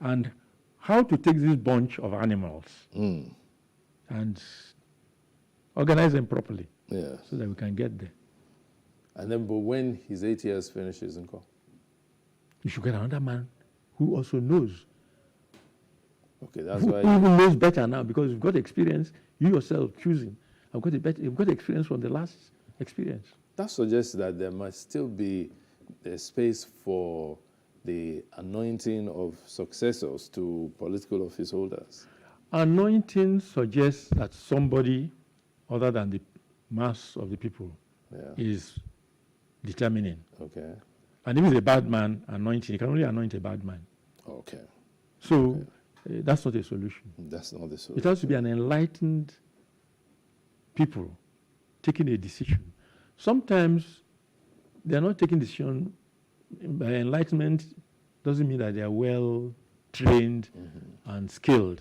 and how to take this bunch of animals and organize them properly so that we can get there. And then, but when his 8 years finishes, you should get another man who also knows. Okay, that's who why. Even knows better now, because you've got experience, you yourself choosing. You've got experience from the last experience. That suggests that there must still be a space for the anointing of successors to political office holders. Anointing suggests that somebody other than the mass of the people is determining. Okay. And if it's a bad man anointing, you can only anoint a bad man. Okay. So that's not a solution. That's not the solution. It has to be an enlightened people taking a decision. Sometimes they're not taking decision. By enlightenment doesn't mean that they are well trained and skilled.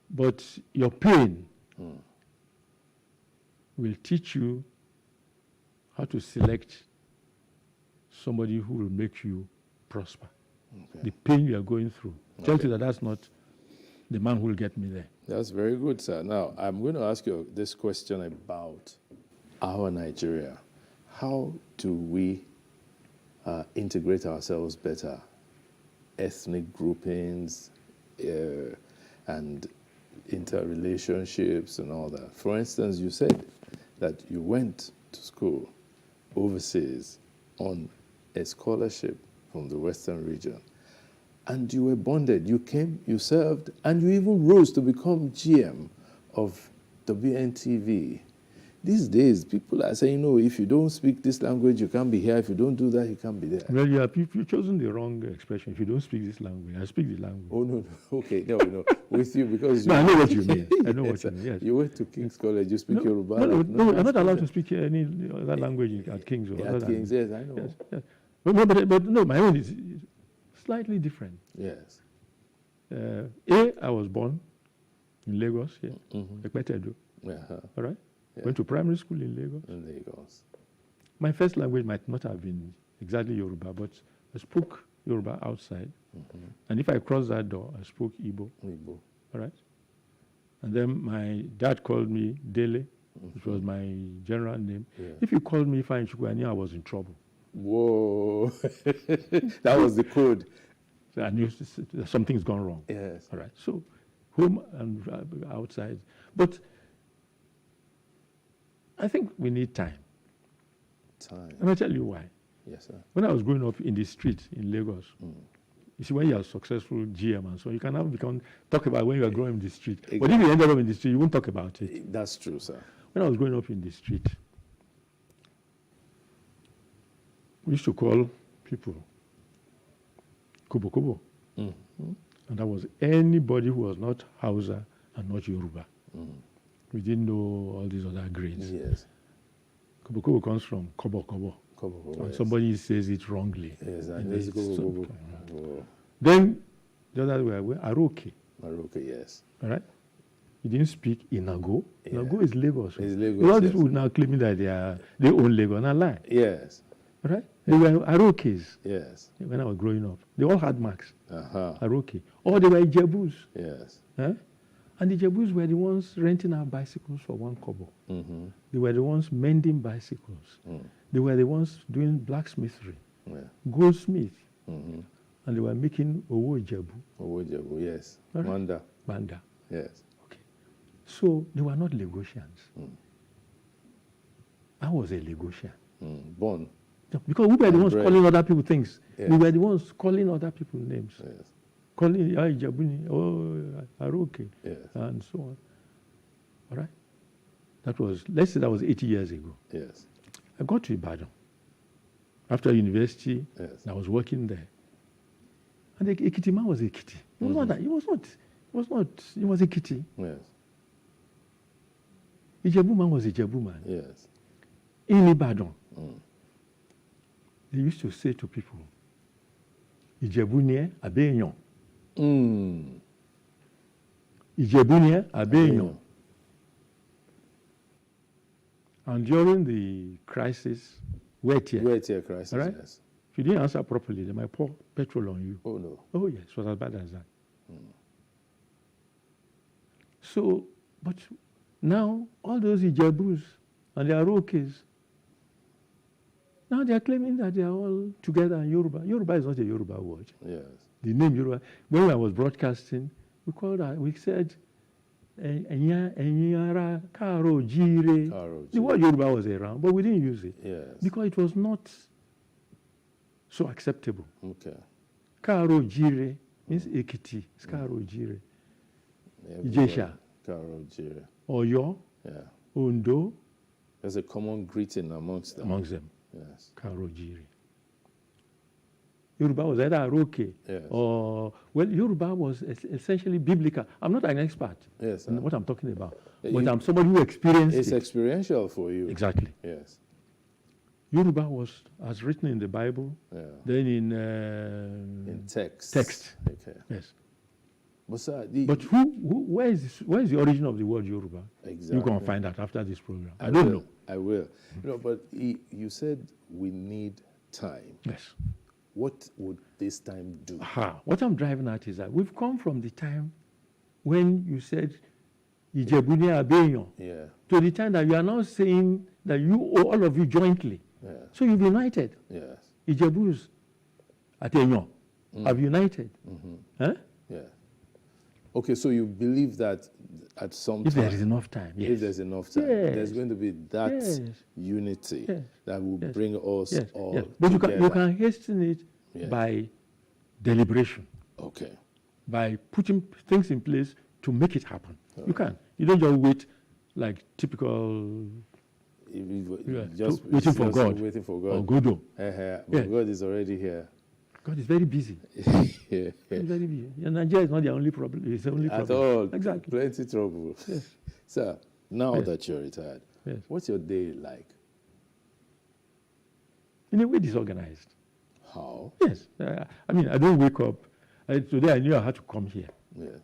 But your pain will teach you how to select somebody who will make you prosper. The pain you are going through tells you that that's not the man who will get me there. That's very good, sir. Now, I'm going to ask you this question about our Nigeria. How do we integrate ourselves better? Ethnic groupings and interrelationships and all that. For instance, you said that you went to school overseas on a scholarship from the Western region, and you were bonded. You came, you served, and you even rose to become GM of WNTV. These days, people are saying, no, if you don't speak this language, you can't be here. If you don't do that, you can't be there. Well, you've chosen the wrong expression. If you don't speak this language, I speak the language. Oh, no. Okay, no. With you, because no, I know what you mean. I know what you mean, yes. You went to King's College, you speak Yoruba. No, I'm not allowed to speak any other language at King's. Or at King's, yes, I know. Yes. But no, my own is slightly different. Yes. I was born in Lagos, Ekpetedo. All right? Yeah. Went to primary school in Lagos. In Lagos. My first language might not have been exactly Yoruba, but I spoke Yoruba outside. And if I crossed that door, I spoke Igbo. Igbo. All right? And then my dad called me Dele, which was my general name. Yeah. If you called me Ifeanyi Chukwu, I knew I was in trouble. Whoa. That was the code. So I knew something's gone wrong. Yes. All right? So home and outside. But I think we need time. Time. And I'll tell you why. Yes, sir. When I was growing up in the street in Lagos, you see, when you're a successful GM and so, you can now talk about when you are growing in the street. Exactly. But if you ended up in the street, you won't talk about it. That's true, sir. When I was growing up in the street, we used to call people Kobo Kobo. And that was anybody who was not Hausa and not Yoruba. We didn't know all these other grades. Yes. Kobo Kobo comes from Kobo Kobo. Kobo Kobo, yes. Somebody says it wrongly. Yes, and it's Kobo Kobo. Then the other way, Aroke. Aroke, yes. All right? You didn't speak Inago. Yeah. Inago is Lagos. It's Lagos. All these people now claiming that they own Lagos. And I lie. Yes. All right? They were Arokes. Yes. When I was growing up. They all had marks. Aroke. Or they were Ijebus. Yes. And the Ijebus were the ones renting our bicycles for 1 kobo. They were the ones mending bicycles. They were the ones doing blacksmithery, goldsmith. And they were making Owo Ijebu. Owo Ijebu, yes. Right? Banda. Yes. Okay. So they were not Lagosians. I was a Lagosian. Born. Because we were the ones calling other people things. Yes. We were the ones calling other people names. Yes. Calling Ijebuni, Aroke, and so on. All right? That was, let's say that was 80 years ago. Yes. I got to Ibadan. After university, yes. I was working there. And the Ekiti man was Ekiti. He was not that. He was Ekiti. Yes. Ijebu man was Ijebu man. Yes. In Ibadan, they used to say to people, Ijebunye abeyon. Ijebunye abeyon. And during the crisis, Wet year crisis, right? yes. If you didn't answer properly, they might pour petrol on you. Oh, no. Oh, yes, it was as bad as that. So, but now, all those Ijebus and their Arokes, now they are claiming that they are all together in Yoruba. Yoruba is not a Yoruba word. Yes. The name Yoruba, when I was broadcasting, we said, Enyara Karo Jire. Karo The word Yoruba was around, but we didn't use it. Yes. Because it was not so acceptable. Okay. Karo Jire means Ekiti. It's Karo Jire. Ijesha. Karo Jire. Oyo, Yeah. Ondo, There's a common greeting amongst them. Yes. Karo Jire. Yoruba was either Aroke Yes. or, well, Yoruba was essentially biblical. I'm not an expert Yes. in what I'm talking about, You- but I'm somebody who experienced It's it. experiential for you. Exactly. Yes. Yoruba was as written in the Bible, Yeah. then In text. text. Okay. Yes. But sir, But where is the origin of the word Yoruba? exactly. You're going to find out after this program. I don't know. I will. But you said we need time. Yes. What would this time do? Aha. What I'm driving at is that we've come from the time when you said Ijebuni Abeyan Yeah. to the time that you are now saying that all of you jointly. Yeah. So you've united. Yes. Ijebus at Eyan have united. Huh? Yeah. Okay, so you believe that at some If time, there is enough time, yes. if there's enough time, Yes. there's going to be that Yes. unity Yes. that will Yes. bring us Yes, all yes. But together. you can hasten it Yes. by deliberation, Okay. by putting things in place to make it happen. You can. You don't just wait like typical Yeah, waiting for God. Waiting for God. or Godot. But Yeah. God is already here. God is very busy. Yeah. He's very busy. And Nigeria is not the only problem. It's the only At problem. all. Exactly. Plenty trouble. Yes. Sir, now Yes. that you're retired, Yes. what's your day like? In a way, disorganized. How? Yes. I mean, I don't wake up. Today I knew I had to come here. Yes.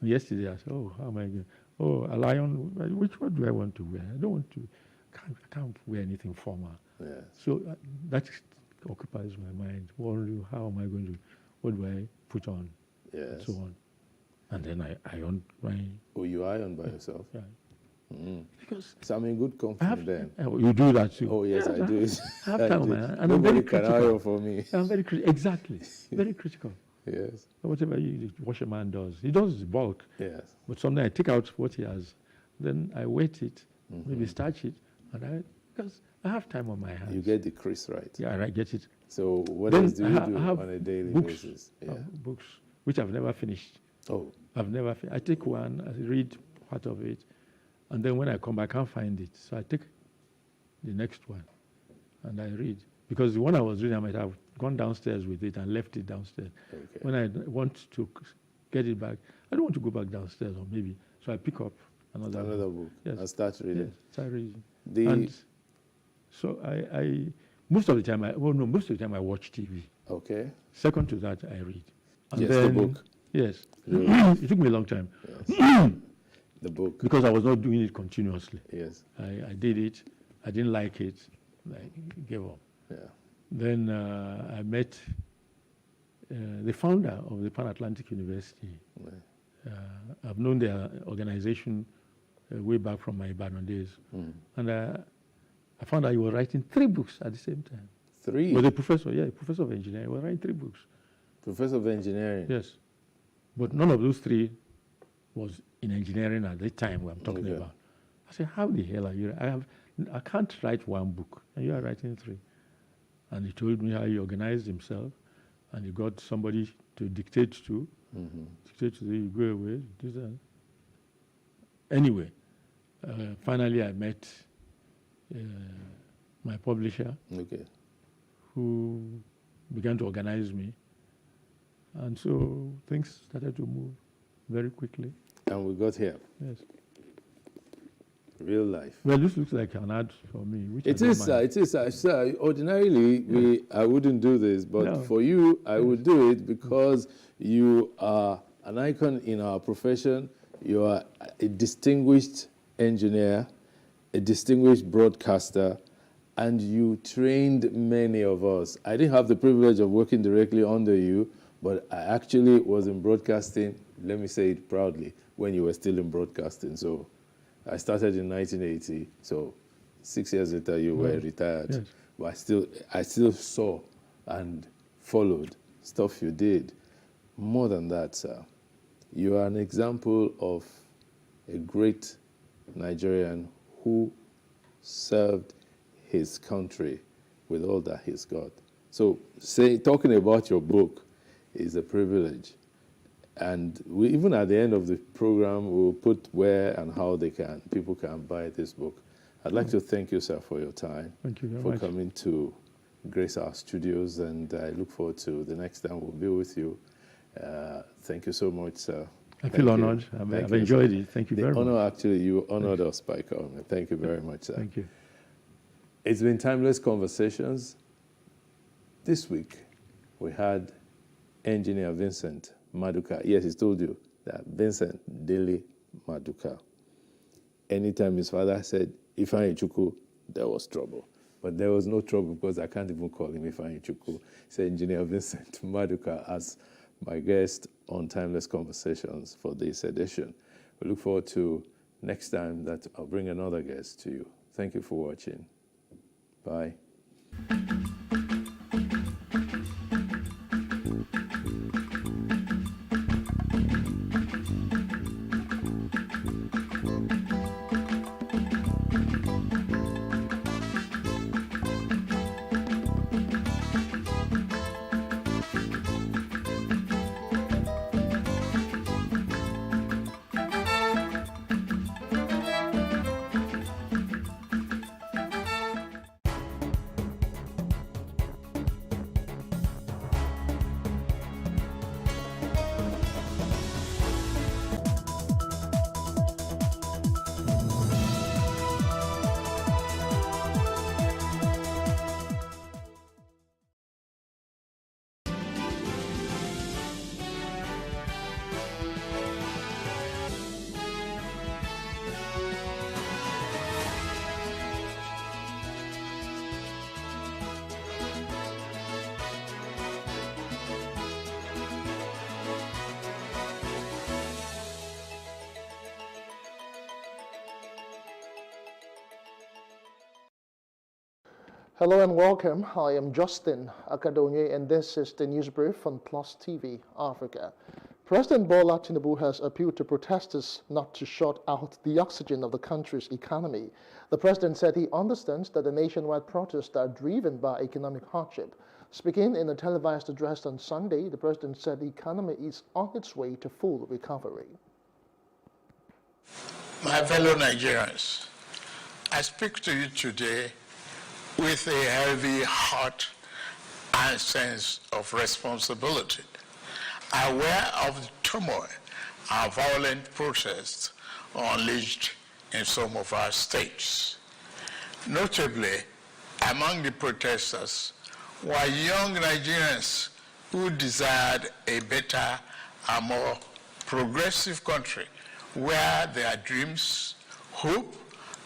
Yesterday I said, oh, how am I going? Oh, a lion. What do I want to wear? I don't want to. I can't wear anything formal. Yes. So that occupies my mind. Wondering how am I going to? What do I put on? Yes. And so on. And then I iron my. Oh, you iron by yourself? Yeah. Because So I'm in good I company have. then. You do that too. Oh, yes, I do it. I have I time, do. man. And I'm Nobody very can critical. iron for me. I'm very critical. Exactly. Very critical. Yes. Whatever the washerman does, he does his bulk. Yes. But sometimes I take out what he has, then I wet it, maybe starch it, and because I have time on my hands. You get the crease right. Yeah, I get it. So what Then else do you do I have on a daily books, basis? Yeah. Books which I've never finished. Oh, I've never. I take one, I read part of it, and then when I come back, I can't find it. So I take the next one, and I read because the one I was reading, I might have gone downstairs with it and left it downstairs. okay. When I want to get it back, I don't want to go back downstairs, or maybe so I pick up another Book. Yes. And start reading. Yes, start reading. The And so I most of the time most of the time I watch TV. okay. Second to that, I read. And Yes, the then, book. Yes, Really? it took me a long time Yes. The book. because I was not doing it continuously. Yes. I did it, I didn't like it, I gave up. Yeah. Then I met the founder of the Pan Atlantic University. Right. I've known their organization way back from my Ibadan days. And I found out he was writing 3 books at the same time. 3. He was a professor, a professor of engineering. He was writing 3 books. Professor of engineering. Yes. But none of those 3 was in engineering at the time I'm talking Okay. about. I said, how the hell are you? I can't write 1 book, and you are writing 3. And he told me how he organized himself, and he got somebody to dictate to. Dictate to you go away, do that. Anyway, finally I met my publisher, Okay. who began to organize me. And so things started to move very quickly. And we got here. Yes. Real life. Well, this looks like an ad for me. Which It is, sir. It is, sir. Ordinarily, I wouldn't do this, but No. for you, I would do it because you are an icon in our profession. You are a distinguished engineer, a distinguished broadcaster, and you trained many of us. I didn't have the privilege of working directly under you, but I actually was in broadcasting, let me say it proudly, when you were still in broadcasting. So I started in 1980, so 6 years later you were retired. Yes. But I still saw and followed stuff you did. More than that, sir, you are an example of a great Nigerian who served his country with all that he's got. So talking about your book is a privilege. And even at the end of the program, we'll put where and how people can buy this book. I'd like to thank you, sir, for your time. Thank you very for much. coming to grace our studios, and I look forward to the next time we'll be with you. Thank you so much, sir. I feel honored. I've enjoyed it. Thank you very much. The honor, actually, you honored us by coming. Thank you very much, sir. Thank you. It's been Timeless Conversations. This week, we had Engineer Vincent Maduka. Yes, he told you that Vincent Dele Maduka. Anytime his father said Ifeanyi Chukwu, there was trouble. But there was no trouble because I can't even call him Ifeanyi Chukwu. It's Engineer Vincent Maduka as my guest on Timeless Conversations for this edition. We look forward to next time that I'll bring another guest to you. Thank you for watching. Bye. Hello and welcome. I am Justin Akadonye, and this is the News Brief on Plus TV Africa. President Bola Tinubu has appealed to protesters not to shut out the oxygen of the country's economy. The president said he understands that the nationwide protests are driven by economic hardship. Speaking in a televised address on Sunday, the president said the economy is on its way to full recovery. My fellow Nigerians, I speak to you today with a heavy heart and sense of responsibility, aware of the turmoil and violent protests unleashed in some of our states. Notably, among the protesters were young Nigerians who desired a better and more progressive country where their dreams, hope,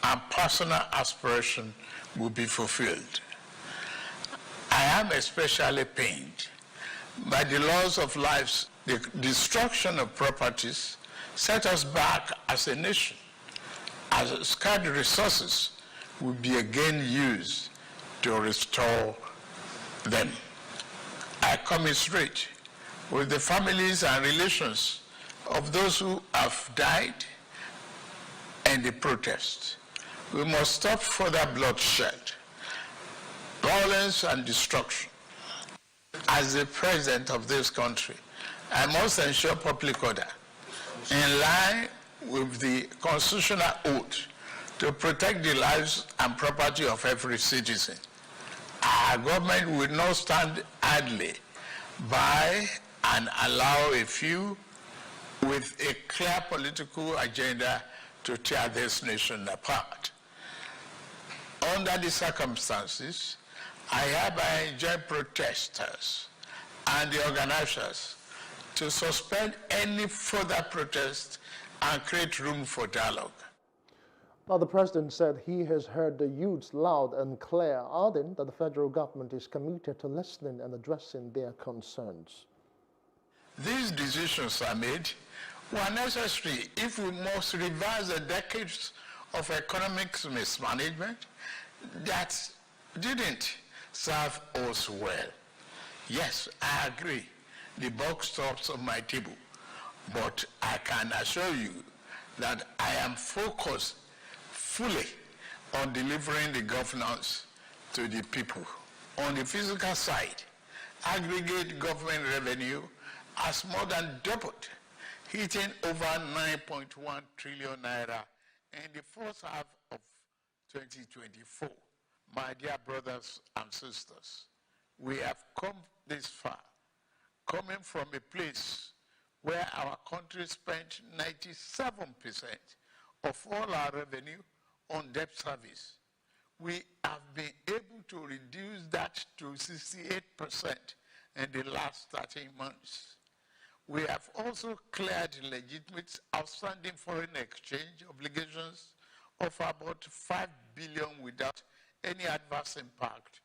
and personal aspiration will be fulfilled. I am especially pained by the loss of lives, the destruction of properties set us back as a nation, as scarce resources will be again used to restore them. I commiserate with the families and relations of those who have died in the protests. We must stop further bloodshed, violence, and destruction. As the president of this country, I must ensure public order in line with the constitutional oath to protect the lives and property of every citizen. Our government will not stand idly by and allow a few with a clear political agenda to tear this nation apart. Under the circumstances, I hereby enjoin protesters and the organizers to suspend any further protest and create room for dialogue. Now, the president said he has heard the youths loud and clear, adding that the federal government is committed to listening and addressing their concerns. These decisions are made were necessary if we must reverse the decades of economic mismanagement that didn't serve us well. Yes, I agree, the buck stops on my table, but I can assure you that I am focused fully on delivering the governance to the people. On the physical side, aggregate government revenue has more than doubled, hitting over 9.1 trillion naira in the first half of 2024. My dear brothers and sisters, we have come this far, coming from a place where our country spent 97% of all our revenue on debt service. We have been able to reduce that to 68% in the last 13 months. We have also cleared legitimate outstanding foreign exchange obligations of about 5 billion without any adverse impact.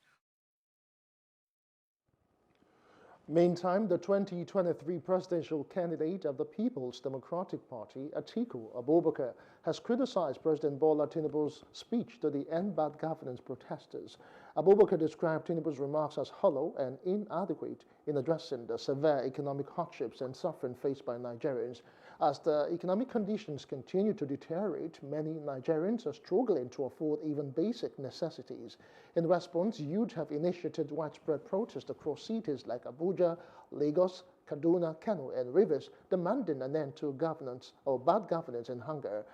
Meantime, the 2023 presidential candidate of the People's Democratic Party, Atiku Abubakar, has criticized President Bola Tinubu's speech to the End Bad Governance protesters. Abubakar described Tinubu's remarks as hollow and inadequate in addressing the severe economic hardships and suffering faced by Nigerians. As the economic conditions continue to deteriorate, many Nigerians are struggling to afford even basic necessities. In response, youth have initiated widespread protests across cities like Abuja, Lagos, Kaduna, Kano, and Rivers, demanding an end to governance or bad governance and hunger.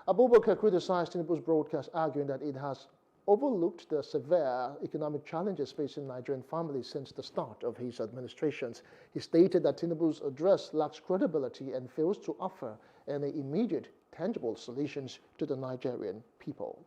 Abubakar criticized Tinubu's broadcast, arguing that it has overlooked the severe economic challenges facing Nigerian families since the start of his administrations. He stated that Tinubu's address lacks credibility and fails to offer any immediate, tangible solutions to the Nigerian people.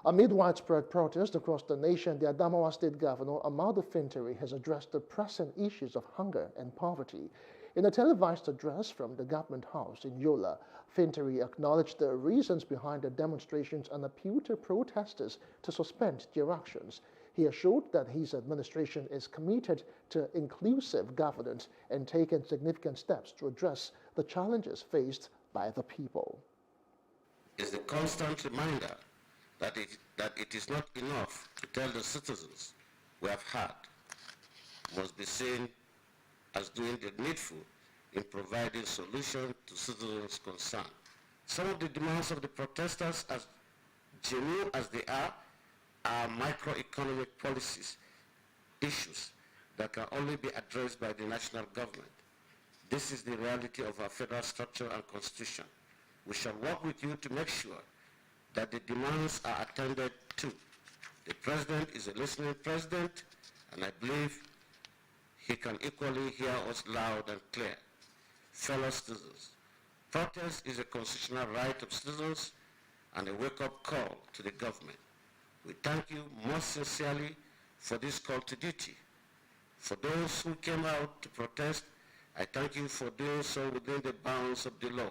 Amid widespread protest across the nation, the Adamawa State Governor Amadu Fintiri has addressed the pressing issues of hunger and poverty. In a televised address from the government house in Yola, Fintiri acknowledged the reasons behind the demonstrations and appealed to protesters to suspend their actions. He assured that his administration is committed to inclusive governance and taking significant steps to address the challenges faced by the people. It's a constant reminder that it is not enough to tell the citizens we have had, must be seen as doing the needful in providing solutions to citizens' concerns. Some of the demands of the protesters, as genuine as they are microeconomic policies issues that can only be addressed by the national government. This is the reality of our federal structure and constitution. We shall work with you to make sure that the demands are attended to. The president is a listening president, and I believe he can equally hear us loud and clear. Fellow citizens, protest is a constitutional right of citizens and a wake-up call to the government. We thank you most sincerely for this call to duty. For those who came out to protest, I thank you for doing so within the bounds of the law.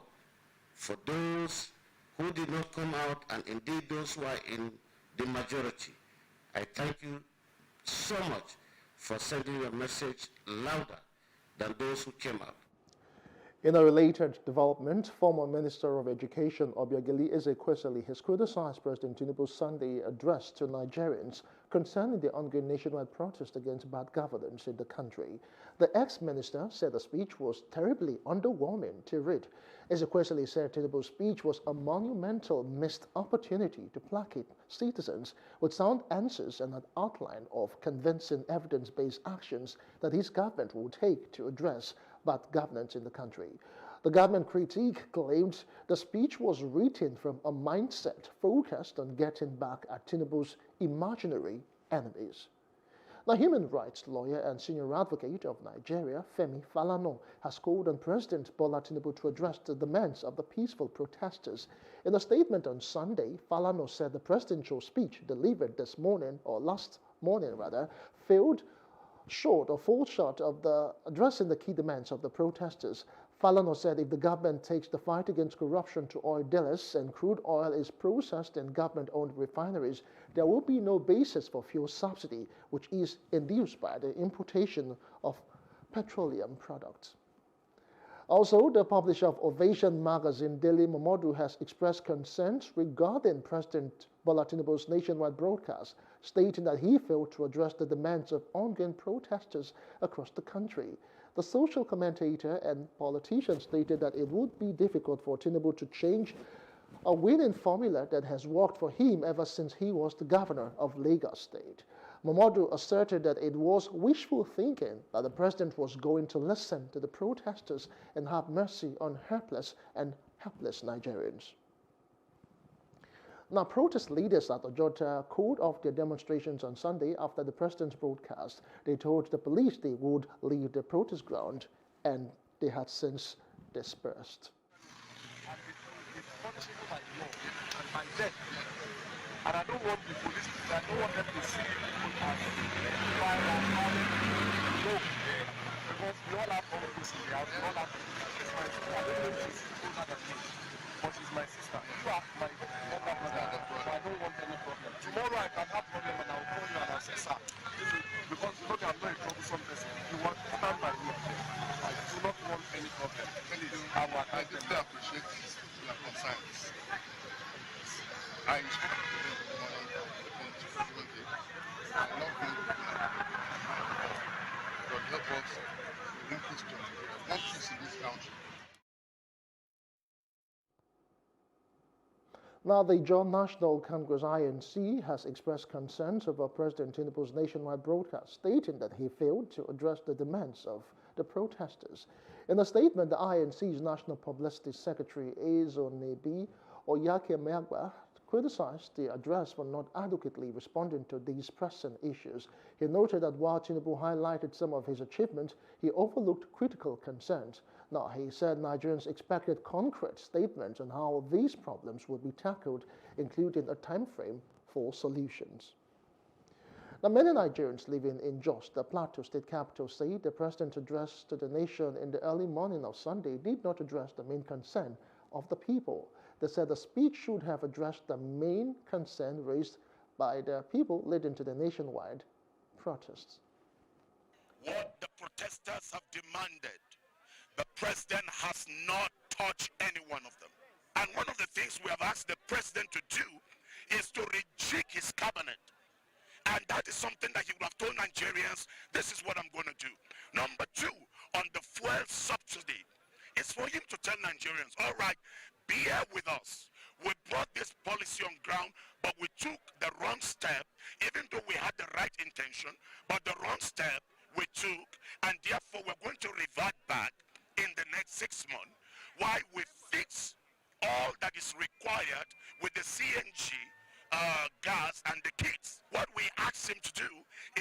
For those who did not come out, and indeed those who are in the majority, I thank you so much for sending your message louder than those who came out. In a related development, former Minister of Education Obiageli Ezekwesili has criticized President Tinubu's Sunday address to Nigerians concerning the ongoing nationwide protest against bad governance in the country. The ex-minister said the speech was terribly underwhelming to read. Ezekwesili said Tinubu's speech was a monumental missed opportunity to placate citizens with sound answers and an outline of convincing evidence-based actions that his government will take to address bad governance in the country. The government critique claimed the speech was written from a mindset focused on getting back at Tinubu's imaginary enemies. The human rights lawyer and senior advocate of Nigeria, Femi Falana, has called on President Bola Tinubu to address the demands of the peaceful protesters. In a statement on Sunday, Falana said the presidential speech delivered this morning, or last morning rather, failed short or fall short of addressing the key demands of the protesters. Falana said if the government takes the fight against corruption to oil dealers and crude oil is processed in government-owned refineries, there will be no basis for fuel subsidy, which is induced by the importation of petroleum products. Also, the publisher of Ovation magazine, Daily Momodu, has expressed concerns regarding President Bola Tinubu's nationwide broadcast, stating that he failed to address the demands of ongoing protesters across the country. The social commentator and politician stated that it would be difficult for Tinubu to change a winning formula that has worked for him ever since he was the governor of Lagos State. Momodu asserted that it was wishful thinking that the president was going to listen to the protesters and have mercy on helpless Nigerians. Now, protest leaders at Ojota called off their demonstrations on Sunday after the president's broadcast. They told the police they would leave the protest ground, and they had since dispersed. And I don't want the police, I don't want them to see people as violent, because we all have office in the house, we all have she's my sister. I don't know if she's older than me, but she's my sister. You are my younger brother, so I don't want any problem. Tomorrow I can have problem and I'll call you and I'll say, sir, because you know that I'm not a troublesome person. You want to stand by me. I do not want any problem. I deeply appreciate your concerns. I spoke to them this morning on Tuesday. I'm not going to God help us bring peace to one peace in this country. Now, the John National Congress INC has expressed concerns over President Tinubu's nationwide broadcast, stating that he failed to address the demands of the protesters. In a statement, the INC's National Publicity Secretary, Ezonebi Oyakemegwa, criticized the address for not adequately responding to these pressing issues. He noted that while Tinubu highlighted some of his achievements, he overlooked critical concerns. Now, he said Nigerians expected concrete statements on how these problems would be tackled, including a time frame for solutions. Now, many Nigerians living in Jos, the Plateau State capital, say the president's address to the nation in the early morning of Sunday did not address the main concern of the people. They said the speech should have addressed the main concern raised by the people leading to the nationwide protests. What the protesters have demanded, the president has not touched any one of them. And one of the things we have asked the president to do is to rejig his cabinet. And that is something that he would have told Nigerians, this is what I'm going to do. Number two, on the fuel subsidy, it's for him to tell Nigerians, all right, bear with us. We brought this policy on ground, but we took the wrong step, even though we had the right intention, but the wrong step we took, and therefore we're going to revert back in the next 6 months while we fix all that is required with the CNG gas and the kits. What we asked him to do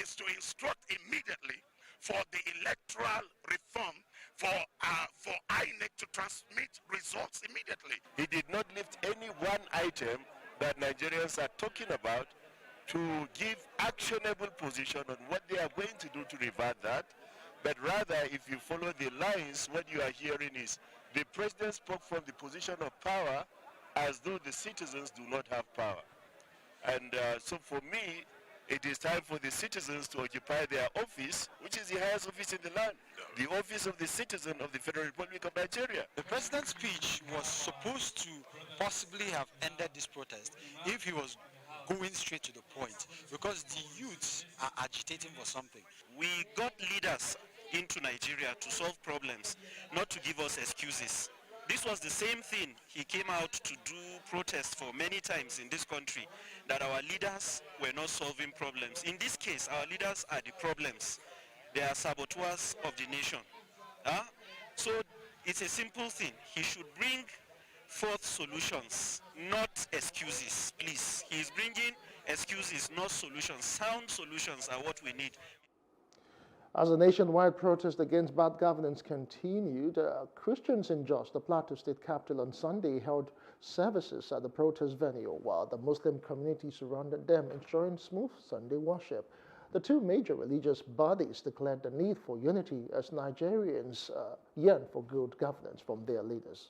is to instruct immediately for the electoral reform for INEC to transmit results immediately. He did not lift any one item that Nigerians are talking about to give actionable position on what they are going to do to revert that. But rather, if you follow the lines, what you are hearing is the president spoke from the position of power as though the citizens do not have power. And so for me, it is time for the citizens to occupy their office, which is the highest office in the land, the office of the citizen of the Federal Republic of Nigeria. The president's speech was supposed to possibly have ended this protest if he was going straight to the point, because the youths are agitating for something. We got leaders into Nigeria to solve problems, not to give us excuses. This was the same thing he came out to do protests for many times in this country, that our leaders were not solving problems. In this case, our leaders are the problems. They are saboteurs of the nation. So it's a simple thing. He should bring forth solutions, not excuses, please. He is bringing excuses, not solutions. Sound solutions are what we need. As the nationwide protest against bad governance continued, Christians in Jos, the Plateau State capital, on Sunday held services at the protest venue, while the Muslim community surrounded them, ensuring smooth Sunday worship. The two major religious bodies declared the need for unity as Nigerians yearn for good governance from their leaders.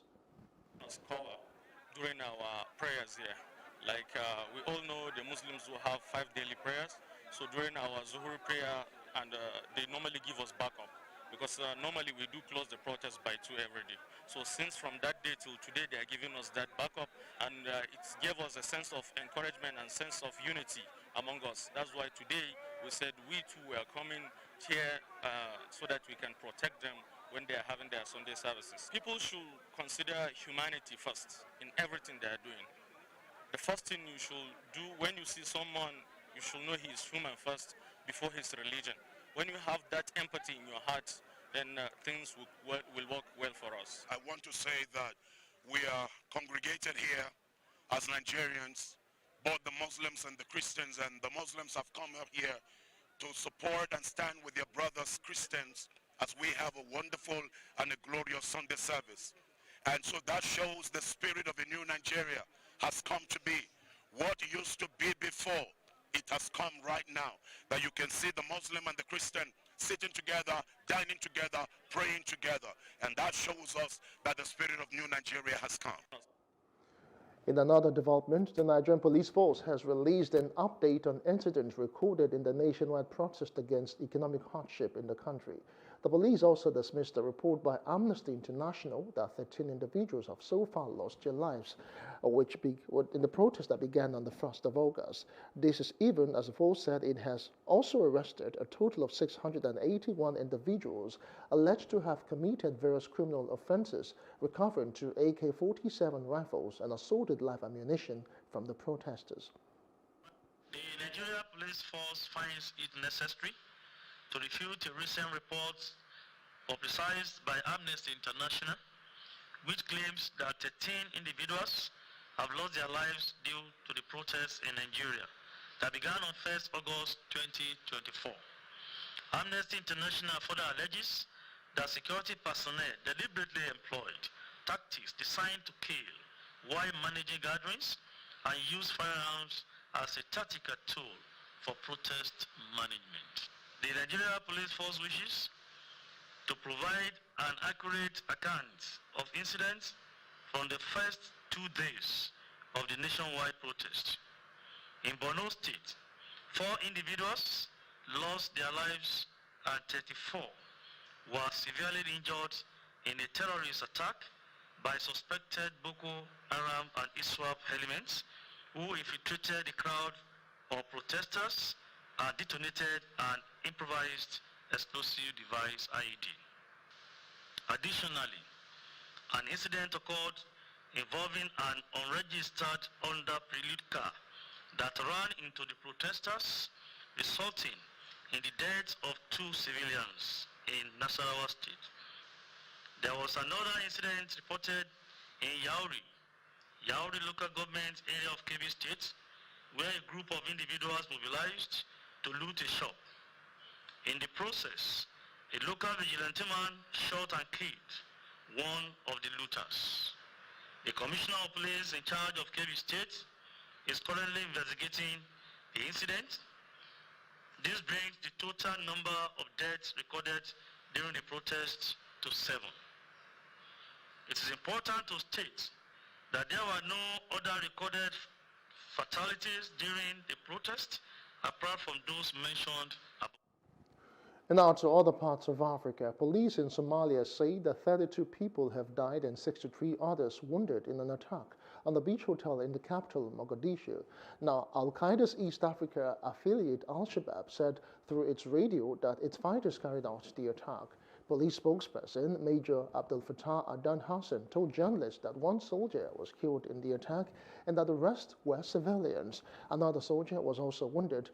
Cover during our prayers here. Like we all know the Muslims will have 5 daily prayers. So during our Zuhur prayer, and they normally give us backup because normally we do close the protest by 2 every day. So since from that day till today, they are giving us that backup, and it gave us a sense of encouragement and sense of unity among us. That's why today we said we too are coming here so that we can protect them when they are having their Sunday services. People should consider humanity first in everything they are doing. The first thing you should do when you see someone, you should know he is human first before his religion. When you have that empathy in your heart, then things will work well for us. I want to say that we are congregated here as Nigerians, both the Muslims and the Christians, and the Muslims have come up here to support and stand with their brothers Christians as we have a wonderful and a glorious Sunday service. And so that shows the spirit of a new Nigeria has come to be. What used to be before, it has come right now. That you can see the Muslim and the Christian sitting together, dining together, praying together. And that shows us that the spirit of new Nigeria has come. In another development, the Nigerian police force has released an update on incidents recorded in the nationwide protest against economic hardship in the country. The police also dismissed a report by Amnesty International that 13 individuals have so far lost their lives, in the protest that began on the 1st of August. This is even as the force said it has also arrested a total of 681 individuals alleged to have committed various criminal offenses, recovering two AK-47 rifles and assorted live ammunition from the protesters. The Nigeria Police Force finds it necessary to refute a recent report publicized by Amnesty International, which claims that 13 individuals have lost their lives due to the protests in Nigeria that began on 1st August 2024. Amnesty International further alleges that security personnel deliberately employed tactics designed to kill while managing gatherings and use firearms as a tactical tool for protest management. The Nigeria Police Force wishes to provide an accurate account of incidents from the first 2 days of the nationwide protest. In Borno State, 4 individuals lost their lives and 34 were severely injured in a terrorist attack by suspected Boko Haram and ISWAP elements who infiltrated the crowd of protesters and detonated an improvised explosive device IED. Additionally, an incident occurred involving an unregistered Honda Prelude car that ran into the protesters, resulting in the death of 2 civilians in Nasarawa State. There was another incident reported in Yauri local government area of Kebbi State, where a group of individuals mobilized to loot a shop. In the process, a local vigilante man shot and killed one of the looters. The Commissioner of Police in charge of Kebbi State is currently investigating the incident. This brings the total number of deaths recorded during the protest to 7. It is important to state that there were no other recorded fatalities during the protest apart from those mentioned above. And now to other parts of Africa. Police in Somalia say that 32 people have died and 63 others wounded in an attack on the beach hotel in the capital, Mogadishu. Now, Al-Qaeda's East Africa affiliate Al-Shabaab said through its radio that its fighters carried out the attack. Police spokesperson Major Abdel Fattah Adan Hassan told journalists that 1 soldier was killed in the attack and that the rest were civilians. Another soldier was also wounded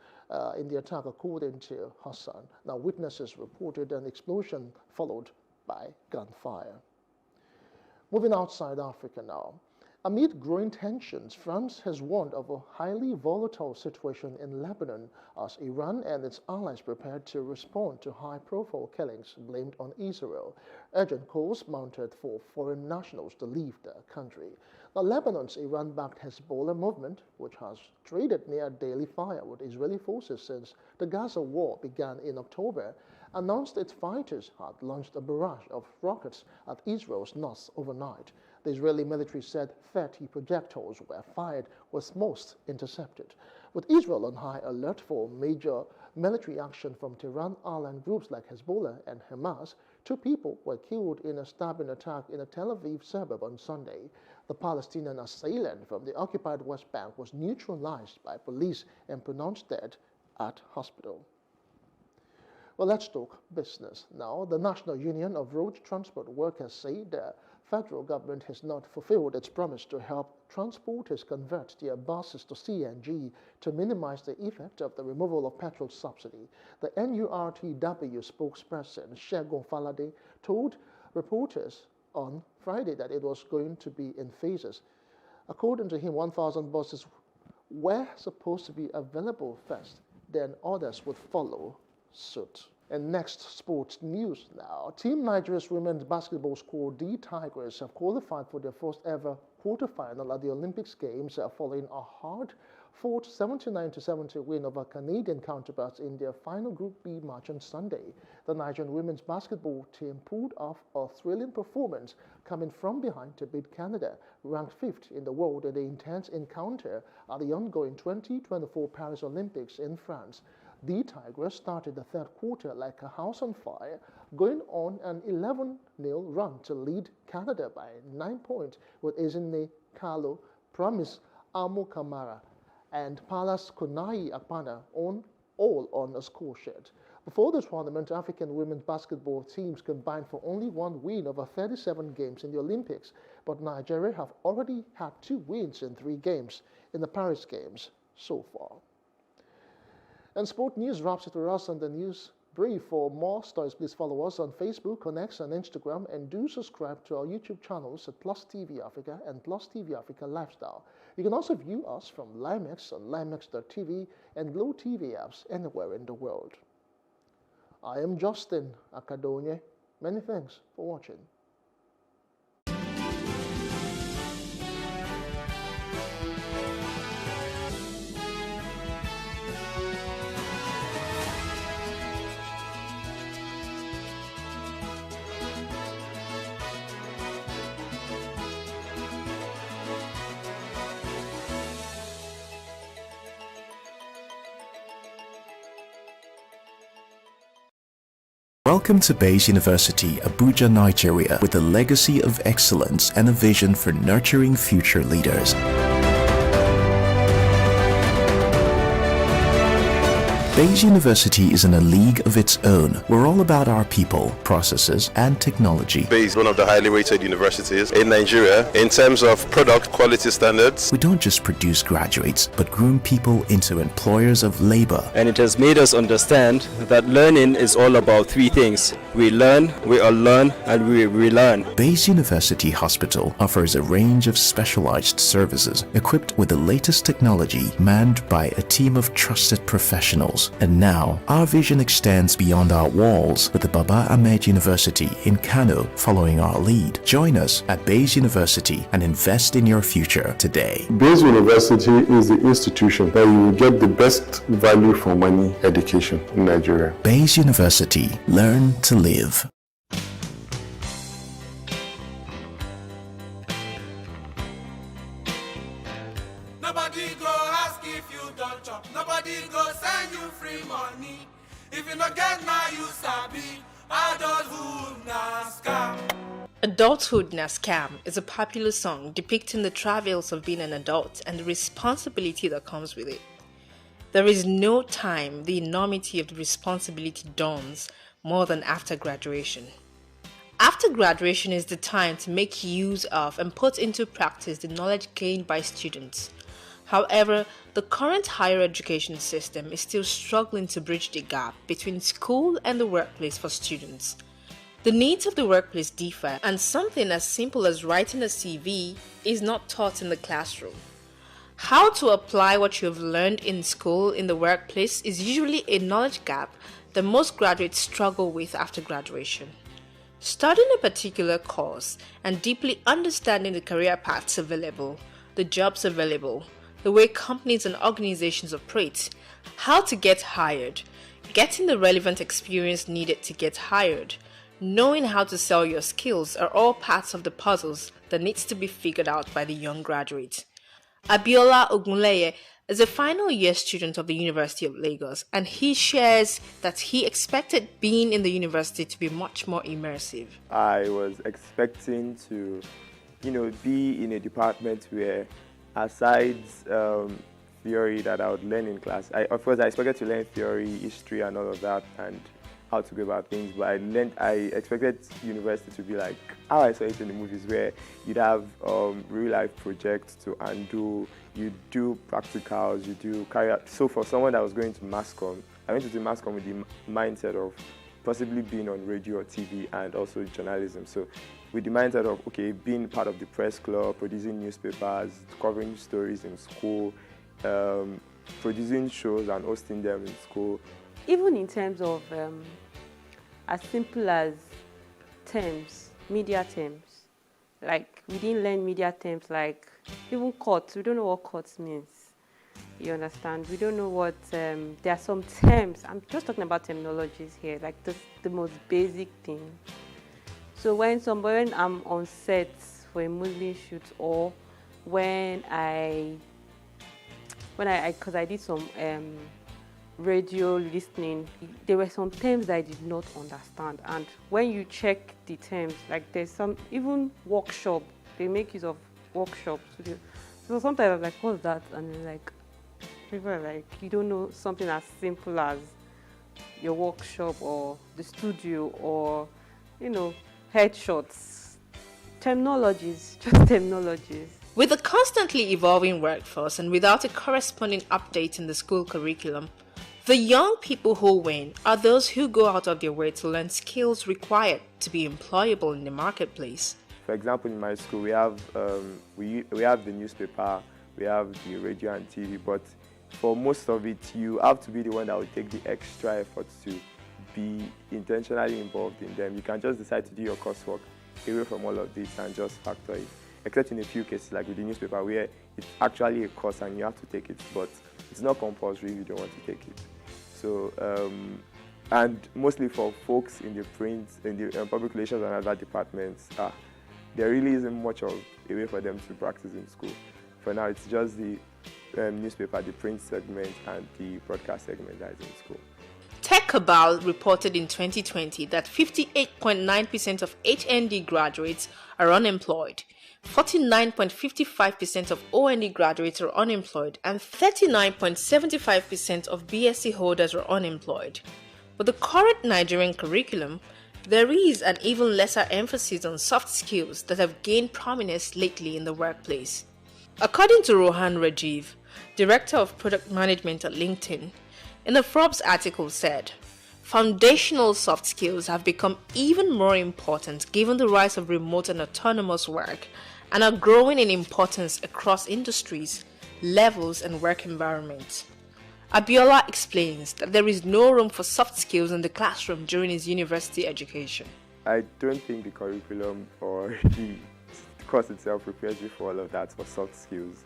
in the attack, according to Hassan. Now, witnesses reported an explosion followed by gunfire. Moving outside Africa now. Amid growing tensions, France has warned of a highly volatile situation in Lebanon as Iran and its allies prepare to respond to high-profile killings blamed on Israel. Urgent calls mounted for foreign nationals to leave the country. Now, Lebanon's Iran-backed Hezbollah movement, which has traded near daily fire with Israeli forces since the Gaza war began in October, announced its fighters had launched a barrage of rockets at Israel's north overnight. The Israeli military said 30 projectiles were fired, with most intercepted. With Israel on high alert for major military action from Tehran-aligned groups like Hezbollah and Hamas, 2 people were killed in a stabbing attack in a Tel Aviv suburb on Sunday. The Palestinian assailant from the occupied West Bank was neutralized by police and pronounced dead at hospital. Well, let's talk business now. The National Union of Road Transport Workers say the federal government has not fulfilled its promise to help transporters convert their buses to CNG to minimize the effect of the removal of petrol subsidy. The NURTW spokesperson, Segun Falade, told reporters on Friday that it was going to be in phases. According to him, 1,000 buses were supposed to be available first, then others would follow suit. And next, sports news now. Team Nigeria's women's basketball squad, the Tigers, have qualified for their first ever quarterfinal at the Olympics Games following a hard-fought 79-70 win over Canadian counterparts in their final Group B match on Sunday. The Nigerian women's basketball team pulled off a thrilling performance, coming from behind to beat Canada, ranked 5th in the world, in the intense encounter at the ongoing 2024 Paris Olympics in France. The Tigers started the third quarter like a house on fire, going on an 11-0 run to lead Canada by 9 points, with Ezinne Carlo, Promise Amo Kamara, and Palas Konai Akpana all on a score sheet. Before the tournament, African women's basketball teams combined for only 1 win over 37 games in the Olympics, but Nigeria have already had 2 wins in 3 games in the Paris Games so far. And sport news wraps it for us on the news brief. For more stories, please follow us on Facebook, on X, and Instagram, and do subscribe to our YouTube channels at Plus TV Africa and Plus TV Africa Lifestyle. You can also view us from Limex on limex.tv and Glow TV apps anywhere in the world. I am Justin Akadonye. Many thanks for watching. Welcome to Bayes University, Abuja, Nigeria, with a legacy of excellence and a vision for nurturing future leaders. Bayes University is in a league of its own. We're all about our people, processes, and technology. Bayes is one of the highly rated universities in Nigeria in terms of product quality standards. We don't just produce graduates, but groom people into employers of labor. And it has made us understand that learning is all about 3 things. We learn, we unlearn, and we relearn. Bayes University Hospital offers a range of specialized services equipped with the latest technology, manned by a team of trusted professionals. And now, our vision extends beyond our walls with the Baba Ahmed University in Kano following our lead. Join us at Bayes University and invest in your future today. Bayes University is the institution that you will get the best value for money education in Nigeria. Bayes University. Learn to live. Nobody go ask if you don't chop. Nobody go send you free money. If you not get now, you sabi. Adulthood na scam. Adulthood na Scam is a popular song depicting the travails of being an adult and the responsibility that comes with it. There is no time the enormity of the responsibility dawns more than after graduation. After graduation is the time to make use of and put into practice the knowledge gained by students. However, the current higher education system is still struggling to bridge the gap between school and the workplace for students. The needs of the workplace differ, and something as simple as writing a CV is not taught in the classroom. How to apply what you have learned in school in the workplace is usually a knowledge gap that most graduates struggle with after graduation. Studying a particular course and deeply understanding the career paths available, the jobs available, the way companies and organizations operate, how to get hired, getting the relevant experience needed to get hired, knowing how to sell your skills are all parts of the puzzles that needs to be figured out by the young graduate. Abiola Ogunleye is a final year student of the University of Lagos, and he shares that he expected being in the university to be much more immersive. I was expecting to, be in a department where, aside theory that I would learn in class, I expected to learn theory, history, and all of that, and how to go about things, but I expected university to be like how I saw it in the movies, where you'd have real life projects to undo, you do practicals, you do carry out. So for someone that was going to mass comm, I went to the mass comm with the mindset of possibly being on radio or TV and also journalism. So with the mindset of, okay, being part of the press club, producing newspapers, covering stories in school, producing shows and hosting them in school. Even in terms of as simple as terms, media terms, like we didn't learn media terms like even courts, we don't know what courts means, you understand? We don't know what, there are some terms, I'm just talking about terminologies here, like the most basic thing. So when I'm on set for a movie shoot, or because I did some radio listening, there were some terms that I did not understand, and when you check the terms, like there's some even workshop, they make use of workshops. So sometimes I was like, what's that? And then like people are like, you don't know something as simple as your workshop or the studio or headshots. Terminologies, just terminologies. With a constantly evolving workforce and without a corresponding update in the school curriculum, the young people who win are those who go out of their way to learn skills required to be employable in the marketplace. For example, in my school, we have we have the newspaper, we have the radio and TV, but for most of it, you have to be the one that will take the extra effort to be intentionally involved in them. You can just decide to do your coursework away from all of this and just factor it. Except in a few cases, like with the newspaper, where it's actually a course and you have to take it, but it's not compulsory if you don't want to take it. So, and mostly for folks in the print, in the public relations and other departments, there really isn't much of a way for them to practice in school. For now, it's just the newspaper, the print segment, and the broadcast segment that is in school. TechCabal reported in 2020 that 58.9% of HND graduates are unemployed, 49.55% of OND graduates are unemployed, and 39.75% of BSc holders are unemployed. With the current Nigerian curriculum, there is an even lesser emphasis on soft skills that have gained prominence lately in the workplace. According to Rohan Rajiv, Director of Product Management at LinkedIn, in a Forbes article said, foundational soft skills have become even more important given the rise of remote and autonomous work, and are growing in importance across industries, levels, and work environments. Abiola explains that there is no room for soft skills in the classroom during his university education. I don't think the curriculum or the course itself prepares you for all of that for soft skills.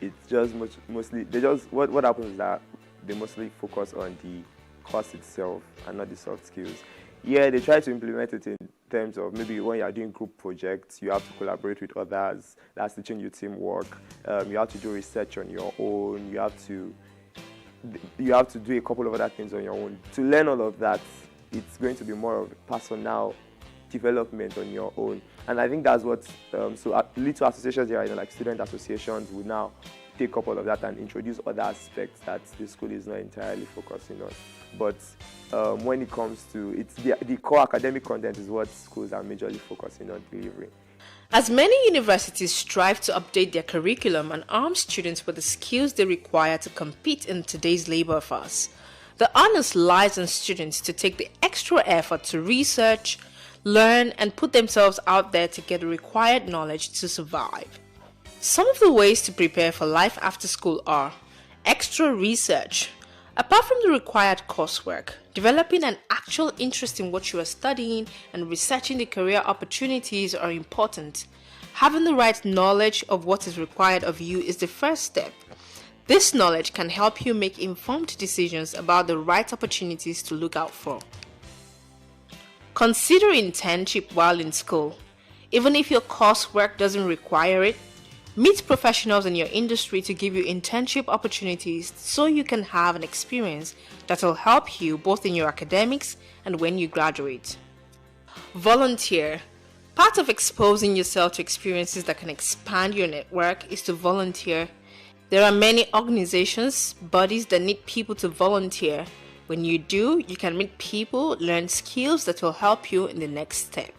It's just mostly, what happens is that they mostly focus on the course itself and not the soft skills. Yeah, they try to implement it in terms of maybe when you are doing group projects, you have to collaborate with others. That's teaching you teamwork. You have to do research on your own. You have to do a couple of other things on your own. To learn all of that, it's going to be more of personal development on your own. And I think that's what, little associations here, like student associations, will now take up all of that and introduce other aspects that the school is not entirely focusing on. But when it comes to the core academic content is what schools are majorly focusing on delivering. As many universities strive to update their curriculum and arm students with the skills they require to compete in today's labor force, the onus lies on students to take the extra effort to research, learn, and put themselves out there to get the required knowledge to survive. Some of the ways to prepare for life after school are extra research. Apart from the required coursework, developing an actual interest in what you are studying and researching the career opportunities are important. Having the right knowledge of what is required of you is the first step. This knowledge can help you make informed decisions about the right opportunities to look out for. Consider internship while in school. Even if your coursework doesn't require it, meet professionals in your industry to give you internship opportunities so you can have an experience that will help you both in your academics and when you graduate. Volunteer. Part of exposing yourself to experiences that can expand your network is to volunteer. There are many organizations, bodies that need people to volunteer. When you do, you can meet people, learn skills that will help you in the next step.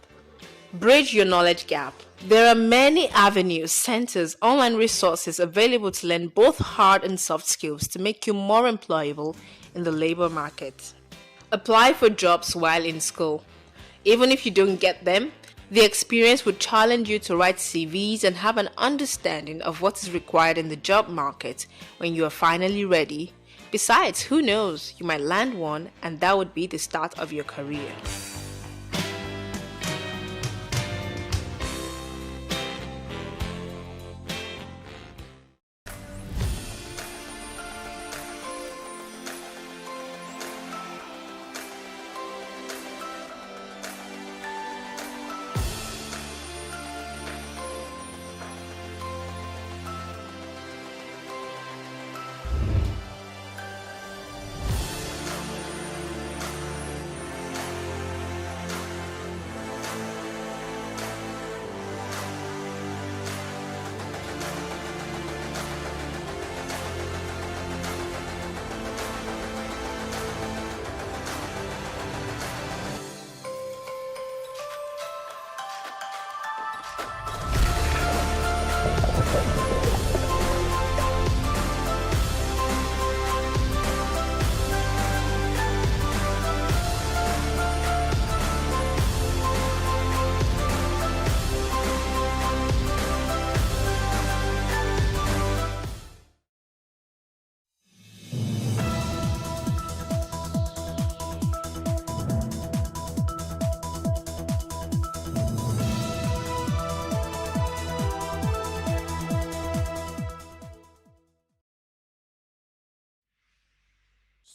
Bridge your knowledge gap. There are many avenues, centers, online resources available to learn both hard and soft skills to make you more employable in the labor market. Apply for jobs while in school. Even if you don't get them, the experience would challenge you to write CVs and have an understanding of what is required in the job market when you are finally ready. Besides, who knows, you might land one and that would be the start of your career.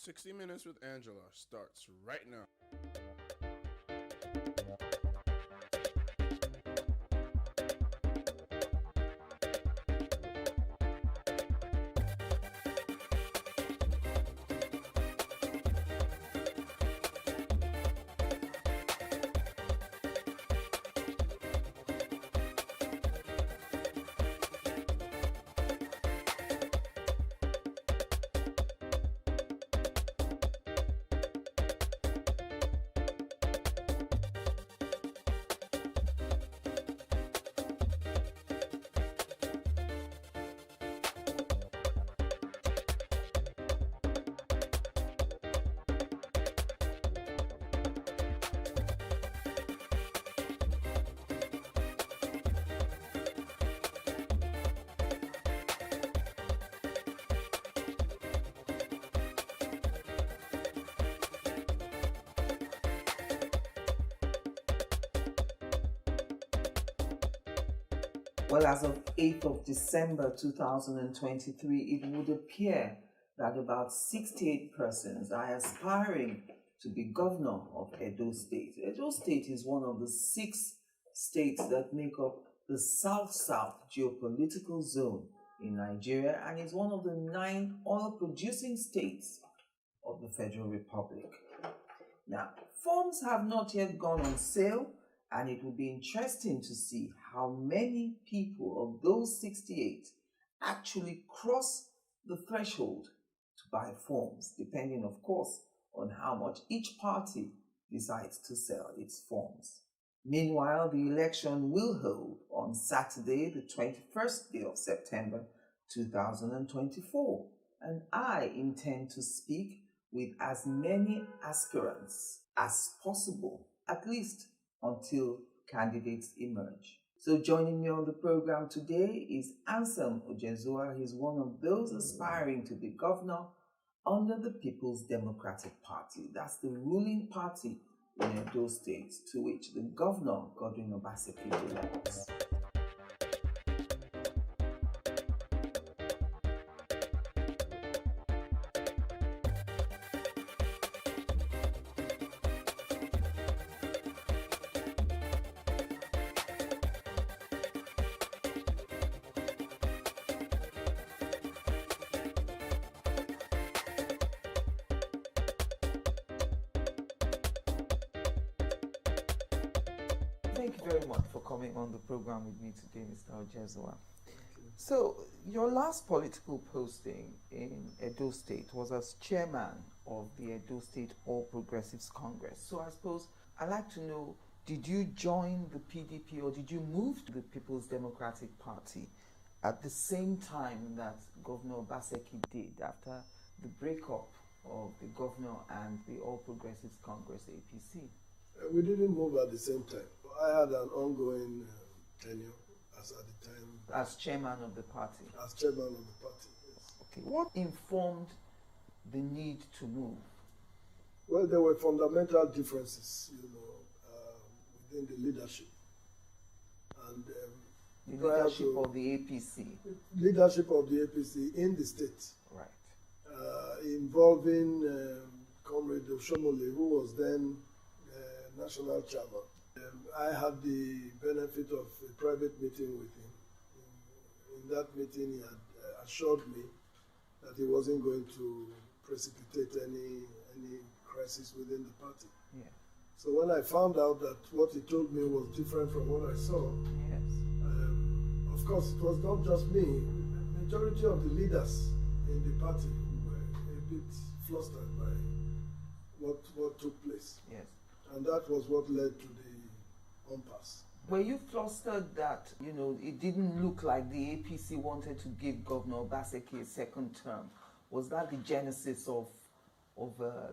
"60 Minutes with Angela" starts right now. Well, as of 8th of December 2023, it would appear that about 68 persons are aspiring to be governor of Edo State. Edo State is one of the 6 states that make up the South-South geopolitical zone in Nigeria and is one of the 9 oil-producing states of the Federal Republic. Now, forms have not yet gone on sale, and it will be interesting to see how many people of those 68 actually cross the threshold to buy forms, depending, of course, on how much each party decides to sell its forms. Meanwhile, the election will hold on Saturday, the 21st day of September 2024, and I intend to speak with as many aspirants as possible, at least until candidates emerge. So joining me on the program today is Anselm Ojezua. He's one of those aspiring to be governor under the People's Democratic Party. That's the ruling party in Edo State, to which the governor, Godwin Obaseki, belongs. Thank you very much for coming on the program with me today, Mr. Ojezua. So, your last political posting in Edo State was as chairman of the Edo State All Progressives Congress. So I suppose I'd like to know, did you join the PDP or did you move to the People's Democratic Party at the same time that Governor Obaseki did after the breakup of the governor and the All Progressives Congress, APC? We didn't move at the same time. I had an ongoing tenure at the time. As chairman of the party? As chairman of the party, yes. Okay. What informed the need to move? Well, there were fundamental differences, within the leadership. And the leadership of the APC? Leadership of the APC in the state. Right. Involving Comrade Oshomole, who was then national chairman. I had the benefit of a private meeting with him. In that meeting, he had assured me that he wasn't going to precipitate any crisis within the party. Yeah. So when I found out that what he told me was different from what I saw, yes. Of course, it was not just me. The majority of the leaders in the party were a bit flustered by what took place. Yes. And that was what led to the impasse. Were you flustered that, it didn't look like the APC wanted to give Governor Obaseki a second term? Was that the genesis of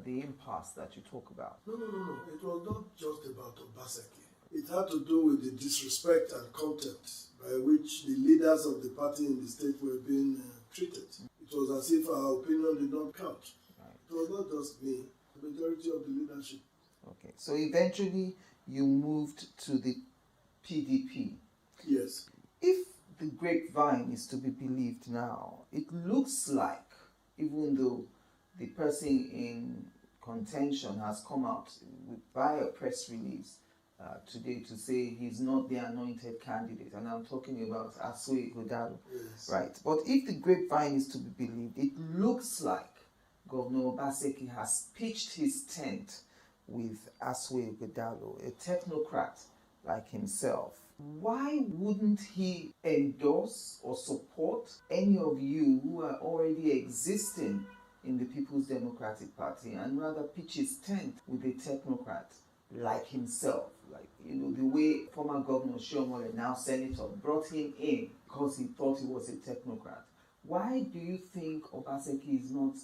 the impasse that you talk about? No. It was not just about Obaseki. It had to do with the disrespect and contempt by which the leaders of the party in the state were being treated. It was as if our opinion did not count. Right. It was not just me, the majority of the leadership. Okay, so eventually you moved to the PDP. Yes. If the grapevine is to be believed now, it looks like, even though the person in contention has come out by a press release today to say he's not the anointed candidate, and I'm talking about Asue Ighodalo. Yes. Right. But if the grapevine is to be believed, it looks like Governor Obaseki has pitched his tent with Asue Ighodalo, a technocrat like himself. Why wouldn't he endorse or support any of you who are already existing in the People's Democratic Party and rather pitch his tent with a technocrat like himself? Like, the way former Governor Shiomole, now Senator, brought him in because he thought he was a technocrat. Why do you think Obaseki is not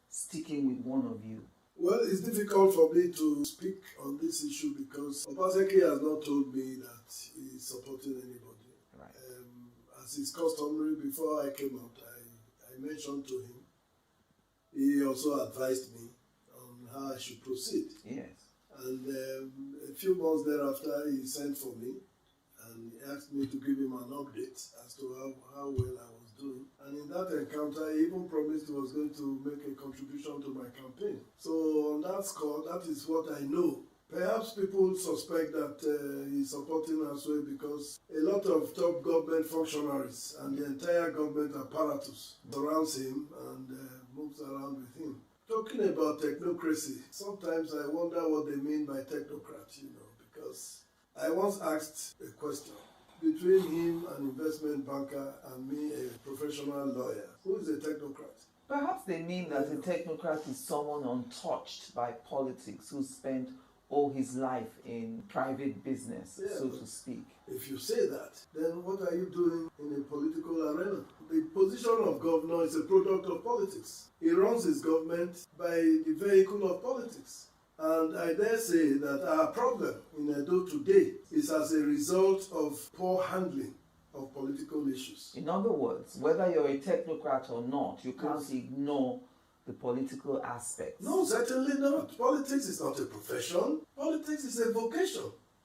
sticking with one of you? Well, it's difficult for me to speak on this issue because Obaseki has not told me that he's supporting anybody. Right. As is customary, before I came out, I mentioned to him. He also advised me on how I should proceed. Yes. And a few months thereafter, he sent for me and he asked me to give him an update as to how well I was doing. And in that encounter, he even promised he was going to make a contribution to my campaign. So on that score, that is what I know. Perhaps people suspect that he's supporting Asue because a lot of top government functionaries and the entire government apparatus surrounds him and moves around with him. Talking about technocracy, sometimes I wonder what they mean by technocrat, because I once asked a question. Between him, an investment banker, and me, a professional lawyer, who is a technocrat? Perhaps they mean that a technocrat is someone untouched by politics who spent all his life in private business, so to speak. If you say that, then what are you doing in a political arena? The position of governor is a product of politics. He runs his government by the vehicle of politics. And I dare say that our problem in Edo today is as a result of poor handling of political issues. In other words, whether you're a technocrat or not, you can't ignore the political aspects. No, certainly not. Politics is not a profession. Politics is a vocation.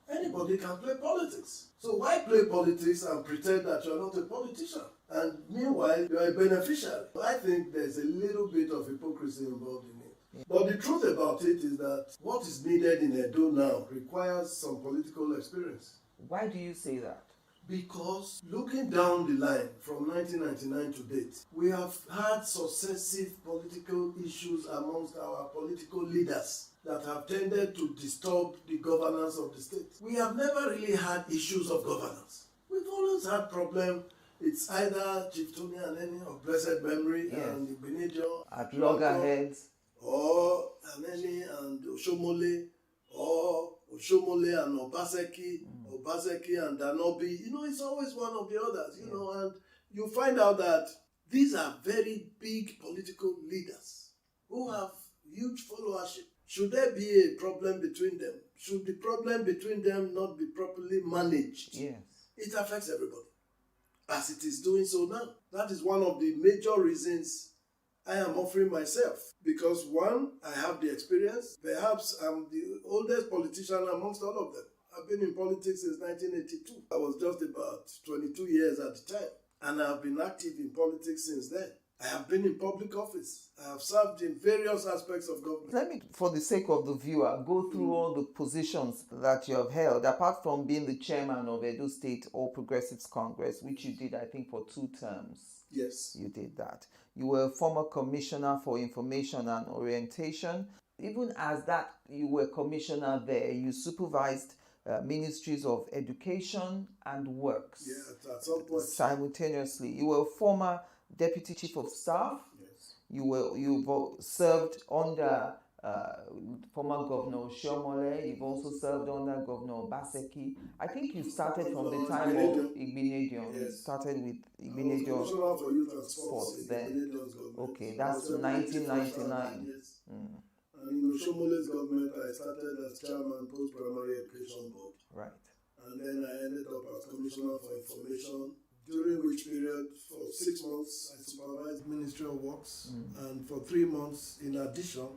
Anybody can play politics. So why play politics and pretend that you're not a politician? And meanwhile, you're a beneficiary. I think there's a little bit of hypocrisy involved in it. But the truth about it is that what is needed in Edo now requires some political experience. Why do you say that? Because looking down the line from 1999 to date, we have had successive political issues amongst our political leaders that have tended to disturb the governance of the state. We have never really had issues of governance. We've always had problems. It's either Chief Tony Aneni of blessed memory and Igbenedion at loggerheads, or Aneni and Oshomole, or Oshomole and Obaseki, Obaseki and Danobi. You know, it's always one of the others, you know, and you find out that these are very big political leaders who have huge followership. Should there be a problem between them? Should the problem between them not be properly managed? Yes. It affects everybody, as it is doing so now. That is one of the major reasons I am offering myself. Because one, I have the experience. Perhaps I'm the oldest politician amongst all of them. I've been in politics since 1982. I was just about 22 years at the time. And I've been active in politics since then. I have been in public office. I have served in various aspects of government. Let me, for the sake of the viewer, go through all the positions that you have held, apart from being the chairman of Edo State All Progressives Congress, which you did, I think, for 2 terms. Yes. You did that. You were a former commissioner for information and orientation. Even as that, you were commissioner there, you supervised ministries of education and works. Yeah, at some point. Simultaneously. You were a former deputy chief of staff. Yes. You've served under former Governor Shiomole. You've also served under Governor Baseki. I think you started from the time of Igbenedion. You started with Igbenedion Commissioner for Youth and Sports then. Okay, that's 1999. Yes. And in Oshomole's government, I started as chairman post-primary education board. Right. And then I ended up as commissioner for information, during which period for 6 months I supervised Ministry of Works, and for 3 months in addition,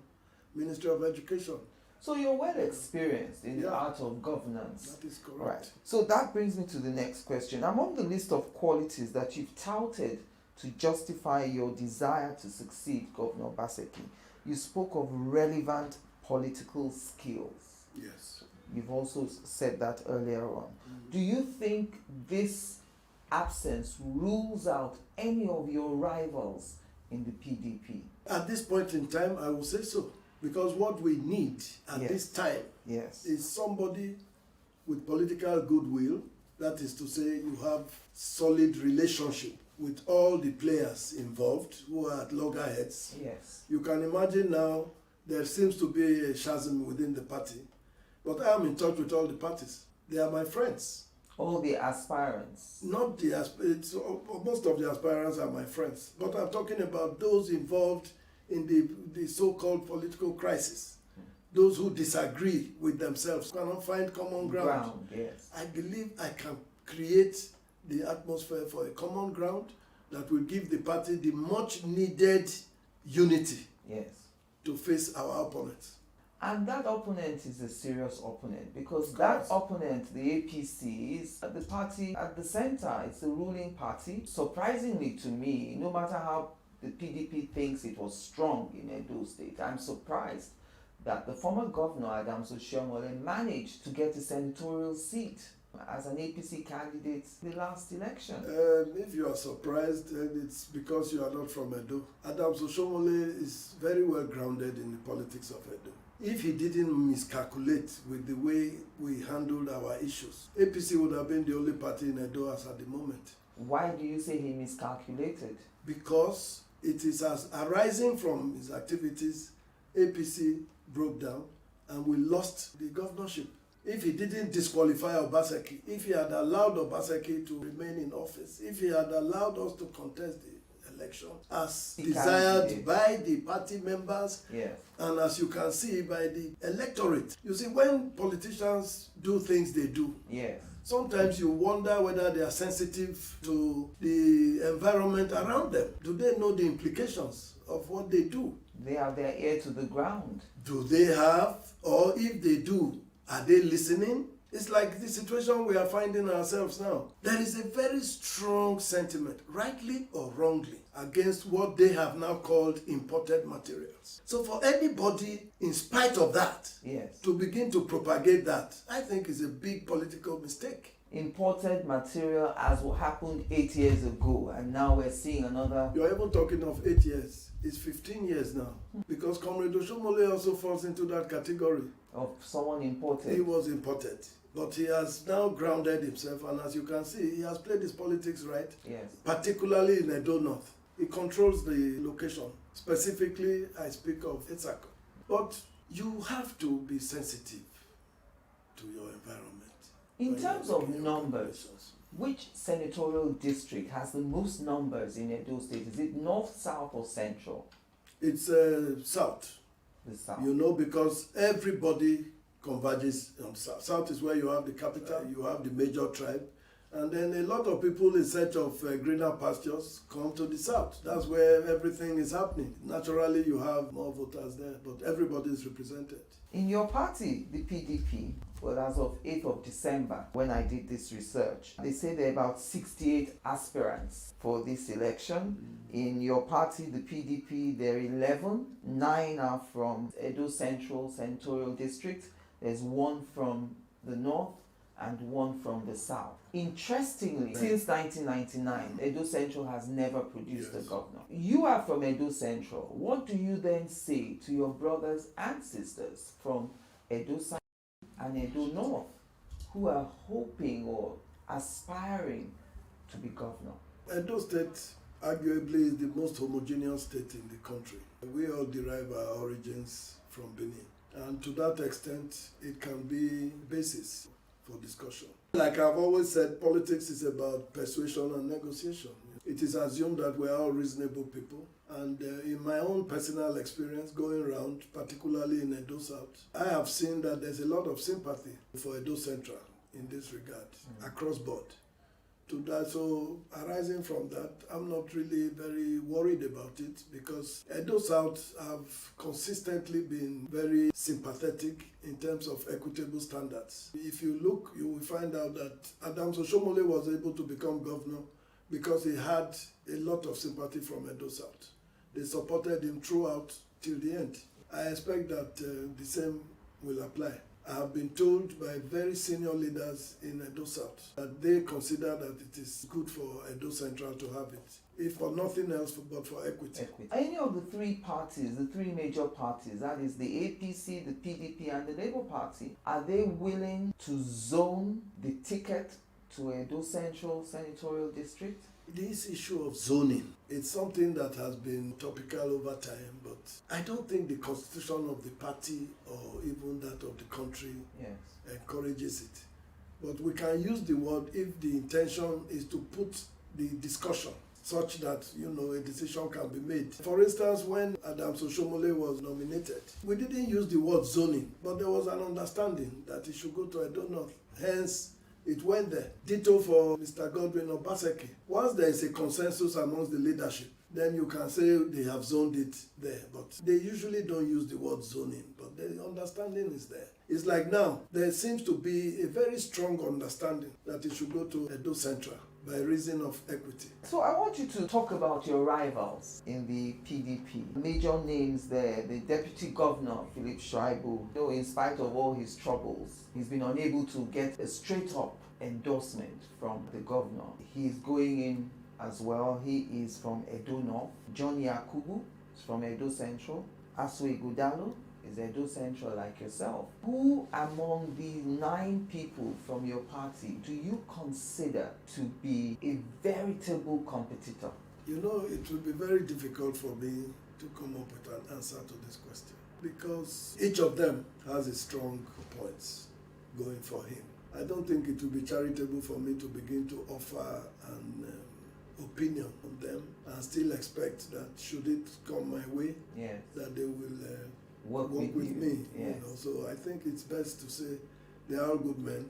Ministry of Education. So you're well experienced in the art of governance. That is correct. Right. So that brings me to the next question. Among the list of qualities that you've touted to justify your desire to succeed Governor Baseki, you spoke of relevant political skills. Yes. You've also said that earlier on. Do you think this absence rules out any of your rivals in the PDP? At this point in time, I will say so. Because what we need at this time is somebody with political goodwill. That is to say, you have solid relationship with all the players involved who are at loggerheads. Yes. You can imagine now there seems to be a chasm within the party. But I am in touch with all the parties. They are my friends. All the aspirants? Not the aspirants. Most of the aspirants are my friends. But I'm talking about those involved in the so-called political crisis. Those who disagree with themselves cannot find common ground. Yes. I believe I can create the atmosphere for a common ground that will give the party the much needed unity to face our opponents. And that opponent is a serious opponent, because that opponent, the APC, is the party at the center. It's the ruling party. Surprisingly to me, no matter how the PDP thinks it was strong in Edo State, I'm surprised that the former governor, Adams Oshiomhole, managed to get a senatorial seat as an APC candidate in the last election. If you are surprised, it's because you are not from Edo. Adams Oshiomhole is very well grounded in the politics of Edo. If he didn't miscalculate with the way we handled our issues, APC would have been the only party in Edo as at the moment. Why do you say he miscalculated? Because it is as arising from his activities, APC broke down and we lost the governorship. If he didn't disqualify Obaseki, if he had allowed Obaseki to remain in office, if he had allowed us to contest the election, as The desired candidate. by the party members, Yes. and as you can see, by the electorate. You see, when politicians do things they do, Yes. sometimes you wonder whether they are sensitive to the environment around them. Do they know the implications of what they do? They have their ear to the ground. Do they have, or if they do, are they listening? It's like the situation we are finding ourselves now. There is a very strong sentiment, rightly or wrongly, against what they have now called imported materials. So for anybody, in spite of that, Yes. to begin to propagate that, I think is a big political mistake. Imported material as what happened 8 years ago, and now we're seeing another. You're even talking of 8 years. It's 15 years now. Because Comrade Oshomole also falls into that category. Of someone imported. He was imported. But he has now grounded himself, and as you can see, he has played his politics right, Yes. particularly in Edo North. He controls the location. Specifically, I speak of Etsako. But you have to be sensitive to your environment. In when terms you're of making your numbers, calculations. which senatorial district has the most numbers in Edo State? Is it north, south, or central? It's south. The south. You know, because everybody converges on south. South is where you have the capital, you have the major tribe, and then a lot of people in search of greener pastures come to the south. That's where everything is happening. Naturally, you have more voters there, but everybody is represented. In your party, the PDP, well, as of 8th of December, when I did this research, they say there are about 68 aspirants for this election. In your party, the PDP, there are 11. 9 are from Edo Central Senatorial District. There's 1 from the north and 1 from the south. Interestingly, since 1999, Edo Central has never produced a governor. You are from Edo Central. What do you then say to your brothers and sisters from Edo South and Edo North who are hoping or aspiring to be governor? Edo State arguably is the most homogeneous state in the country. We all derive our origins from Benin. And to that extent, it can be basis for discussion. Like I've always said, politics is about persuasion and negotiation. It is assumed that we're all reasonable people. And in my own personal experience going around, particularly in Edo South, I have seen that there's a lot of sympathy for Edo Central in this regard, across board. To that, so arising from that, I'm not really very worried about it because Edo South have consistently been very sympathetic in terms of equitable standards. If you look, you will find out that Adams Oshomole was able to become governor because he had a lot of sympathy from Edo South. They supported him throughout till the end. I expect that the same will apply. I have been told by very senior leaders in Edo South that they consider that it is good for Edo Central to have it, if for nothing else but for equity. Any of the 3 parties, the 3 major parties, that is the APC, the PDP, and the Labour Party, are they willing to zone the ticket to Edo Central Senatorial District? This issue of zoning, it's something that has been topical over time, but I don't think the constitution of the party or even that of the country encourages it. But we can use the word if the intention is to put the discussion such that, you know, a decision can be made. For instance, when Adams Oshomole was nominated, we didn't use the word zoning, but there was an understanding that it should go to Edo North. Hence, it went there. Ditto for Mr. Godwin Obaseki. Once there is a consensus amongst the leadership, then you can say they have zoned it there. But they usually don't use the word zoning, but the understanding is there. It's like now, there seems to be a very strong understanding that it should go to Edo Central by reason of equity. So I want you to talk about your rivals in the PDP. Major names there, the Deputy Governor, Philip Shaibu. You know, in spite of all his troubles, he's been unable to get a straight-up endorsement from the governor. He's going in as well. He is from Edo North. John Yakubu is from Edo Central. Asue Gudalo is Edo Central like yourself. Who among these 9 people from your party do you consider to be a veritable competitor? You know, it will be very difficult for me to come up with an answer to this question because each of them has a strong points going for him. I don't think it will be charitable for me to begin to offer an opinion on them and still expect that should it come my way, Yes. that they will Work with with you. me. Yes. You know? So I think it's best to say they are all good men,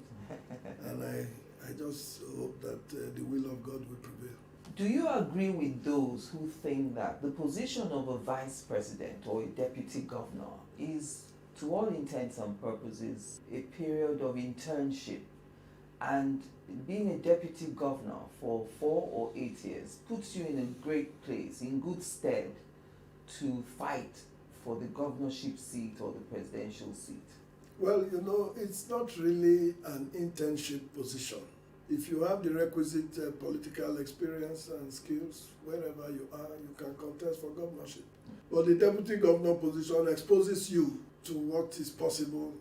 and I just hope that the will of God will prevail. Do you agree with those who think that the position of a vice president or a deputy governor is, to all intents and purposes, a period of internship, and being a deputy governor for 4 or 8 years puts you in a great place, in good stead, to fight for the governorship seat or the presidential seat? Well, you know, it's not really an internship position. If you have the requisite political experience and skills, wherever you are, you can contest for governorship. But the deputy governor position exposes you to what is possible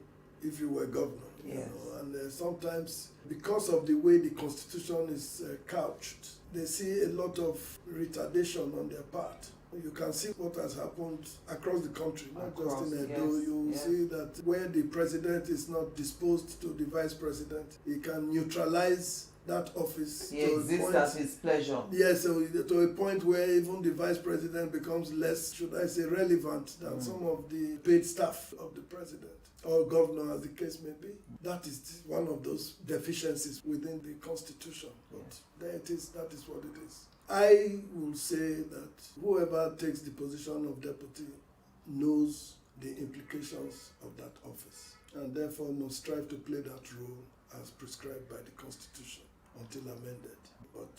if you were governor. Yes. You know? And sometimes, because of the way the constitution is couched, they see a lot of retardation on their part. You can see what has happened across the country, not just in Edo. Yes, You yes. see that where the president is not disposed to the vice president, he can neutralize that office. He exists at his pleasure. Yes, so to a point where even the vice president becomes less, should I say, relevant than some of the paid staff of the president or governor, as the case may be. That is one of those deficiencies within the constitution. But there it is, that is what it is. I will say that whoever takes the position of deputy knows the implications of that office and therefore must strive to play that role as prescribed by the Constitution until amended. But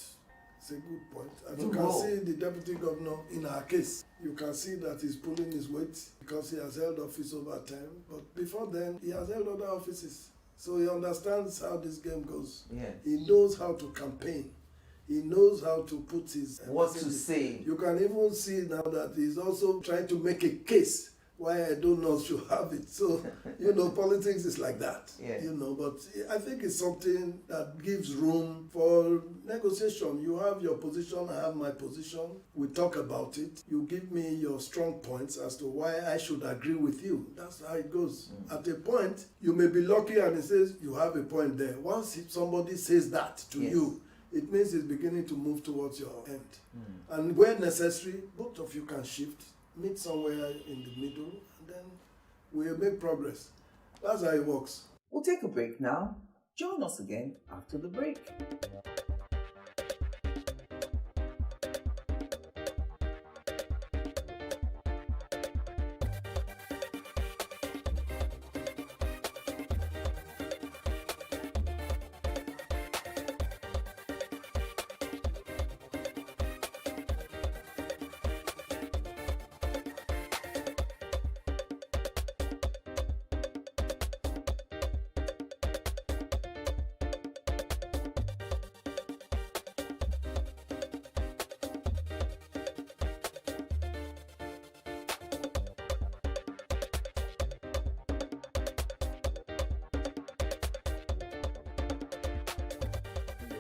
it's a good point. As you can see, the deputy governor, in our case, you can see that he's pulling his weight because he has held office over time. But before then, he has held other offices. So he understands how this game goes. Yes. He knows how to campaign. He knows how to put his... What to say. You can even see now that he's also trying to make a case why I don't know should have it. So, you know, politics is like that. Yes. You know, but I think it's something that gives room for negotiation. You have your position, I have my position. We talk about it. You give me your strong points as to why I should agree with you. That's how it goes. At a point, you may be lucky and it says you have a point there. Once somebody says that to you, it means it's beginning to move towards your end. And where necessary, both of you can shift, meet somewhere in the middle, and then we'll make progress. That's how it works. We'll take a break now. Join us again after the break.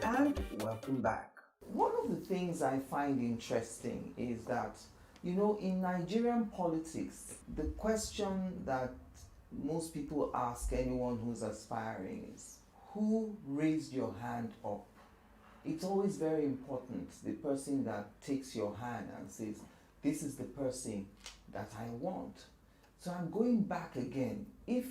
And welcome back. One of the things I find interesting is that, you know, in Nigerian politics, the question that most people ask anyone who's aspiring is, who raised your hand up? It's always very important, the person that takes your hand and says, this is the person that I want. So I'm going back again. If,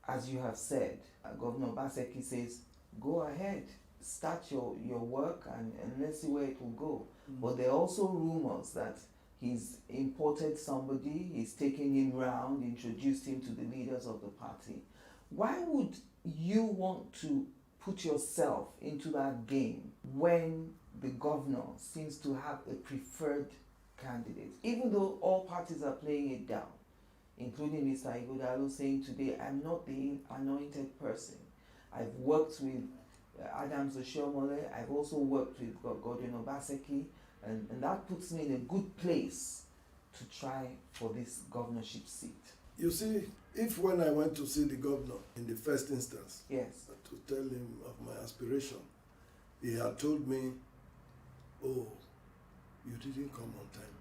as you have said, Governor Obaseki says, go ahead, start your work and let's see where it will go. But there are also rumors that he's imported somebody, he's taken him round, introduced him to the leaders of the party. Why would you want to put yourself into that game when the governor seems to have a preferred candidate, even though all parties are playing it down, including Mr. Ighodalo saying today, I'm not the anointed person. I've worked with Adams Oshiomhole, I've also worked with Godwin Obaseki, and that puts me in a good place to try for this governorship seat. You see, if when I went to see the governor in the first instance, yes, to tell him of my aspiration, he had told me, oh, you didn't come on time.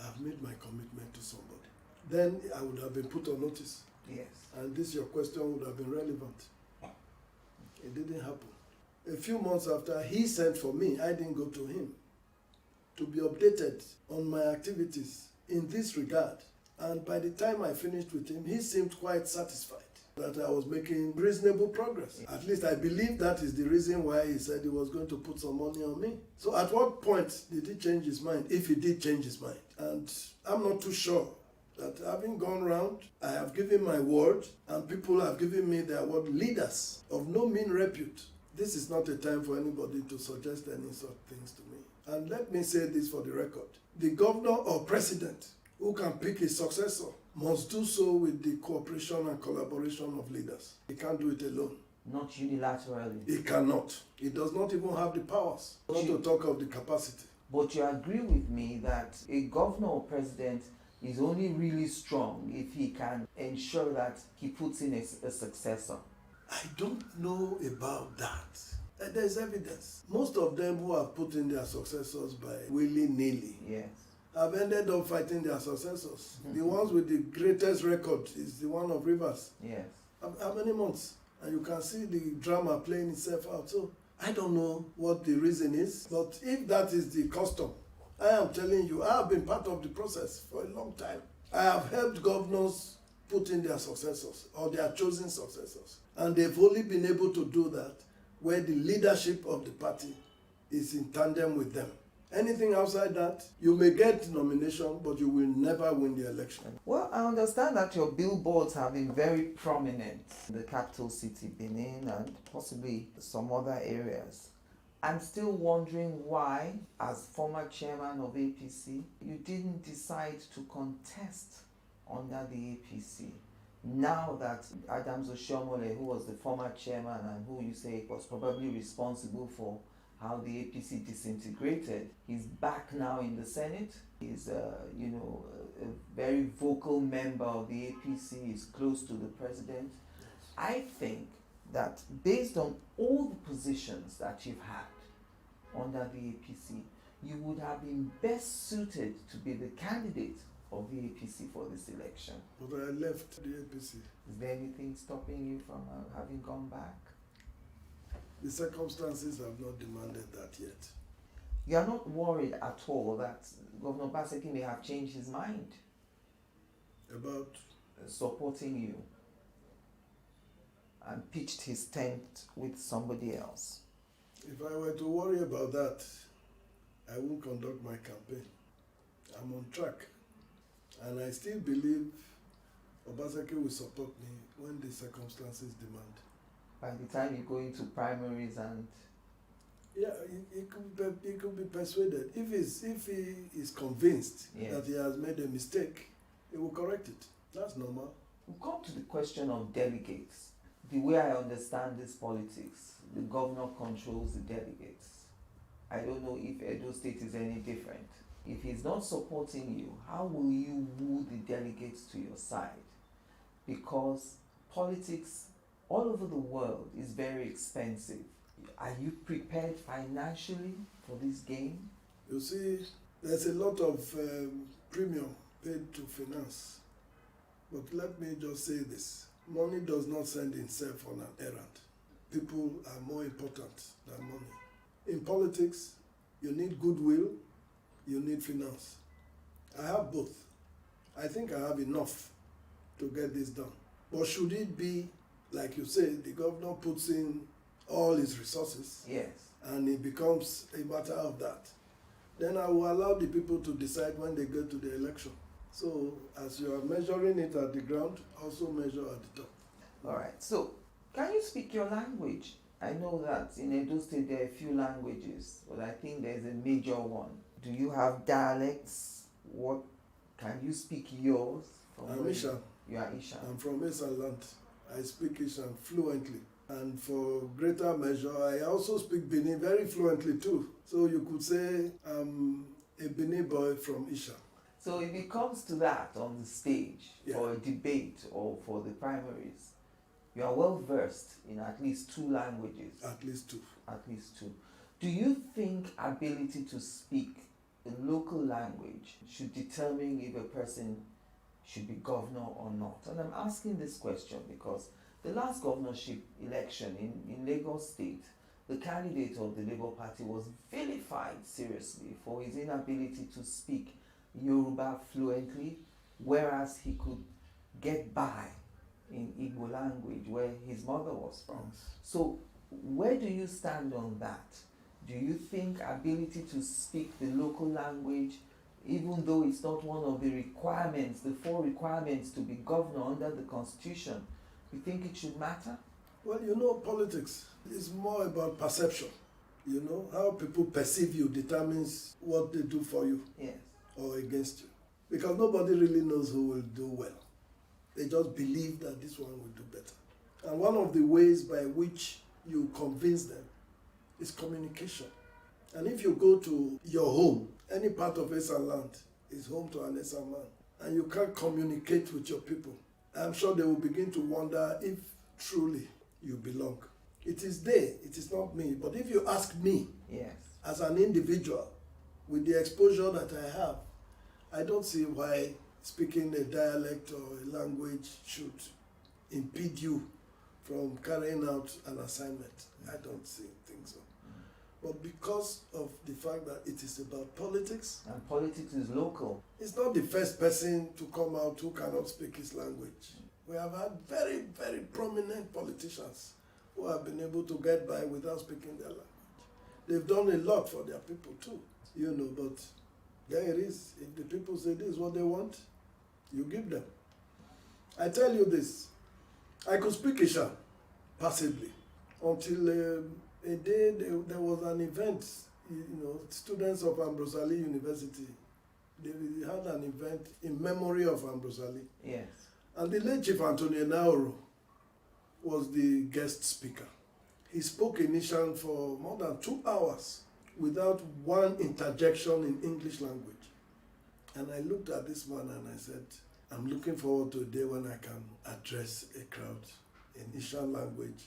I've made my commitment to somebody. Then I would have been put on notice. Yes. And this, your question, would have been relevant. It didn't happen. A few months after, he sent for me. I didn't go to him to be updated on my activities in this regard. And by the time I finished with him, he seemed quite satisfied that I was making reasonable progress. At least I believe that is the reason why he said he was going to put some money on me. So at what point did he change his mind, if he did change his mind? And I'm not too sure that having gone round, I have given my word, and people have given me their word, leaders of no mean repute. This is not a time for anybody to suggest any such things to me. And let me say this for the record. The governor or president who can pick his successor must do so with the cooperation and collaboration of leaders. He can't do it alone. Not unilaterally. He cannot. He does not even have the powers, not to talk of the capacity. But you agree with me that a governor or president is only really strong if he can ensure that he puts in a successor. I don't know about that. There's evidence. Most of them who have put in their successors by willy-nilly have ended up fighting their successors. The ones with the greatest record is the one of Rivers. Yes. How many months? And you can see the drama playing itself out. So I don't know what the reason is, but if that is the custom, I am telling you, I have been part of the process for a long time. I have helped governors put in their successors or their chosen successors. And they've only been able to do that where the leadership of the party is in tandem with them. Anything outside that, you may get nomination, but you will never win the election. Well, I understand that your billboards have been very prominent in the capital city, Benin, and possibly some other areas. I'm still wondering why, as former chairman of APC, you didn't decide to contest under the APC. Now that Adams Oshiomhole, who was the former chairman and who you say was probably responsible for how the APC disintegrated, he's back now in the Senate. He's a very vocal member of the APC, he's close to the president. I think that based on all the positions that you've had under the APC, you would have been best suited to be the candidate of the APC for this election. But I left the APC. Is there anything stopping you from having gone back? The circumstances have not demanded that yet. You are not worried at all that Governor Obaseki may have changed his mind about supporting you and pitched his tent with somebody else? If I were to worry about that, I won't conduct my campaign. I'm on track. And I still believe Obaseki will support me when the circumstances demand. By the time you go into primaries and... Yeah, he could be persuaded. If he is convinced that he has made a mistake, he will correct it. That's normal. We'll come to the question of delegates. The way I understand this politics, the governor controls the delegates. I don't know if Edo State is any different. If he's not supporting you, how will you woo the delegates to your side? Because politics all over the world is very expensive. Are you prepared financially for this game? You see, there's a lot of premium paid to finance. But let me just say this. Money does not send itself on an errand. People are more important than money. In politics, you need goodwill, you need finance. I have both. I think I have enough to get this done. But should it be, like you say, the governor puts in all his resources, and it becomes a matter of that, then I will allow the people to decide when they go to the election. So, as you are measuring it at the ground, also measure at the top. All right. So, can you speak your language? I know that in Edo State there are a few languages, but I think there's a major one. Do you have dialects? What can you speak yours? I'm Ishan. You are Ishan. I'm from Esan land. I speak Ishan fluently. And for greater measure, I also speak Benin very fluently too. So you could say I'm a Benin boy from Ishan. So if it comes to that on the stage for a debate or for the primaries, you are well versed in at least two languages. At least two. At least two. Do you think ability to speak a local language should determine if a person should be governor or not? And I'm asking this question because the last governorship election in Lagos State, the candidate of the Labour Party was vilified seriously for his inability to speak Yoruba fluently, whereas he could get by in Igbo language where his mother was from. So where do you stand on that? Do you think ability to speak the local language, even though it's not one of the requirements, the 4 requirements to be governor under the Constitution, you think it should matter? Well, you know, politics is more about perception. You know, how people perceive you determines what they do for you or against you. Because nobody really knows who will do well. They just believe that this one will do better. And one of the ways by which you convince them is communication. And if you go to your home, any part of Esan land is home to an Esan man, and you can't communicate with your people, I'm sure they will begin to wonder if truly you belong. It is they, it is not me. But if you ask me, as an individual, with the exposure that I have, I don't see why speaking a dialect or a language should impede you from carrying out an assignment. I don't think so. But because of the fact that it is about politics. And politics is local. It's not the first person to come out who cannot speak his language. We have had very, very prominent politicians who have been able to get by without speaking their language. They've done a lot for their people too, you know, but there it is. If the people say this is what they want, you give them. I tell you this, I could speak Isha passively until a day there was an event, you know, students of Ambrose Ali University, they had an event in memory of Ambrose Ali. Yes. And the late Chief Antonio Nauru was the guest speaker. He spoke in Ishan for more than 2 hours without one interjection in English language. And I looked at this man and I said, I'm looking forward to a day when I can address a crowd in Ishan language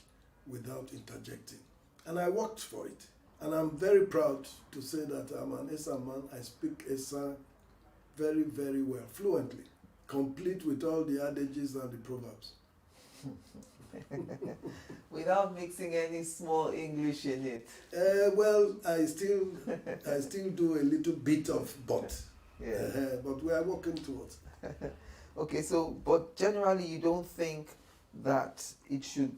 without interjecting. And I worked for it. And I'm very proud to say that I'm an Esan man. I speak Esan very, very well, fluently, complete with all the adages and the proverbs. Without mixing any small English in it. Well, I still do a little bit of both. But we are working towards. Okay, so, but generally you don't think that it should,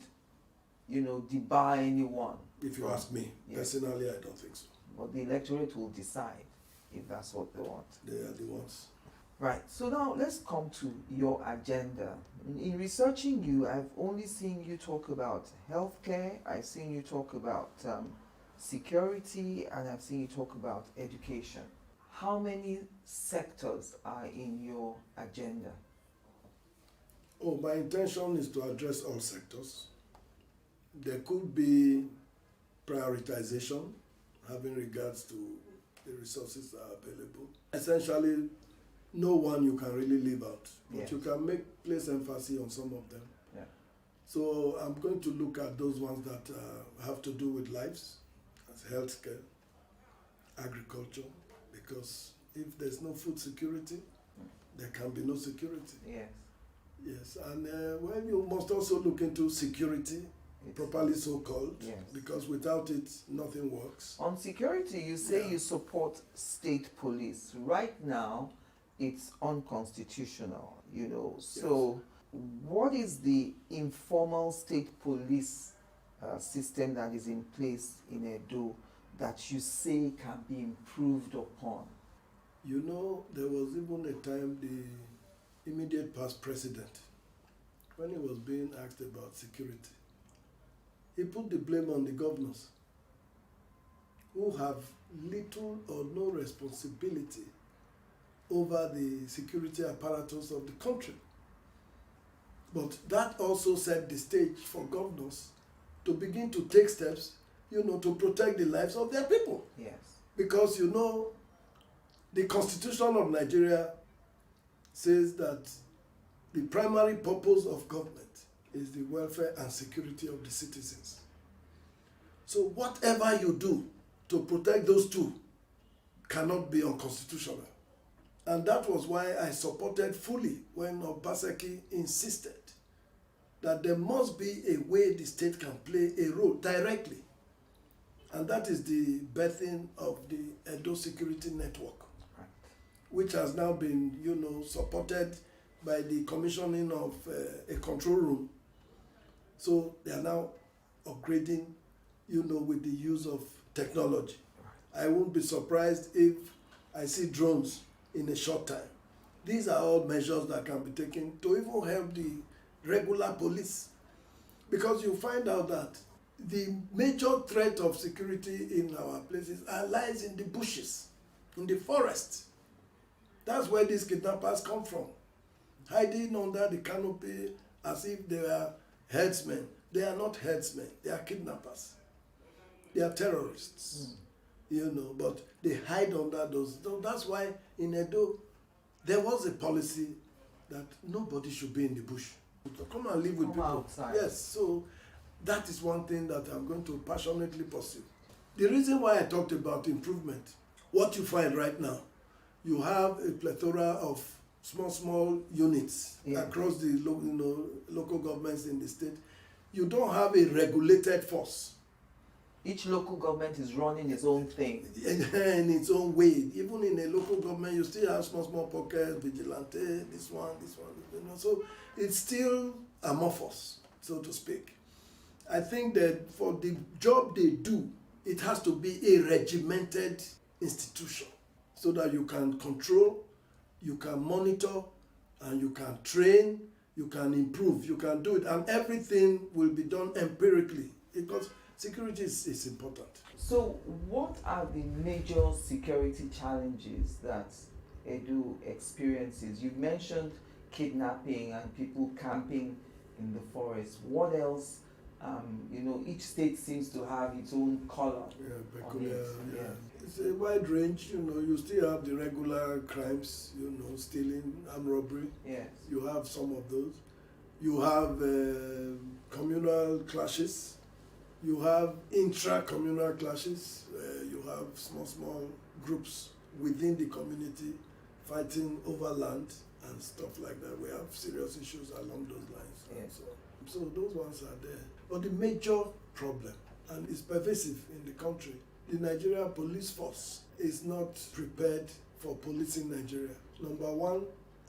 you know, debar anyone? If you ask me, personally, I don't think so. But the electorate will decide if that's what they want. They are the ones. Right, so now let's come to your agenda. In researching you, I've only seen you talk about healthcare, I've seen you talk about security, and I've seen you talk about education. How many sectors are in your agenda? Oh, my intention is to address all sectors. There could be prioritization, having regards to the resources that are available. Essentially, no one you can really leave out, but you can place emphasis on some of them. So I'm going to look at those ones that have to do with lives, as healthcare, agriculture, because if there's no food security, there can be no security. Yes, and well, you must also look into security, properly so called, because without it, nothing works. On security, you say you support state police. Right now, it's unconstitutional, you know. So what is the informal state police system that is in place in Edo that you say can be improved upon? You know, there was even a time the immediate past president, when he was being asked about security, he put the blame on the governors who have little or no responsibility over the security apparatus of the country. But that also set the stage for governors to begin to take steps, you know, to protect the lives of their people. Because, you know, the Constitution of Nigeria says that the primary purpose of government is the welfare and security of the citizens. So whatever you do to protect those two cannot be unconstitutional. And that was why I supported fully when Obaseki insisted that there must be a way the state can play a role directly And that is the birthing of the Edo Security Network, which has now been, supported by the commissioning of a control room. So they are now upgrading, with the use of technology. I won't be surprised if I see drones in a short time. These are all measures that can be taken to even help the regular police. Because you find out that the major threat of security in our places lies in the bushes, in the forest. That's where these kidnappers come from, hiding under the canopy as if they are herdsmen. They are not herdsmen, they are kidnappers. They are terrorists, but they hide under those. So that's why in Edo, there was a policy that nobody should be in the bush. So come and live with people. Outside. Yes, so that is one thing that I'm going to passionately pursue. The reason why I talked about improvement, what you find right now, you have a plethora of small units across the local governments in the state. You don't have a regulated force. Each local government is running its own thing. In its own way. Even in a local government, you still have small pockets, vigilante, this one. So it's still amorphous, so to speak. I think that for the job they do, it has to be a regimented institution so that you can control, you can monitor, and you can train, you can improve, you can do it, and everything will be done empirically because security is important. So what are the major security challenges that Edo experiences? You mentioned kidnapping and people camping in the forest. What else? Each state seems to have its own color. Peculiar, It's a wide range, you still have the regular crimes, stealing, armed robbery. Yes. You have some of those. You have communal clashes. You have intra-communal clashes. You have small groups within the community fighting over land and stuff like that. We have serious issues along those lines. Yes. So those ones are there. But the major problem, and it's pervasive in the country, the Nigeria police force is not prepared for policing Nigeria. Number one,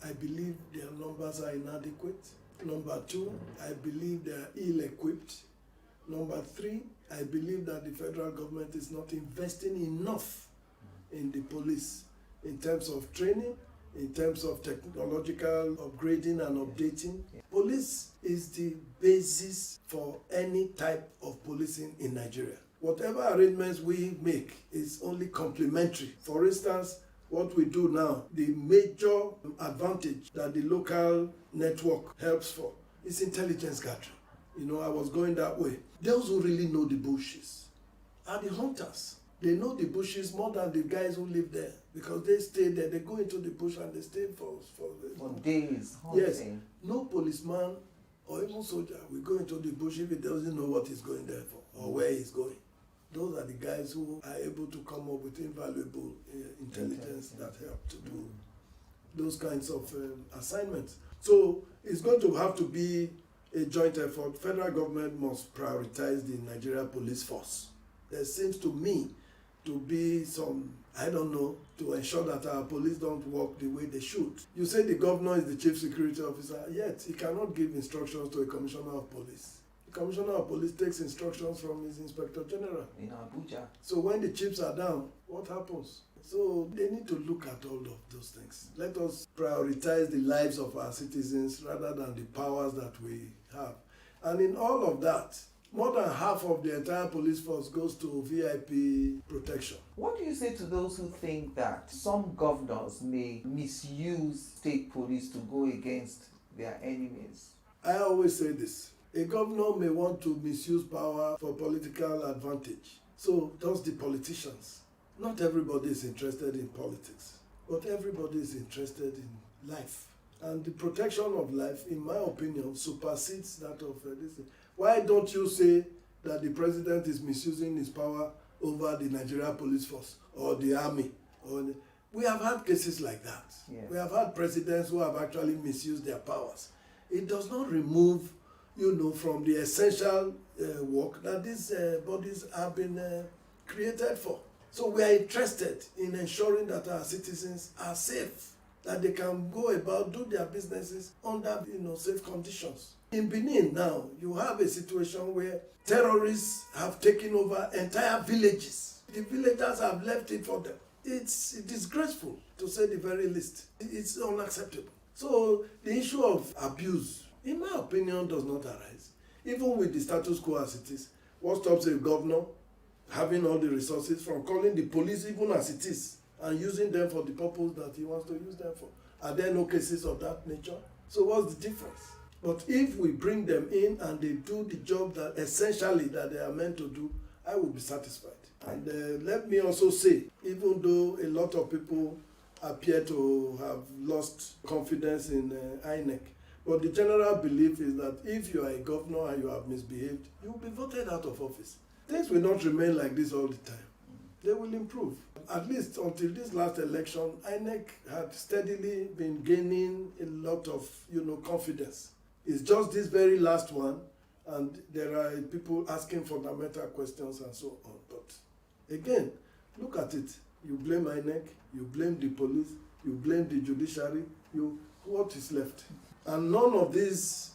I believe their numbers are inadequate. Number two, I believe they are ill-equipped. Number three, I believe that the federal government is not investing enough in the police in terms of training, in terms of technological upgrading and updating. Police is the basis for any type of policing in Nigeria. Whatever arrangements we make is only complementary. For instance, what we do now, the major advantage that the local network helps for is intelligence gathering. I was going that way. Those who really know the bushes are the hunters. They know the bushes more than the guys who live there because they stay there. They go into the bush and they stay for days hunting. Yes. No policeman or even soldier will go into the bush if he doesn't know what he's going there for or where he's going. Those are the guys who are able to come up with invaluable intelligence that help to do those kinds of assignments. So it's going to have to be a joint effort. Federal government must prioritize the Nigeria police force. There seems to me to be some, to ensure that our police don't work the way they should. You say the governor is the chief security officer, yet he cannot give instructions to a commissioner of police. The commissioner of police takes instructions from his inspector general. In Abuja. So when the chiefs are down, what happens? So they need to look at all of those things. Let us prioritize the lives of our citizens rather than the powers that we have. And in all of that, more than half of the entire police force goes to VIP protection. What do you say to those who think that some governors may misuse state police to go against their enemies? I always say this. A governor may want to misuse power for political advantage. So does the politicians. Not everybody is interested in politics, but everybody is interested in life. And the protection of life, in my opinion, supersedes that of this. Why don't you say that the president is misusing his power over the Nigeria police force or the army? We have had cases like that. Yeah. We have had presidents who have actually misused their powers. It does not remove, from the essential work that these bodies have been created for. So we are interested in ensuring that our citizens are safe, that they can go about, do their businesses under safe conditions. In Benin now, you have a situation where terrorists have taken over entire villages. The villagers have left it for them. It's disgraceful, to say the very least. It's unacceptable. So the issue of abuse, in my opinion, does not arise. Even with the status quo as it is, what stops a governor having all the resources from calling the police even as it is and using them for the purpose that he wants to use them for? Are there no cases of that nature? So what's the difference? But if we bring them in and they do the job that essentially that they are meant to do, I will be satisfied. And let me also say, even though a lot of people appear to have lost confidence in INEC, but the general belief is that if you are a governor and you have misbehaved, you will be voted out of office. Things will not remain like this all the time. They will improve. At least until this last election, INEC had steadily been gaining a lot of confidence. It's just this very last one, and there are people asking fundamental questions and so on. But again, look at it. You blame INEC, you blame the police, you blame the judiciary, what is left? And none of these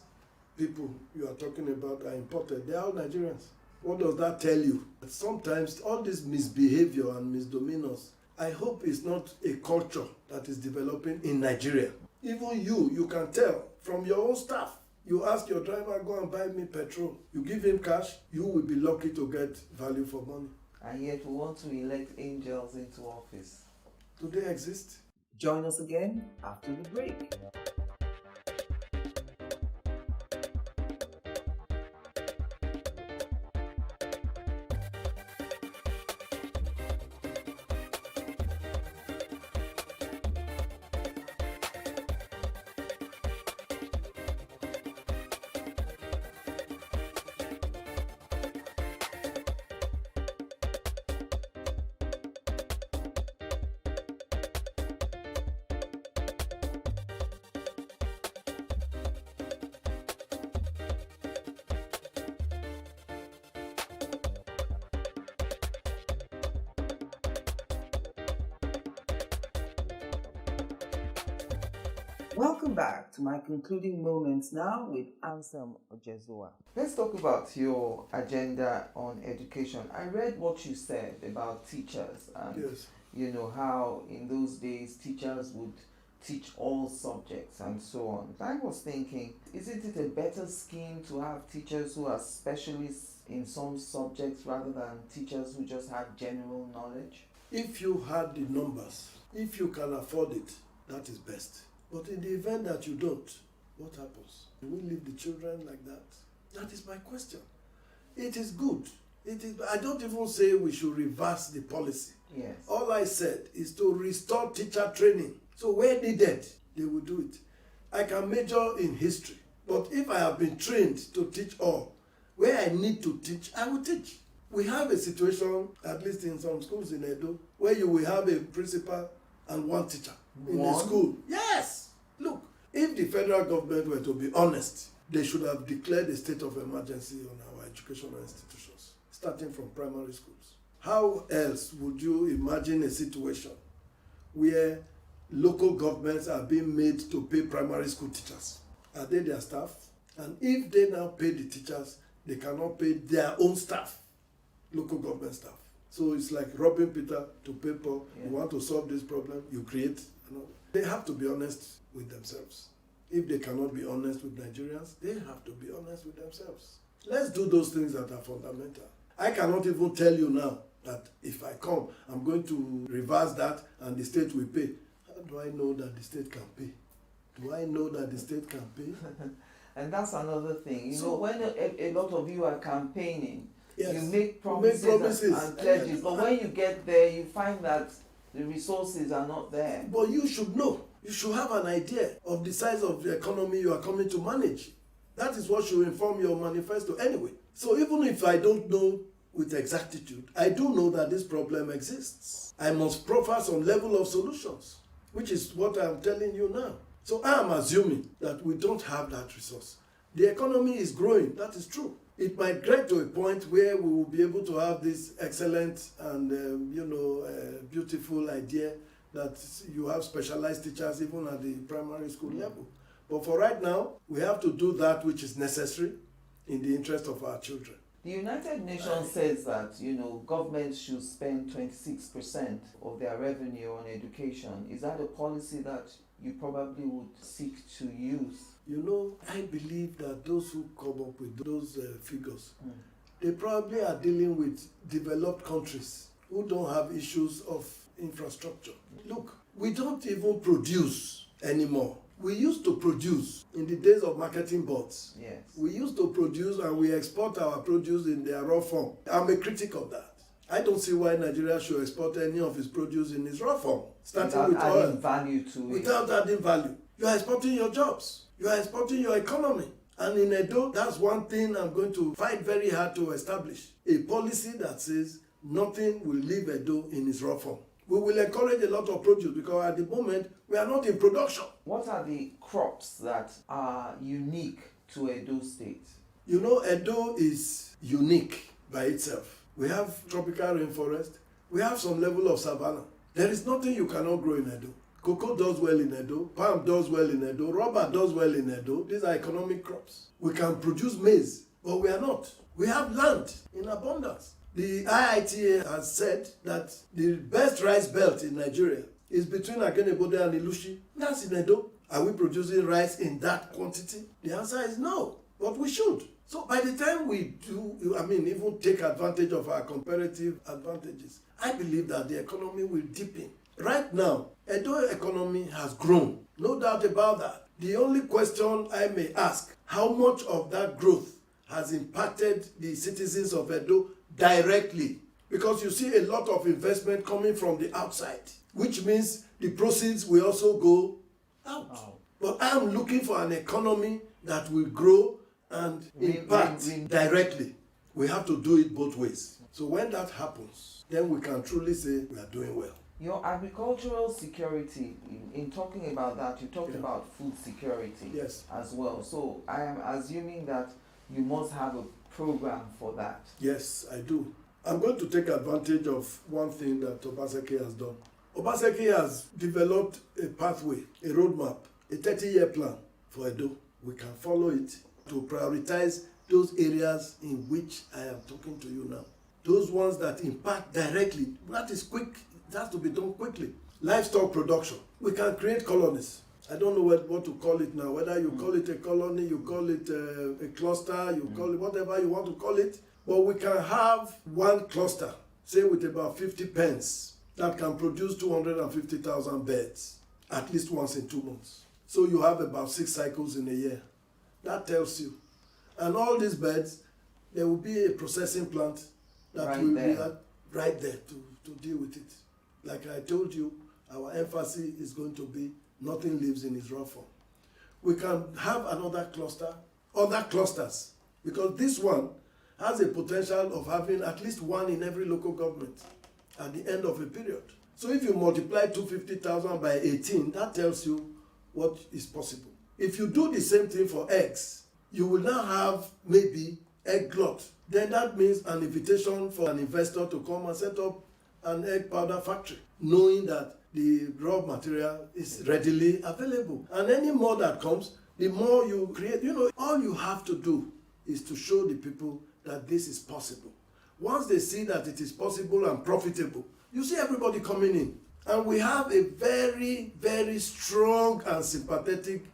people you are talking about are imported. They are all Nigerians. What does that tell you? Sometimes all this misbehavior and misdemeanors, I hope it's not a culture that is developing in Nigeria. Even you can tell from your own staff. You ask your driver, go and buy me petrol. You give him cash, you will be lucky to get value for money. And yet we want to elect angels into office. Do they exist? Join us again after the break. Welcome back to my concluding moments now with Anselm Ojezoa. Let's talk about your agenda on education. I read what you said about teachers and Yes. how in those days teachers would teach all subjects and so on. I was thinking, isn't it a better scheme to have teachers who are specialists in some subjects rather than teachers who just have general knowledge? If you had the numbers, if you can afford it, that is best. But in the event that you don't, what happens? Do we leave the children like that? That is my question. It is good. I don't even say we should reverse the policy. Yes. All I said is to restore teacher training. So where needed, they will do it. I can major in history, but if I have been trained to teach all, where I need to teach, I will teach. We have a situation, at least in some schools in Edo, where you will have a principal and one teacher in the school. Yes! Look, if the federal government were to be honest, they should have declared a state of emergency on our educational institutions, starting from primary schools. How else would you imagine a situation where local governments are being made to pay primary school teachers? Are they their staff? And if they now pay the teachers, they cannot pay their own staff, local government staff. So it's like robbing Peter to pay Paul. Yeah. You want to solve this problem, you create another. They have to be honest with themselves. If they cannot be honest with Nigerians, they have to be honest with themselves. Let's do those things that are fundamental. I cannot even tell you now that if I come, I'm going to reverse that and the state will pay. How do I know that the state can pay? Do I know that the state can pay? And that's another thing. You know, when a lot of you are campaigning, yes, you make promises and pledges, but when you get there, you find that the resources are not there. But you should know. You should have an idea of the size of the economy you are coming to manage. That is what should inform your manifesto anyway. So even if I don't know with exactitude, I do know that this problem exists. I must proffer some level of solutions, which is what I'm telling you now. So I am assuming that we don't have that resource. The economy is growing, that is true. it might get to a point where we will be able to have this excellent and beautiful idea that you have specialized teachers even at the primary school level. But for right now, we have to do that which is necessary in the interest of our children. The United Nations says that, governments should spend 26% of their revenue on education. Is that a policy that you probably would seek to use? I believe that those who come up with those figures, they probably are dealing with developed countries who don't have issues of infrastructure. Look, we don't even produce anymore. We used to produce in the days of marketing boards. Yes. We used to produce and we export our produce in their raw form. I'm a critic of that. I don't see why Nigeria should export any of its produce in its raw form. Starting with oil. Adding value to it. Without adding value. You are exporting your jobs. You are exporting your economy. And in Edo, that's one thing I'm going to fight very hard to establish. A policy that says nothing will leave Edo in its raw form. We will encourage a lot of produce because at the moment we are not in production. What are the crops that are unique to Edo State? Edo is unique by itself. We have tropical rainforest. We have some level of savanna. There is nothing you cannot grow in Edo. Cocoa does well in Edo. Palm does well in Edo. Rubber does well in Edo. These are economic crops. We can produce maize, but we are not. We have land in abundance. The IITA has said that the best rice belt in Nigeria is between Agenebode and Ilushi. That's in Edo. Are we producing rice in that quantity? The answer is no, but we should. So by the time we do, even take advantage of our comparative advantages, I believe that the economy will deepen. Right now, Edo economy has grown. No doubt about that. The only question I may ask, how much of that growth has impacted the citizens of Edo directly? Because you see a lot of investment coming from the outside, which means the proceeds will also go out. But I'm looking for an economy that will grow and impact directly. We have to do it both ways. So when that happens, then we can truly say we are doing well. Your agricultural security, in talking about that, you talked about food security as well. So I am assuming that you must have a program for that. Yes, I do. I'm going to take advantage of one thing that Obaseki has done. Obaseki has developed a pathway, a roadmap, a 30-year plan for Edo. We can follow it to prioritize those areas in which I am talking to you now. Those ones that impact directly, that is quick, it has to be done quickly. Livestock production, we can create colonies. I don't know what to call it now, whether you call it a colony, you call it a cluster, you call it whatever you want to call it. But we can have one cluster, say with about 50 pens, that can produce 250,000 beds, at least once in 2 months. So you have about 6 cycles in a year. That tells you. And all these beds, there will be a processing plant that will be right there to deal with it. Like I told you, our emphasis is going to be nothing lives in its raw form. We can have another cluster, other clusters, because this one has a potential of having at least one in every local government at the end of a period. So if you multiply 250,000 by 18, that tells you what is possible. If you do the same thing for eggs, you will now have maybe egg glut. Then that means an invitation for an investor to come and set up an egg powder factory, knowing that the raw material is readily available. And any more that comes, the more you create. All you have to do is to show the people that this is possible. Once they see that it is possible and profitable, you see everybody coming in. And we have a very, very strong and sympathetic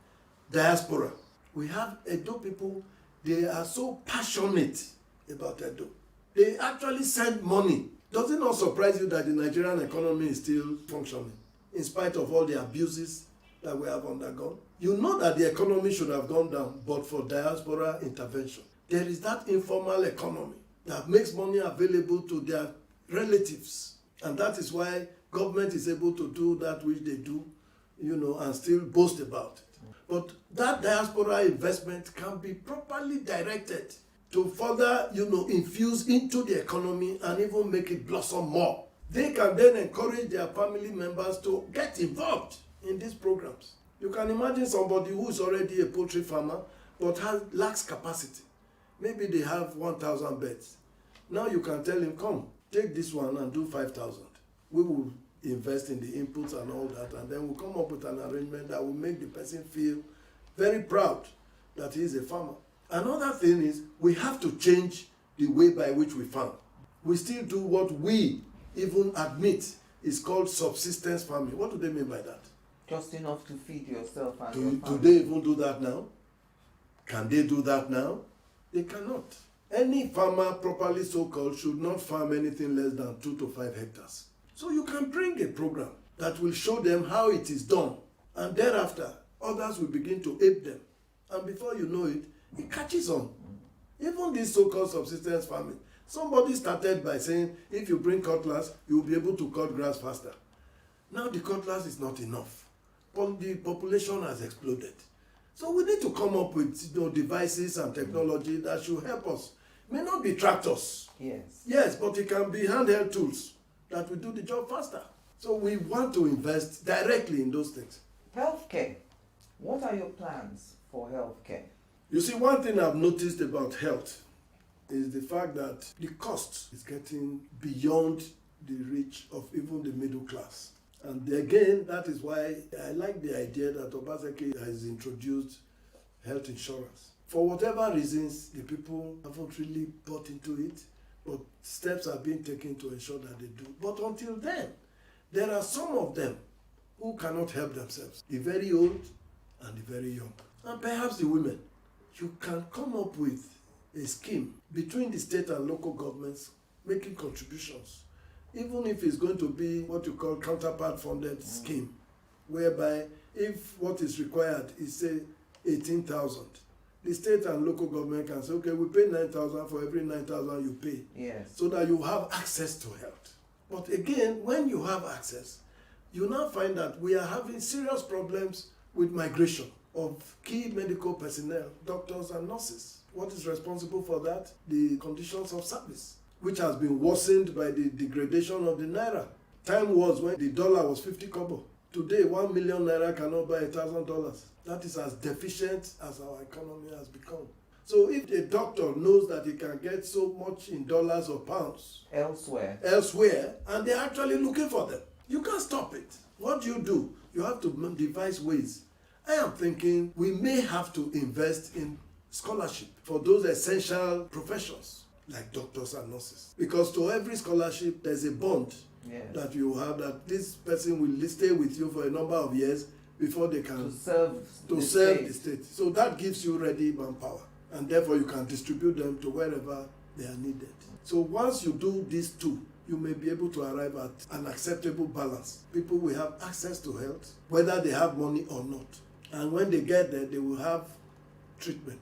diaspora. We have Edo people, they are so passionate about Edo. They actually send money. Does it not surprise you that the Nigerian economy is still functioning, in spite of all the abuses that we have undergone? You know that the economy should have gone down, but for diaspora intervention. There is that informal economy that makes money available to their relatives. And that is why government is able to do that which they do, and still boast about it. But that diaspora investment can be properly directed to further, infuse into the economy and even make it blossom more. They can then encourage their family members to get involved in these programs. You can imagine somebody who is already a poultry farmer but lacks capacity. Maybe they have 1,000 beds. Now you can tell him, come, take this one and do 5,000. We will invest in the inputs and all that, and then we'll come up with an arrangement that will make the person feel very proud that he is a farmer. Another thing is we have to change the way by which we farm. We still do what we even admit is called subsistence farming. What do they mean by that? Just enough to feed yourself and your Do family. they even do that now? Can they do that now? They cannot. Any farmer, properly so-called, should not farm anything less than 2 to 5 hectares. So you can bring a program that will show them how it is done, and thereafter others will begin to ape them. And before you know it, it catches on. Even this so-called subsistence farming, somebody started by saying, if you bring cutlass, you'll be able to cut grass faster. Now the cutlass is not enough. But the population has exploded. So we need to come up with devices and technology that should help us. It may not be tractors. Yes. Yes, but it can be handheld tools that will do the job faster. So we want to invest directly in those things. Healthcare. What are your plans for healthcare? You see, one thing I've noticed about health is the fact that the cost is getting beyond the reach of even the middle class. And again, that is why I like the idea that Obaseki has introduced health insurance. For whatever reasons, the people haven't really bought into it, but steps are being taken to ensure that they do. But until then, there are some of them who cannot help themselves, the very old and the very young. And perhaps the women. You can come up with a scheme between the state and local governments making contributions, even if it's going to be what you call counterpart funded scheme, whereby if what is required is say 18,000, the state and local government can say, okay, we pay 9,000 for every 9,000 you pay. Yes. So that you have access to health. But again, when you have access, you now find that we are having serious problems with migration of key medical personnel, doctors and nurses. What is responsible for that? The conditions of service, which has been worsened by the degradation of the naira. Time was when the dollar was 50 kobo. Today, 1 million naira cannot buy $1,000. That is as deficient as our economy has become. So if a doctor knows that he can get so much in dollars or pounds elsewhere, and they're actually looking for them, you can't stop it. What do? You have to devise ways. I am thinking we may have to invest in scholarship for those essential professions like doctors and nurses. Because to every scholarship, there's a bond that you have that this person will stay with you for a number of years before they can serve the state. So that gives you ready manpower, and therefore you can distribute them to wherever they are needed. So once you do these two, you may be able to arrive at an acceptable balance. People will have access to health, whether they have money or not. And when they get there, they will have treatment,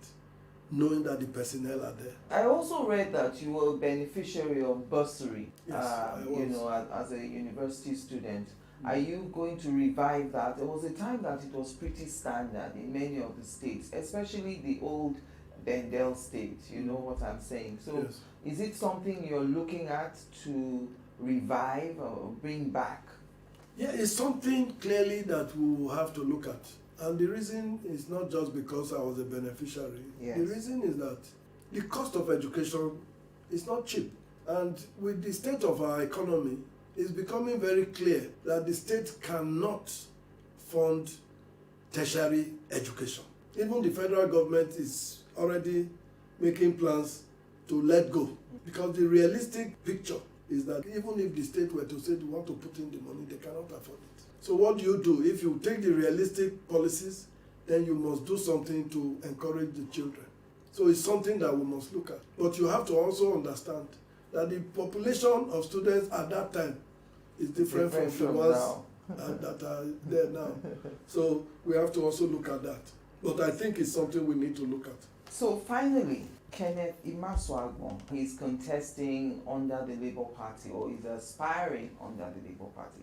knowing that the personnel are there. I also read that you were a beneficiary of bursary, Yes, I was. as a university student. Are you going to revive that? There was a time that it was pretty standard in many of the states, especially the old Bendel state, you know what I'm saying? So Yes. is it something you're looking at to revive or bring back? Yeah, it's something clearly that we will have to look at. And the reason is not just because I was a beneficiary. Yes. The reason is that the cost of education is not cheap. And with the state of our economy, it's becoming very clear that the state cannot fund tertiary education. Even the federal government is already making plans to let go. Because the realistic picture is that even if the state were to say they want to put in the money, they cannot afford it. So what do? If you take the realistic policies, then you must do something to encourage the children. So it's something that we must look at. But you have to also understand that the population of students at that time is different from the ones that are there now. So we have to also look at that. But I think it's something we need to look at. So finally, Kenneth Imaswagbon, he's contesting under the Labour Party, or is aspiring under the Labour Party.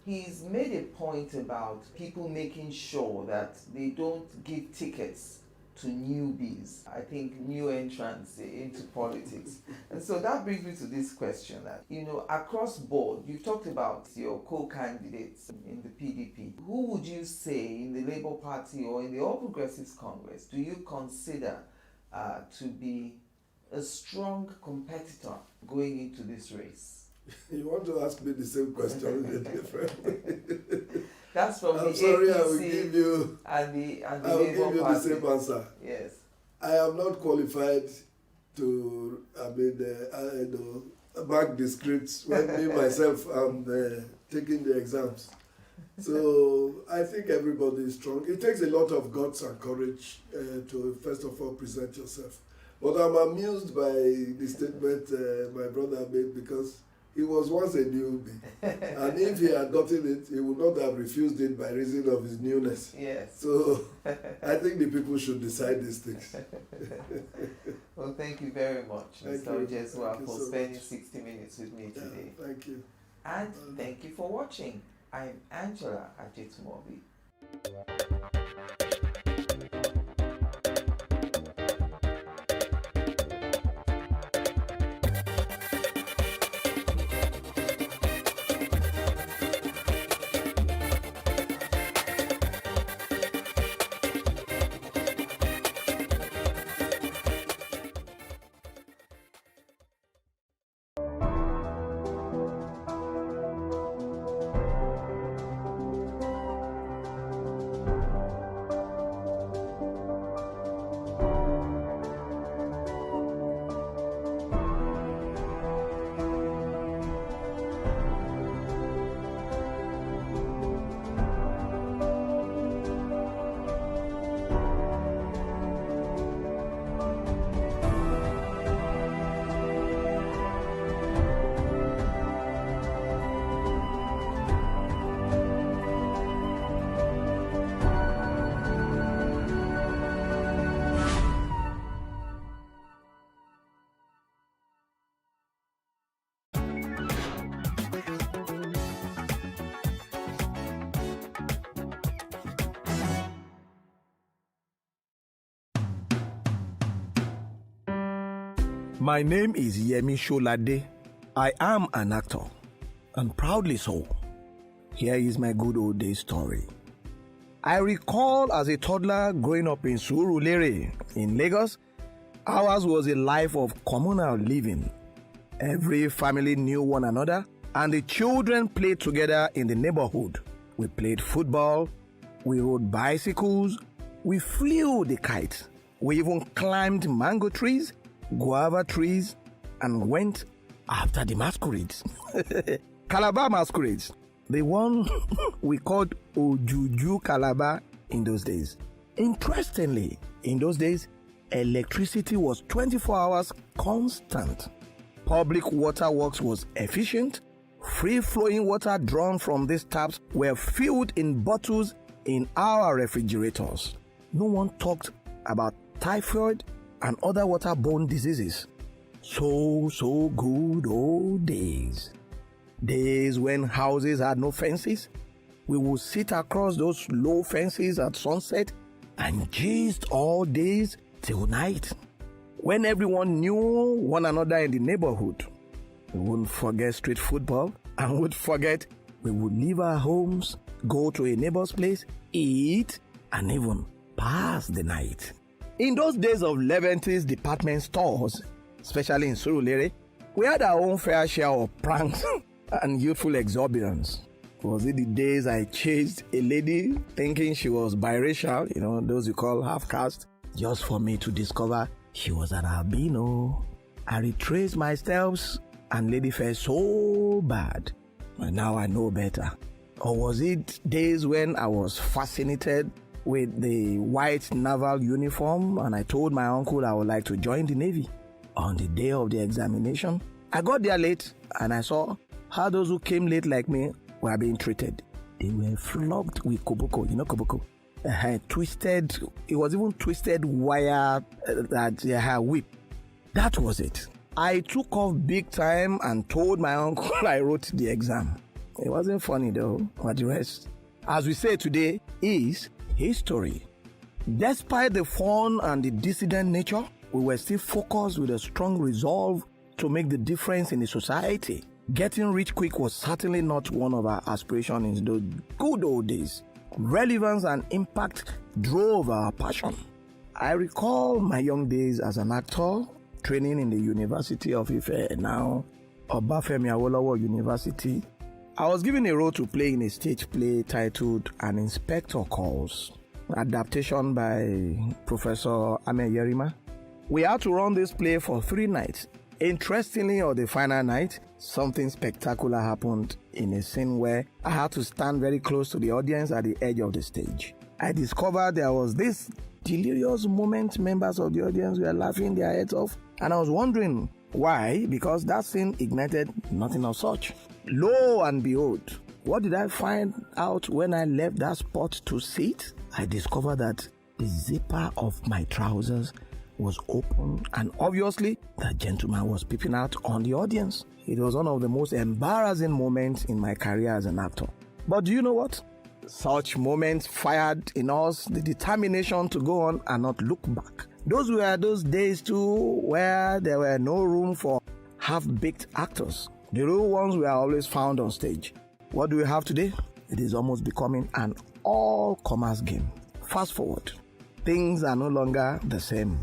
He's made a point about people making sure that they don't give tickets to newbies, I think new entrants into politics. And so that brings me to this question that, across board, you've talked about your co-candidates in the PDP. Who would you say in the Labour Party or in the All Progressives Congress do you consider to be a strong competitor going into this race? You want to ask me the same question in a different way? That's from I'm the sorry, APC I will give you, and the I will give Labour you Party. the same answer. Yes. I am not qualified to, back the scripts when me myself am taking the exams. So I think everybody is strong. It takes a lot of guts and courage to first of all present yourself. But I'm amused by the statement my brother made, because he was once a newbie. And if he had gotten it, he would not have refused it by reason of his newness. Yes. So I think the people should decide these things. Well, thank you very much, Thank Mr. you. Ojesua, Thank you for so spending much. 60 minutes with me today. Thank you. And thank you for watching. I'm Angela Ajitumobi. My name is Yemi Sholade. I am an actor, and proudly so. Here is my good old days story. I recall as a toddler growing up in Surulere in Lagos, ours was a life of communal living. Every family knew one another, and the children played together in the neighborhood. We played football, we rode bicycles, we flew the kite, we even climbed mango trees, guava trees, and went after the masquerades. Calabar masquerades, the one we called Ojuju Calabar in those days. Interestingly, in those days, electricity was 24 hours constant. Public water works was efficient. Free-flowing water drawn from these taps were filled in bottles in our refrigerators. No one talked about typhoid and other waterborne diseases. So good old days. Days when houses had no fences. We would sit across those low fences at sunset and gist all days till night. When everyone knew one another in the neighborhood, we wouldn't forget street football and would forget we would leave our homes, go to a neighbor's place, eat, and even pass the night. In those days of Levante's department stores, especially in Surulere, we had our own fair share of pranks and youthful exuberance. Was it the days I chased a lady thinking she was biracial, those you call half-caste, just for me to discover she was an albino? I retraced my steps and lady felt so bad. But now I know better. Or was it days when I was fascinated with the white naval uniform and I told my uncle I would like to join the Navy? On the day of the examination, I got there late and I saw how those who came late like me were being treated. They were flogged with koboko, koboko. Twisted, it was even twisted wire that they had whipped. That was it. I took off big time and told my uncle I wrote the exam. It wasn't funny though, but the rest, as we say today, is history. Despite the fun and the dissident nature, we were still focused with a strong resolve to make the difference in the society. Getting rich quick was certainly not one of our aspirations in those good old days. Relevance and impact drove our passion. I recall my young days as an actor training in the University of Ife, now Obafemi Awolowo University. I was given a role to play in a stage play titled An Inspector Calls, adaptation by Professor Ame Yerima. We had to run this play for 3 nights. Interestingly, on the final night, something spectacular happened in a scene where I had to stand very close to the audience at the edge of the stage. I discovered there was this delirious moment members of the audience were laughing their heads off, and I was wondering why, because that scene ignited nothing of such. Lo and behold, what did I find out when I left that spot to sit? I discovered that the zipper of my trousers was open, and obviously that gentleman was peeping out on the audience. It was one of the most embarrassing moments in my career as an actor. But do you know what? Such moments fired in us the determination to go on and not look back. Those were those days too where there were no room for half-baked actors. The real ones were always found on stage. What do we have today? It is almost becoming an all-comers game. Fast forward, things are no longer the same.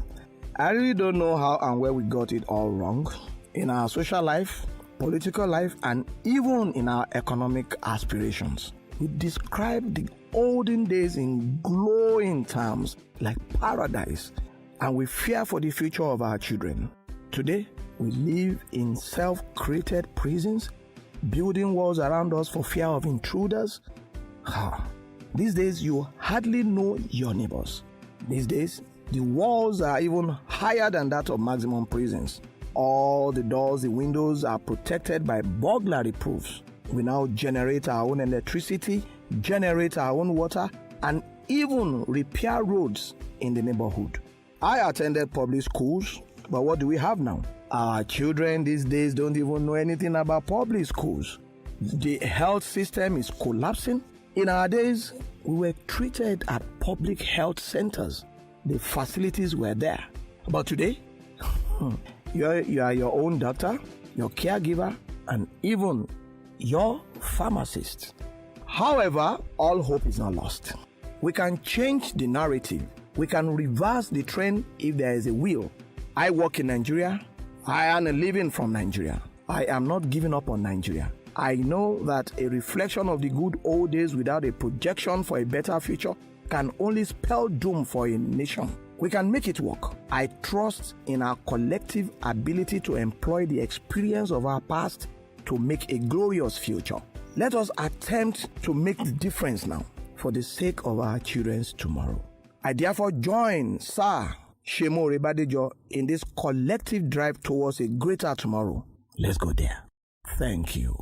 I really don't know how and where we got it all wrong. In our social life, political life, and even in our economic aspirations. We describe the olden days in glowing terms like paradise, and we fear for the future of our children. Today, we live in self-created prisons, building walls around us for fear of intruders. These days, you hardly know your neighbors. These days, the walls are even higher than that of maximum prisons. All the doors, the windows are protected by burglary proofs. We now generate our own electricity, generate our own water, and even repair roads in the neighborhood. I attended public schools, but what do we have now? Our children these days don't even know anything about public schools. The health system is collapsing. In our days, we were treated at public health centers. The facilities were there. But today, you are your own doctor, your caregiver, and even your pharmacist. However, all hope is not lost. We can change the narrative. We can reverse the trend if there is a will. I work in Nigeria. I earn a living from Nigeria. I am not giving up on Nigeria. I know that a reflection of the good old days without a projection for a better future can only spell doom for a nation. We can make it work. I trust in our collective ability to employ the experience of our past to make a glorious future. Let us attempt to make the difference now for the sake of our children's tomorrow. I therefore join Sir Shemo Rebadejo in this collective drive towards a greater tomorrow. Let's go there. Thank you.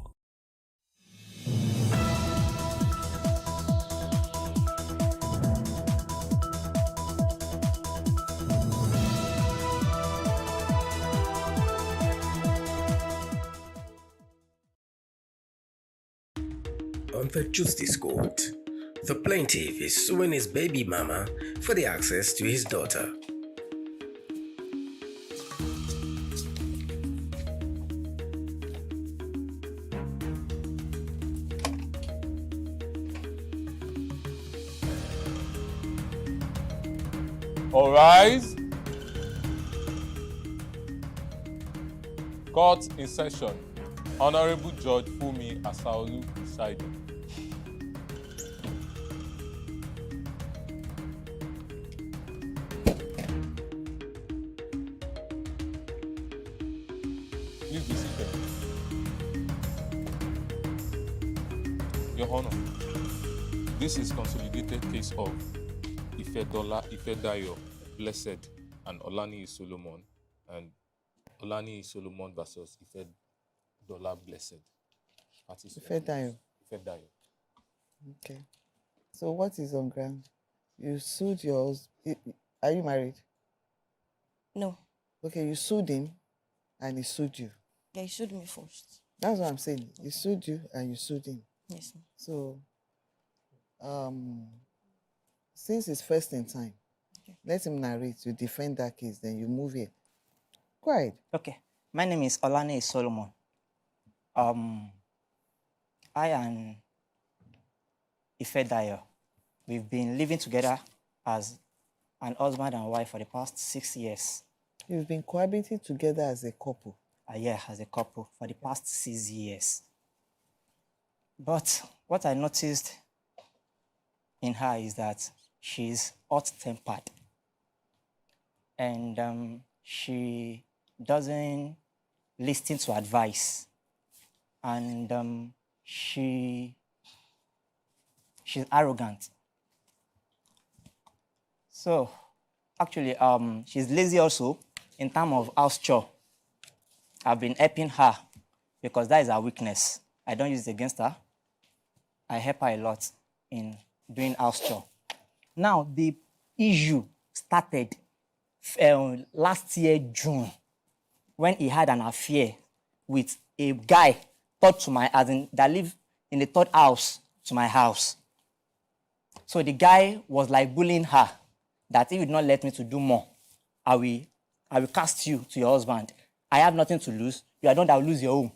On the Justice Court, the plaintiff is suing his baby mama for the access to his daughter. All rise. Court in session. Honorable Judge Fumi Asaolu presiding. Please be seated. Your Honor, this is consolidated case of Ifedayo Blessed and Olani Solomon, and Olani Solomon versus Ifedola Blessed. Ifedayo. Ifedayo. Okay. So what is on ground? You sued yours. Are you married? No. Okay, you sued him and he sued you. Yeah, he sued me first. That's what I'm saying. He sued you and you sued him. Yes, ma'am. So, since it's first in time, let him narrate. You defend that case, then you move here. Go ahead. Okay. My name is Olani Solomon. I and Ifedayo, we've been living together as an husband and wife for the past 6 years. You've been cohabiting together as a couple. Yeah, as a couple for the past 6 years. But what I noticed in her is that she's hot-tempered. And she doesn't listen to advice. And she's arrogant. So, actually, she's lazy also in terms of house chore. I've been helping her because that is her weakness. I don't use it against her. I help her a lot in doing house chore. Now, the issue started last year, June, when he had an affair with a guy that lived in the third house to my house. So the guy was like bullying her that if you do not let me to do more, I will cast you to your husband. I have nothing to lose. You are the one that will lose your home.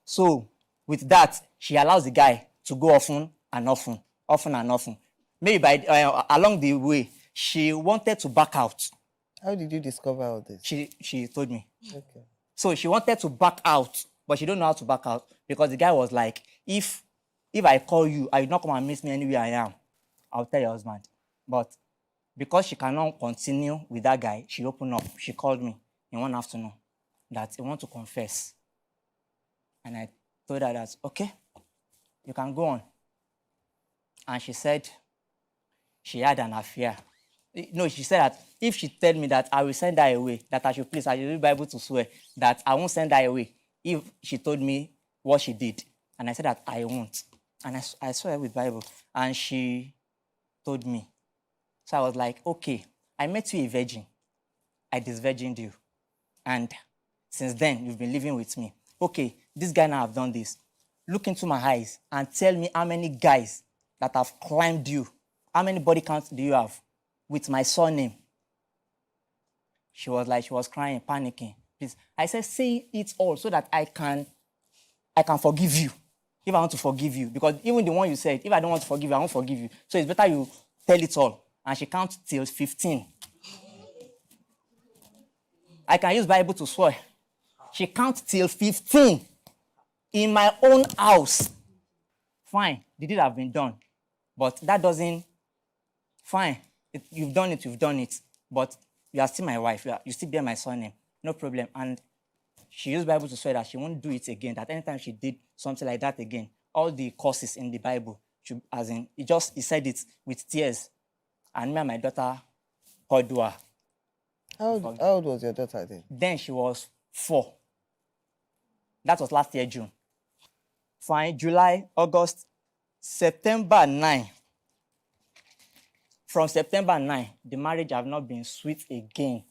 So with that, she allows the guy to go often and often. Maybe along the way, she wanted to back out. How did you discover all this? She told me. Okay. So she wanted to back out, but she don't know how to back out because the guy was like, if I call you, I will not come and meet me anywhere I am. I'll tell your husband. But because she cannot continue with that guy, she opened up. She called me in one afternoon that he want to confess. And I told her that, okay, you can go on. And she said she had an affair. No, she said that if she tell me that I will send her away, that I should read Bible to swear, that I won't send her away if she told me what she did. And I said that I won't. And I swear with Bible. And she told me. So I was like, okay, I met you a virgin. I disvirgined you. And since then, you've been living with me. Okay, this guy now have done this. Look into my eyes and tell me how many guys that have climbed you. How many body counts do you have with my surname? She was crying, panicking. Please. I said, say it all so that I can forgive you. If I want to forgive you. Because even the one you said, if I don't want to forgive you, I won't forgive you. So it's better you tell it all. And she counts till 15. I can use Bible to swear. She counts till 15 in my own house. Fine, the deed have been done. But that doesn't... Fine, you've done it. But you are still my wife. You still bear my surname. No problem. And she used Bible to swear that she won't do it again. That anytime she did something like that again, all the curses in the Bible, he said it with tears. And me and my daughter called her. How old was your daughter then? Then she was 4. That was last year, June. Fine, July, August, September 9. From September 9, the marriage have not been sweet again.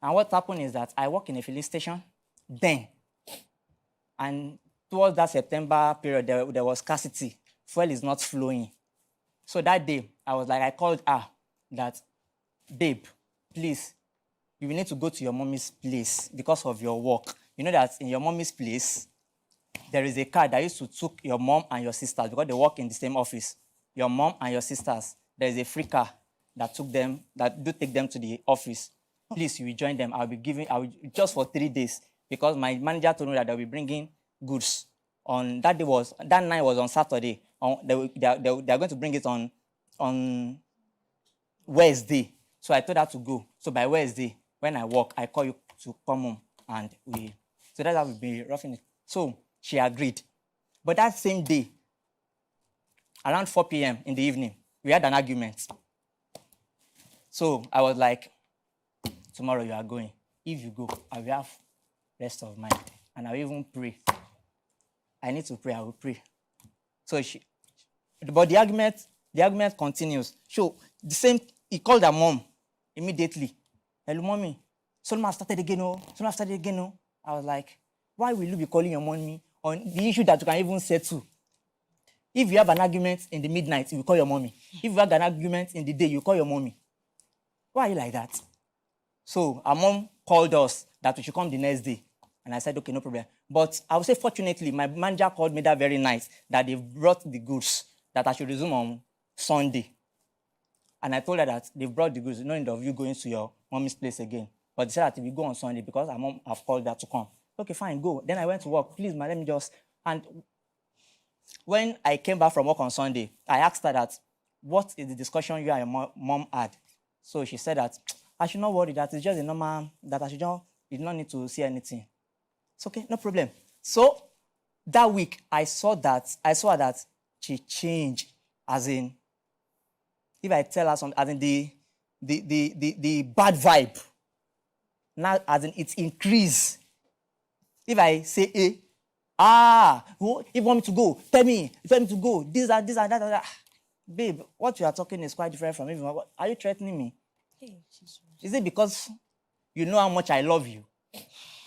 And what happened is that I work in a filling station then. And towards that September period, there was scarcity. Fuel is not flowing. So that day, I called her that, babe, please, you will need to go to your mommy's place because of your work. You know that in your mommy's place, there is a car that used to take your mom and your sisters because they work in the same office. Your mom and your sisters, there is a free car that take them to the office. Please, you will join them. Just for 3 days because my manager told me that they'll be bringing goods. That night was on Saturday. They are going to bring it on Wednesday. So I told her to go. So by Wednesday, when I work, I call you to come home and so that's how we've been roughing it. So she agreed. But that same day, around 4 p.m. in the evening, we had an argument. So I was like, tomorrow you are going. If you go, I will have rest of mind. And I will even pray. I need to pray, I will pray. So but the argument continues. So he called her mom immediately. Hello, mommy. Solomon started again. I was like, why will you be calling your mommy on the issue that you can even settle? If you have an argument in the midnight, you call your mommy. If you have an argument in the day, you call your mommy. Why are you like that? So our mom called us that we should come the next day. And I said, okay, no problem. But I would say, fortunately, my manager called me that very night that they brought the goods that I should resume on Sunday. And I told her that they brought the goods, no need of you going to your mommy's place again. But they said that if you go on Sunday, because her mom have called her to come. Okay, fine, go. Then I went to work. Please, ma, let me just... And when I came back from work on Sunday, I asked her that, what is the discussion you and your mom had? So she said that, I should not worry, that it's just a normal, that I should not, you do not need to see anything. It's okay, no problem. So that week, I saw that she changed, as in, if I tell her something, as in the bad vibe, now as in it increased. If I say if you want me to go, tell me, if you want me to go, this, that. Babe, what you are talking is quite different from me. Are you threatening me? Is it because you know how much I love you?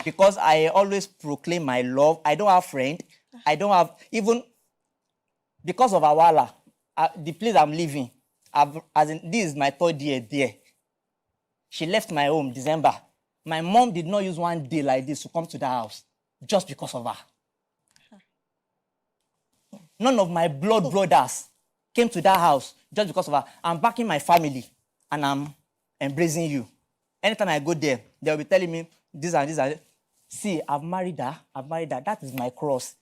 Because I always proclaim my love. I don't have friend. I don't have, even because of Awala, the place I'm living, this is my 3rd year there. She left my home December. My mom did not use one day like this to come to the house just because of her. None of my blood brothers came to that house just because of her. I'm backing my family and I'm embracing you. Anytime I go there, they'll be telling me this and this and this. See, I've married her. That is my cross.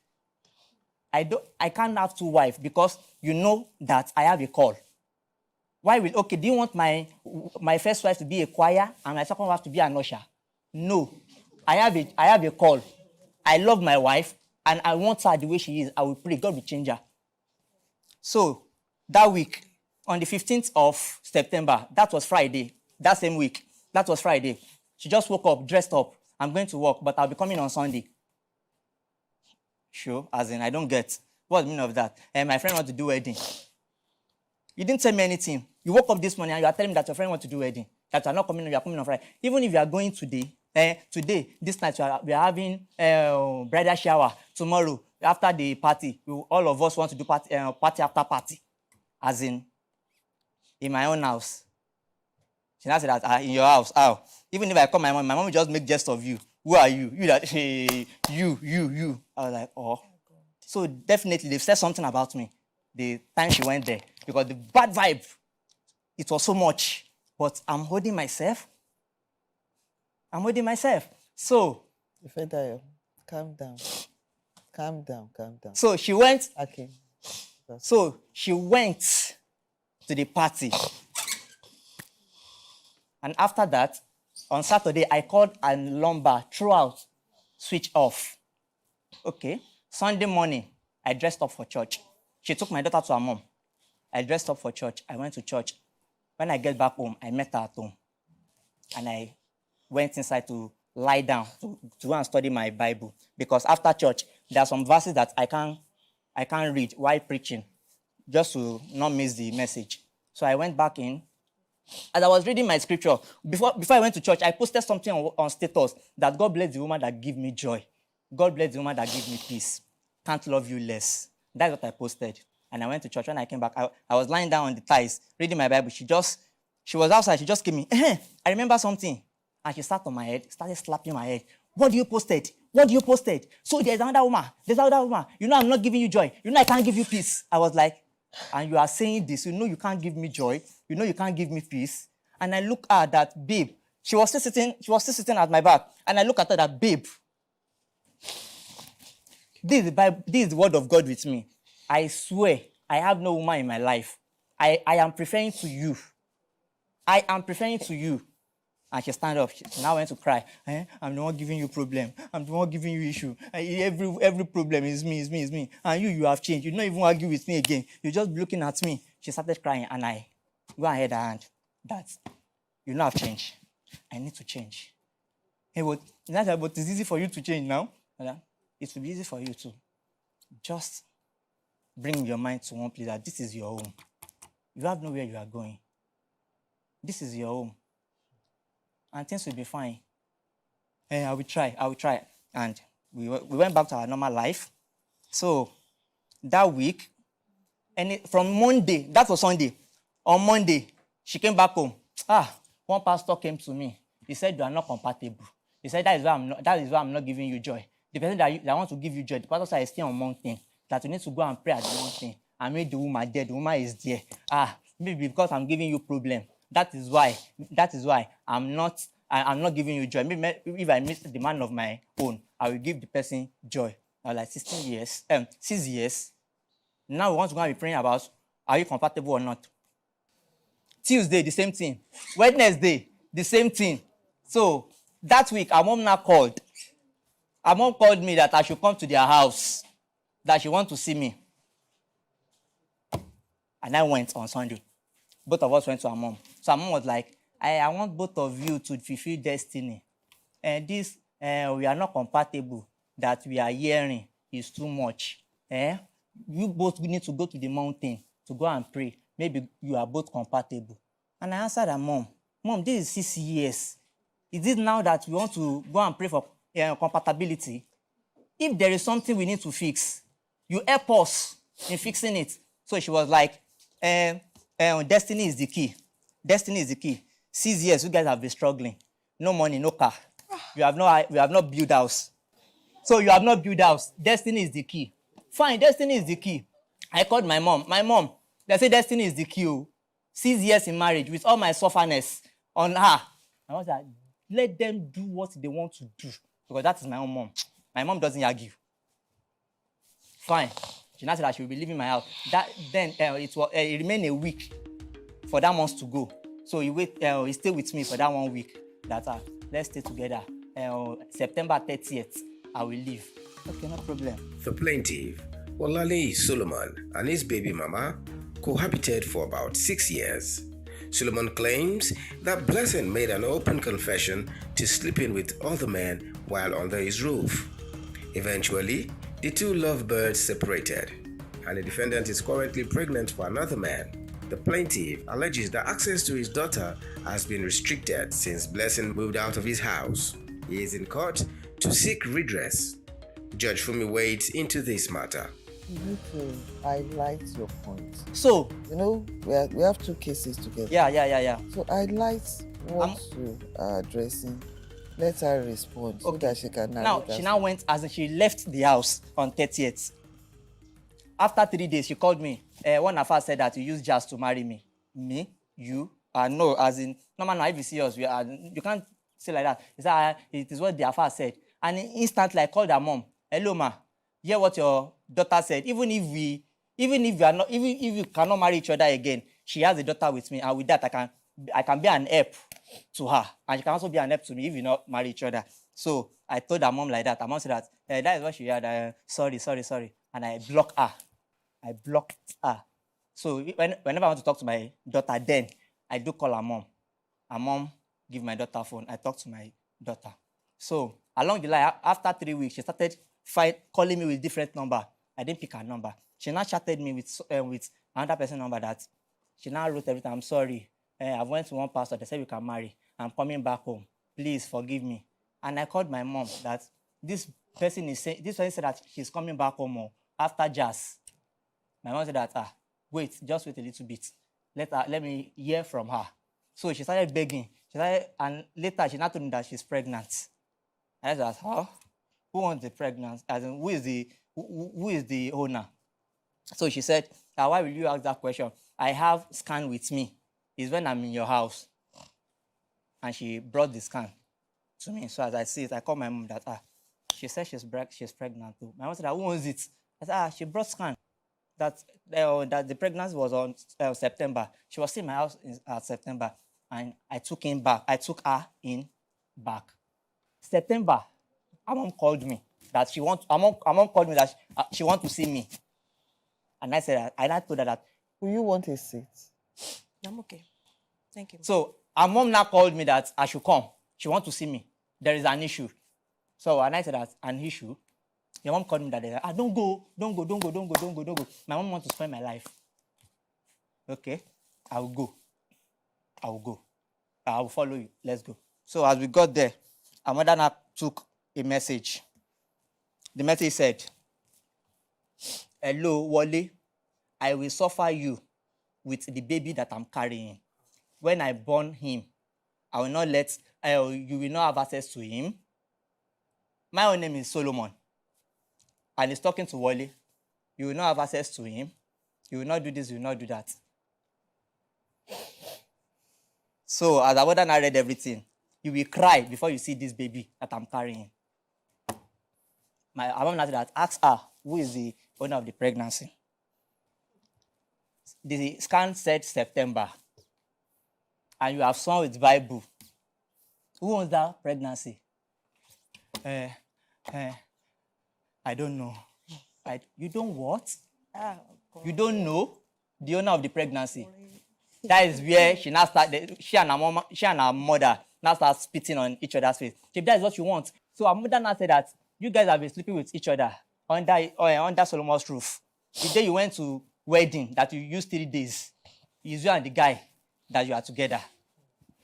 I can't have 2 wives because you know that I have a call. Do you want my first wife to be a choir and my second wife to be an usher? No. I have a call. I love my wife and I want her the way she is. I will pray God will change her. So that week, on the 15th of September, that was Friday, that same week, that was Friday, she just woke up, dressed up. I'm going to work, but I'll be coming on Sunday. Sure, as in, I don't get. What's the meaning of that? My friend wants to do wedding. You didn't tell me anything. You woke up this morning and you are telling me that your friend wants to do wedding, that you are not coming, you are coming on Friday. Even if you are going today, this night, we are having bridal shower. Tomorrow, after the party, all of us want to do party after party. As in my own house. She now said that, in your house, how? Even if I call my mom will just make jest of you. Who are you? You that, hey, you. I was like, oh. So definitely, they've said something about me the time she went there. Because the bad vibe, it was so much. But I'm holding myself. So. Ifedayo, calm down. So she went. Okay. So she went to the party. And after that, on Saturday, I called and lumber throughout, switch off. Okay. Sunday morning, I dressed up for church. She took my daughter to her mom. I dressed up for church. I went to church. When I get back home, I met her at home. And I went inside to lie down to go and study my Bible. Because after church, there are some verses that I can't read while preaching, just to not miss the message. So I went back in. As I was reading my scripture, before I went to church, I posted something on status that God bless the woman that give me joy. God bless the woman that give me peace. Can't love you less. That's what I posted. And I went to church. When I came back, I was lying down on the thighs, reading my Bible. She was outside. She just came in. I remember something. And she sat on my head, started slapping my head. What do you posted? So there's another woman. You know I'm not giving you joy. You know I can't give you peace. I was like, and you are saying this. You know you can't give me joy. You know you can't give me peace. And I look at that babe. She was still sitting at my back. And I look at her, that babe. This is the Bible, this is the word of God with me. I swear, I have no woman in my life. I am preferring to you. And she stand up. She now went to cry. I'm the one giving you problem. I'm the one giving you issue. Every problem is me. And you have changed. You don't even argue with me again. You're just looking at me. She started crying, and I go ahead and that. You know I've changed. I need to change. Hey, but it's easy for you to change now. It will be easy for you to just bring your mind to one place that this is your home. You have nowhere you are going. This is your home. And things will be fine. I will try. And we went back to our normal life. So that week, from Monday, that was Sunday. On Monday, she came back home. One pastor came to me. He said, you are not compatible. He said, that is why I'm not giving you joy. The person that wants to give you joy, the pastor said, stay on mountain. That you need to go and pray at the mountain. I made the woman there. The woman is there. Maybe because I'm giving you problem. That is why I'm not I'm not giving you joy. Maybe if I meet the man of my own, I will give the person joy. I was like 16 years, 6 years. Now we want to go and be praying about, are you compatible or not? Tuesday, the same thing. Wednesday, the same thing. So that week, our mom now called. Our mom called me that I should come to their house, that she wants to see me. And I went on Sunday. Both of us went to our mom. So our mom was like, I want both of you to fulfill destiny. And this, we are not compatible, that we are hearing is too much. You both need to go to the mountain to go and pray. Maybe you are both compatible. And I answered her, Mom, this is 6 years. Is it now that we want to go and pray for compatibility? If there is something we need to fix, you help us in fixing it. So she was like, destiny is the key. Destiny is the key. 6 years, you guys have been struggling. No money, no car. We have not built house. So you have not built house. Destiny is the key. Fine, destiny is the key. I called my mom. My mom, they say destiny is the key. 6 years in marriage with all my sufferness on her. I was like, let them do what they want to do. Because that is my own mom. My mom doesn't argue. Fine. She now said that she will be leaving my house. It remained a week for that month to go. So he stayed with me for that 1 week. That let's stay together. September 30th, I will leave. Okay, no problem. The plaintiff, Olale Solomon, and his baby mama cohabited for about 6 years. Solomon claims that Blessing made an open confession to sleeping with other men while under his roof. Eventually, the two lovebirds separated, and the defendant is currently pregnant for another man. The plaintiff alleges that access to his daughter has been restricted since Blessing moved out of his house. He is in court to seek redress. Judge Fumi wades into this matter. I liked your point. So, we have two cases together. Yeah. So I liked what you are addressing. Let her respond so that she can narrate. Now, she now went as in she left the house on 30th. After 3 days, she called me. One of us said that you used Jazz to marry me. Me? You? No, as in, no man, if you see us, you can't say like that. He said, it is what the affair said. And instantly, I called her mom. Hello, ma. Hear what your daughter said. Even if you cannot marry each other again, she has a daughter with me, and with that, I can be an help to her, and she can also be an help to me if we not marry each other. So I told her mom like that. Her mom said that that is what she had. Sorry, and I blocked her. So whenever I want to talk to my daughter, then I do call her mom. Her mom give my daughter phone. I talk to my daughter. So along the line, after 3 weeks, she started calling me with different number. I didn't pick her number. She now chatted me with another person's number that she now wrote everything. I'm sorry. I went to one pastor. They said we can marry. I'm coming back home. Please forgive me. And I called my mom that this person said that she's coming back home after Jazz. My mom said that, just wait a little bit. Let me hear from her. So she started begging. And later she now told me that she's pregnant. I said, huh? Who wants the pregnancy? As in, who is the owner? So she said, why will you ask that question? I have scan with me. It's when I'm in your house. And she brought the scan to me. So as I see it, I called my mom that, she said she's pregnant too. My mom said, who owns it? I said, she brought scan. That the pregnancy was on September. She was in my house in September. And I took her in back. September, her mom called me that she wants to see me. And I said, I told her that. Will you want a seat? I'm okay. Thank you. So her mom now called me that I should come. She wants to see me. There is an issue. So and I said that an issue. Your mom called me that don't go. My mom wants to spend my life. Okay, I will go. I will follow you. Let's go. So as we got there, our mother now took a message. The message said, hello, Wale. I will suffer you with the baby that I'm carrying. When I born him, I will not you will not have access to him. My own name is Solomon. And he's talking to Wale. You will not have access to him. You will not do this, you will not do that. So as I went and I read everything, you will cry before you see this baby that I'm carrying. Our mom now said that, ask her, who is the owner of the pregnancy? The scan said September. And you have sworn with Bible. Who owns that pregnancy? I don't know. You don't what? You don't know the owner of the pregnancy. That is where she now started. She and her mother now start spitting on each other's face. If that is what you want. So her mother now said that you guys have been sleeping with each other under Solomon's roof. The day you went to wedding that you used 3 days, it's you and the guy that you are together.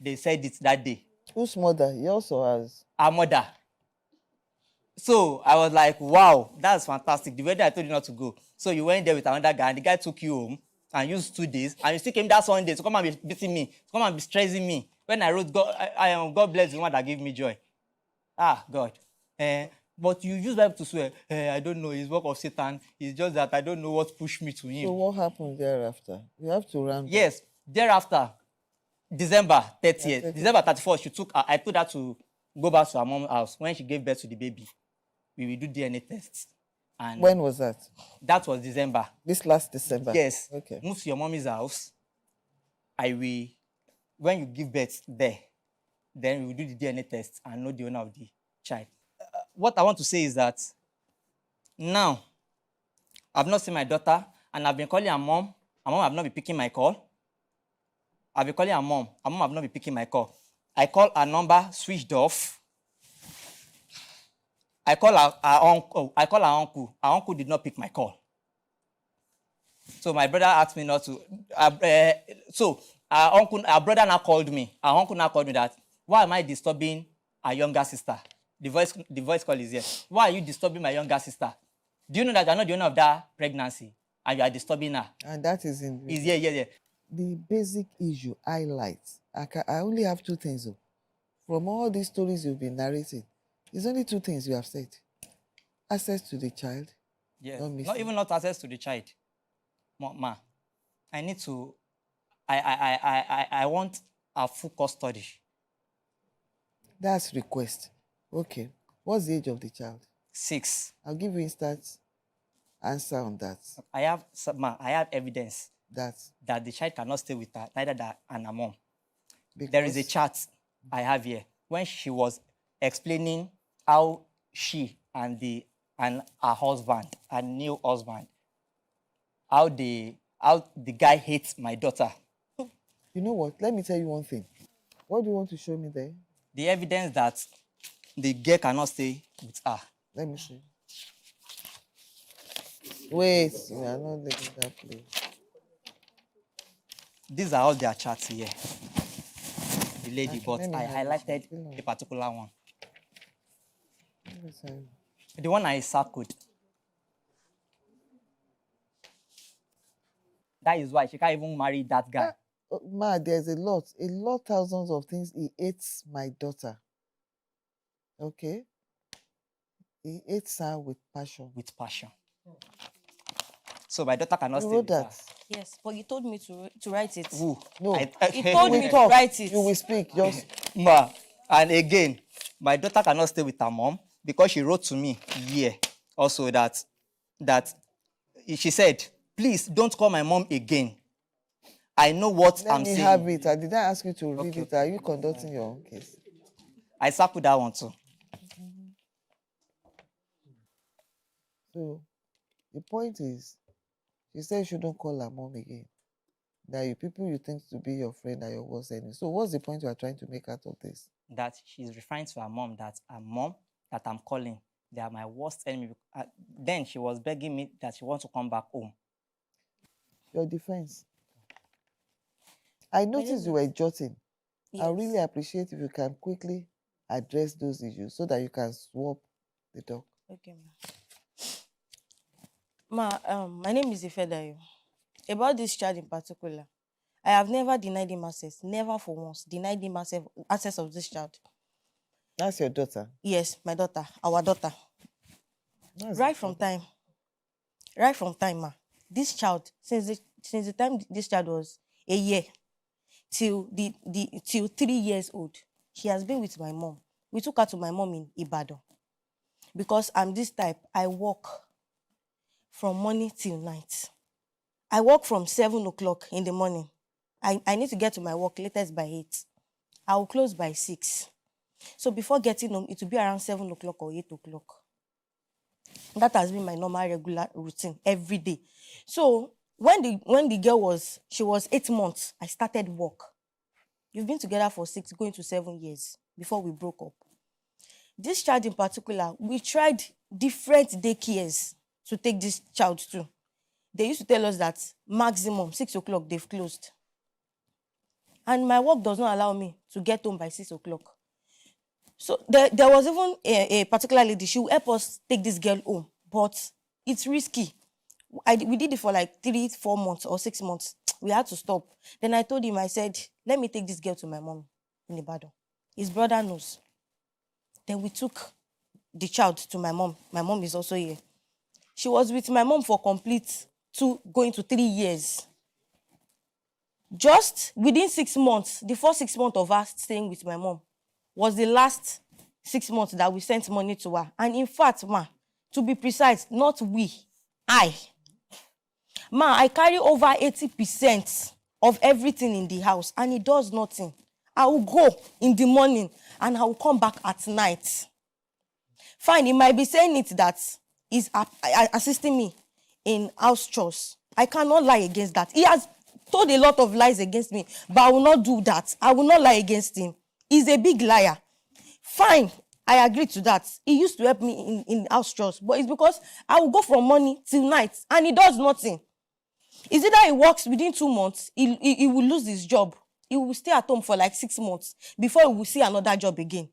They said it that day. Whose mother? He also has. Our mother. So I was like, wow, that's fantastic. The wedding I told you not to go. So you went there with another guy, and the guy took you home and used 2 days, and you still came that Sunday to come and be beating me, to come and be stressing me. When I wrote, God bless the one that gave me joy. God. But you use Bible to swear, I don't know, it's work of Satan. It's just that I don't know what pushed me to him. So what happened thereafter? You have to run. Yes, thereafter, December 30th, December 31st, I told her to go back to her mom's house. When she gave birth to the baby, we will do DNA tests. And when was that? That was December. This last December? Yes. Okay. Move to your mommy's house. When you give birth there, then we will do the DNA test and know the owner of the child. What I want to say is that now, I've not seen my daughter, and I've been calling her mom. Her mom have not been picking my call. I've been calling her mom. Her mom have not been picking my call. I call her number switched off. I call her uncle. Her uncle did not pick my call. So my brother asked me not to. Her brother now called me. Her uncle now called me that, why am I disturbing her younger sister? The voice call is here. Why are you disturbing my younger sister? Do you know that you're not the owner of that pregnancy and you are disturbing her? And that is in. Yeah. The basic issue highlights. I only have 2 things though. From all these stories you've been narrating, there's only 2 things you have said. Access to the child. Yes. Not access to the child. Ma, I need to. I want a full custody. That's request. Okay. What's the age of the child? 6. I'll give you instant answer on that. I have evidence that the child cannot stay with her, neither that and her mom. Because there is a chat I have here when she was explaining how she and her husband, her new husband, how the guy hates my daughter. You know what? Let me tell you one thing. What do you want to show me there? The evidence that the girl cannot stay with her. Let me see. Wait, we are not letting that play. These are all their chats here. The lady, but I highlighted a particular one. The one I circled. That is why she can't even marry that guy. There's a lot, thousands of things. He hates my daughter. Okay? He hates her with passion. With passion. So my daughter cannot stay with her. Yes, but you told me to write it. Who? No. You told me to write it. You will speak. Just. Ma, and again, my daughter cannot stay with her mom because she wrote to me here also that she said, please don't call my mom again. I know what I'm saying. Let me have it. Did I ask you to read it? Are you conducting your own case? I circled that one too. So, the point is, she said you shouldn't call her mom again. That people you think to be your friend are your worst enemy. So, what's the point you are trying to make out of this? That she's referring to her mom, that her mom that I'm calling, they are my worst enemy. Then she was begging me that she wants to come back home. Your defense. I noticed you were jotting. Yes. I really appreciate if you can quickly address those issues so that you can swap the dog. Okay, ma. My name is Ifedayo. About this child in particular, I have never denied him access, never for once denied him access of this child. That's your daughter? Yes, my daughter, our daughter. Right from time, ma. This child, since the time this child was a year, till 3 years old, She has been with my mom. We took her to my mom in Ibadan. Because I'm this type, I work from morning till night. I work from 7 o'clock in the morning. I need to get to my work latest by 8. I will close by 6. So before getting home, it will be around 7 o'clock or 8 o'clock. That has been my normal regular routine every day. So when the girl was 8 months, I started work. We've been together for 6, going to 7 years before we broke up. This child in particular, we tried different daycares to take this child to. They used to tell us that maximum 6 o'clock they've closed. And my work does not allow me to get home by 6 o'clock. So there was even a particular lady, she will help us take this girl home, but it's risky. We did it for like 3, 4 months or 6 months. We had to stop. Then I told him, I said, let me take this girl to my mom in Ibadan. His brother knows. Then we took the child to my mom. My mom is also here. She was with my mom for going to 3 years. Just within 6 months, the first 6 months of us staying with my mom was the last 6 months that we sent money to her. And in fact, to be precise, not we, I carry over 80% of everything in the house, and it does nothing. I will go in the morning and I will come back at night. Fine, he might be saying it that he's assisting me in house chores. I cannot lie against that. He has told a lot of lies against me, but I will not do that. I will not lie against him. He's a big liar. Fine, I agree to that. He used to help me in house chores, but it's because I will go from morning till night and he does nothing. Is it that he works within 2 months, he will lose his job. He will stay at home for like 6 months before he will see another job again.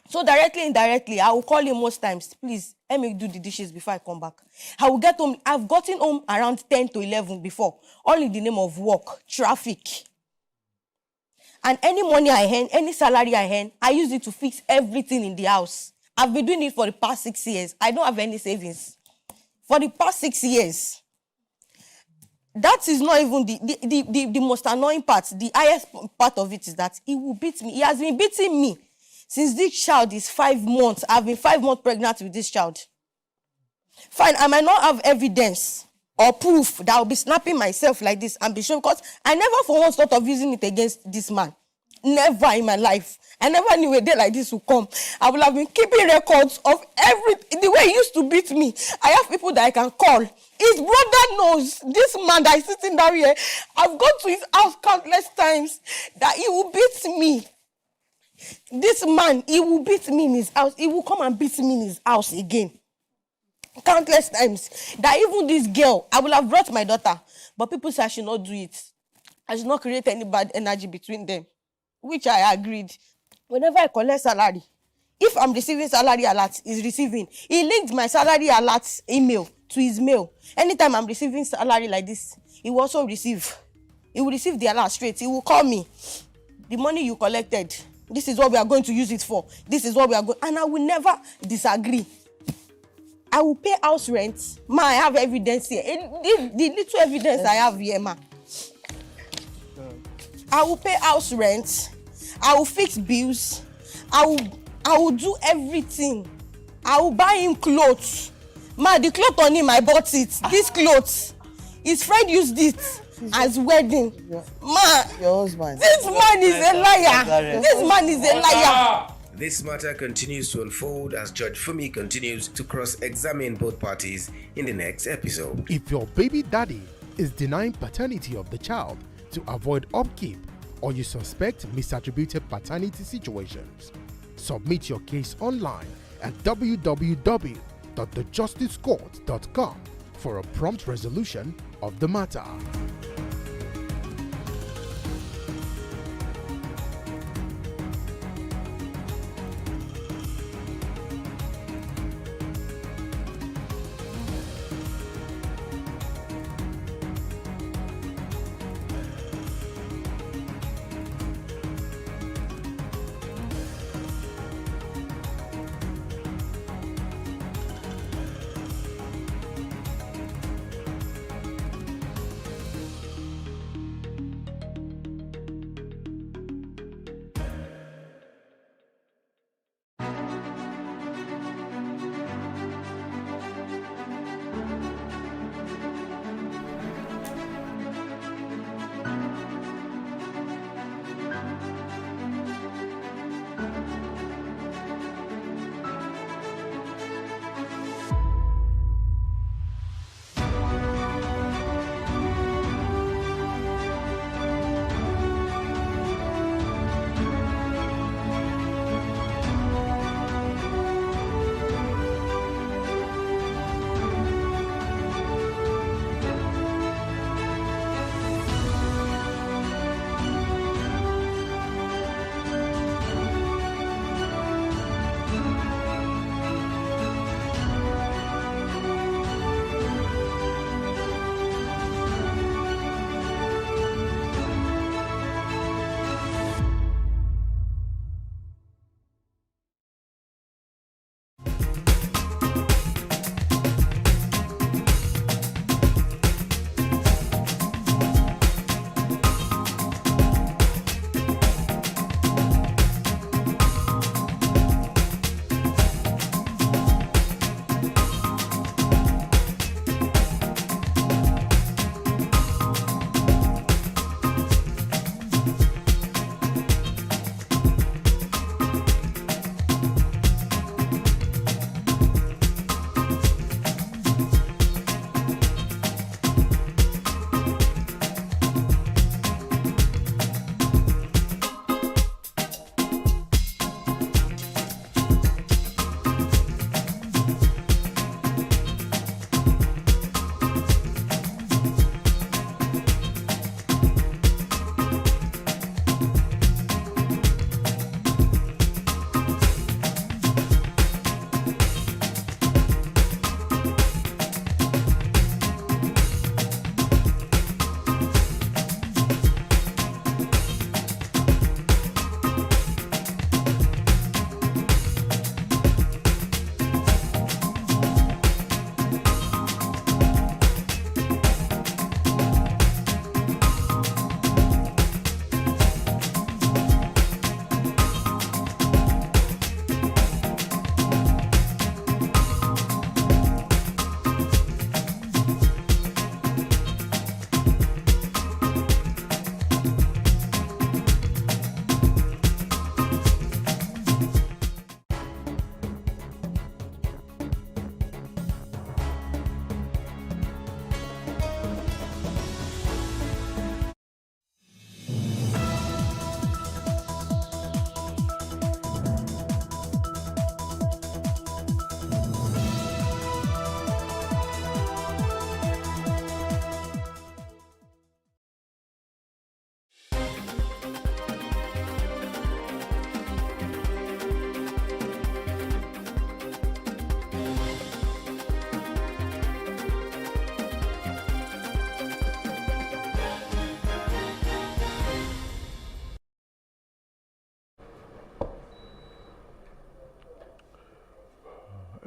So directly, indirectly, I will call him most times, please, let me do the dishes before I come back. I will get home. I've gotten home around 10 to 11 before, all in the name of work, traffic. And any money I earn, any salary I earn, I use it to fix everything in the house. I've been doing it for the past 6 years. I don't have any savings. For the past 6 years. That is not even the most annoying part. The highest part of it is that he will beat me. He has been beating me since this child is 5 months. I've been 5 months pregnant with this child. Fine, I might not have evidence or proof that I'll be snapping myself like this and be sure, because I never for once thought of using it against this man. Never in my life. I never knew a day like this would come. I would have been keeping records of the way he used to beat me. I have people that I can call. His brother knows, this man that is sitting down here. I've gone to his house countless times that he will beat me. This man, he will beat me in his house. He will come and beat me in his house again. Countless times. That even this girl, I will have brought my daughter, but people say I should not do it. I should not create any bad energy between them, which I agreed. Whenever I collect salary, if I'm receiving salary alert, he's receiving. He linked my salary alert email to his mail. Anytime I'm receiving salary like this, he will also receive. He will receive the alert straight. He will call me. The money you collected, this is what we are going to use it for. This is what we are going, and I will never disagree. I will pay house rent. I have evidence here. The little evidence I have here, I will pay house rent. I will fix bills. I will do everything. I will buy him clothes. The clothes on him, I bought it. This clothes, his friend used it as wedding. Your husband. This man is a liar. This man is a liar. This matter continues to unfold as Judge Fumi continues to cross-examine both parties in the next episode. If your baby daddy is denying paternity of the child to avoid upkeep, or you suspect misattributed paternity situations, submit your case online at www.thejusticecourt.com for a prompt resolution of the matter.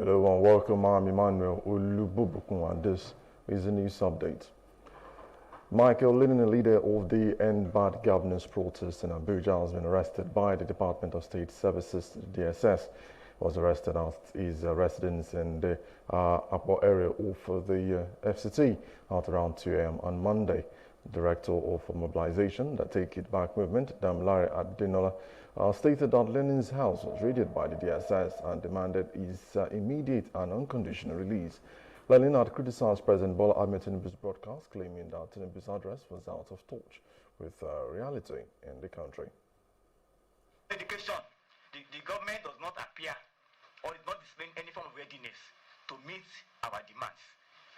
Hello and welcome. I'm Emmanuel Olububukun and this is the news update. Michael Linen, a leader of the End Bad Governance protest in Abuja, has been arrested by the Department of State Services, DSS. Was arrested at his residence in the upper area of the FCT at around 2 a.m. on Monday. Director of Mobilization, the Take It Back movement, Damilare Adenola, stated that Lenin's house was raided by the DSS and demanded his immediate and unconditional release. Lenin had criticized President Bola Ahmed Tinubu's broadcast, claiming that Tinubu's address was out of touch with reality in the country. Education, the government does not appear or is not displaying any form of readiness to meet our demands.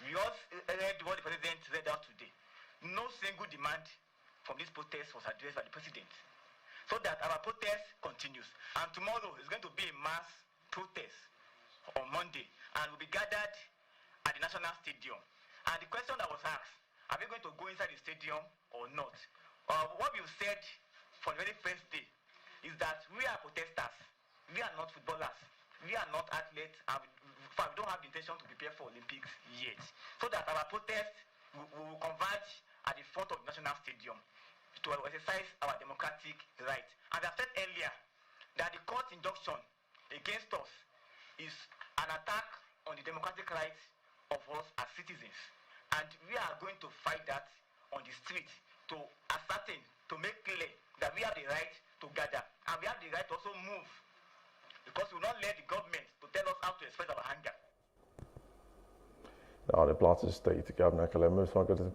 We also read what the president read out today. No single demand from this protest was addressed by the president. So that our protest continues. And tomorrow is going to be a mass protest on Monday, and we'll be gathered at the National Stadium. And the question that was asked, are we going to go inside the stadium or not? What we've said from the very first day is that we are protesters. We are not footballers. We are not athletes. And we don't have the intention to prepare for Olympics yet. So that our protest will converge at the front of the National Stadium to exercise our democratic right. And I said earlier that the court injunction against us is an attack on the democratic rights of us as citizens. And we are going to fight that on the street to ascertain, to make clear that we have the right to gather. And we have the right to also move, because we will not let the government to tell us how to express our anger. Now, the Plateau State Governor Kalemu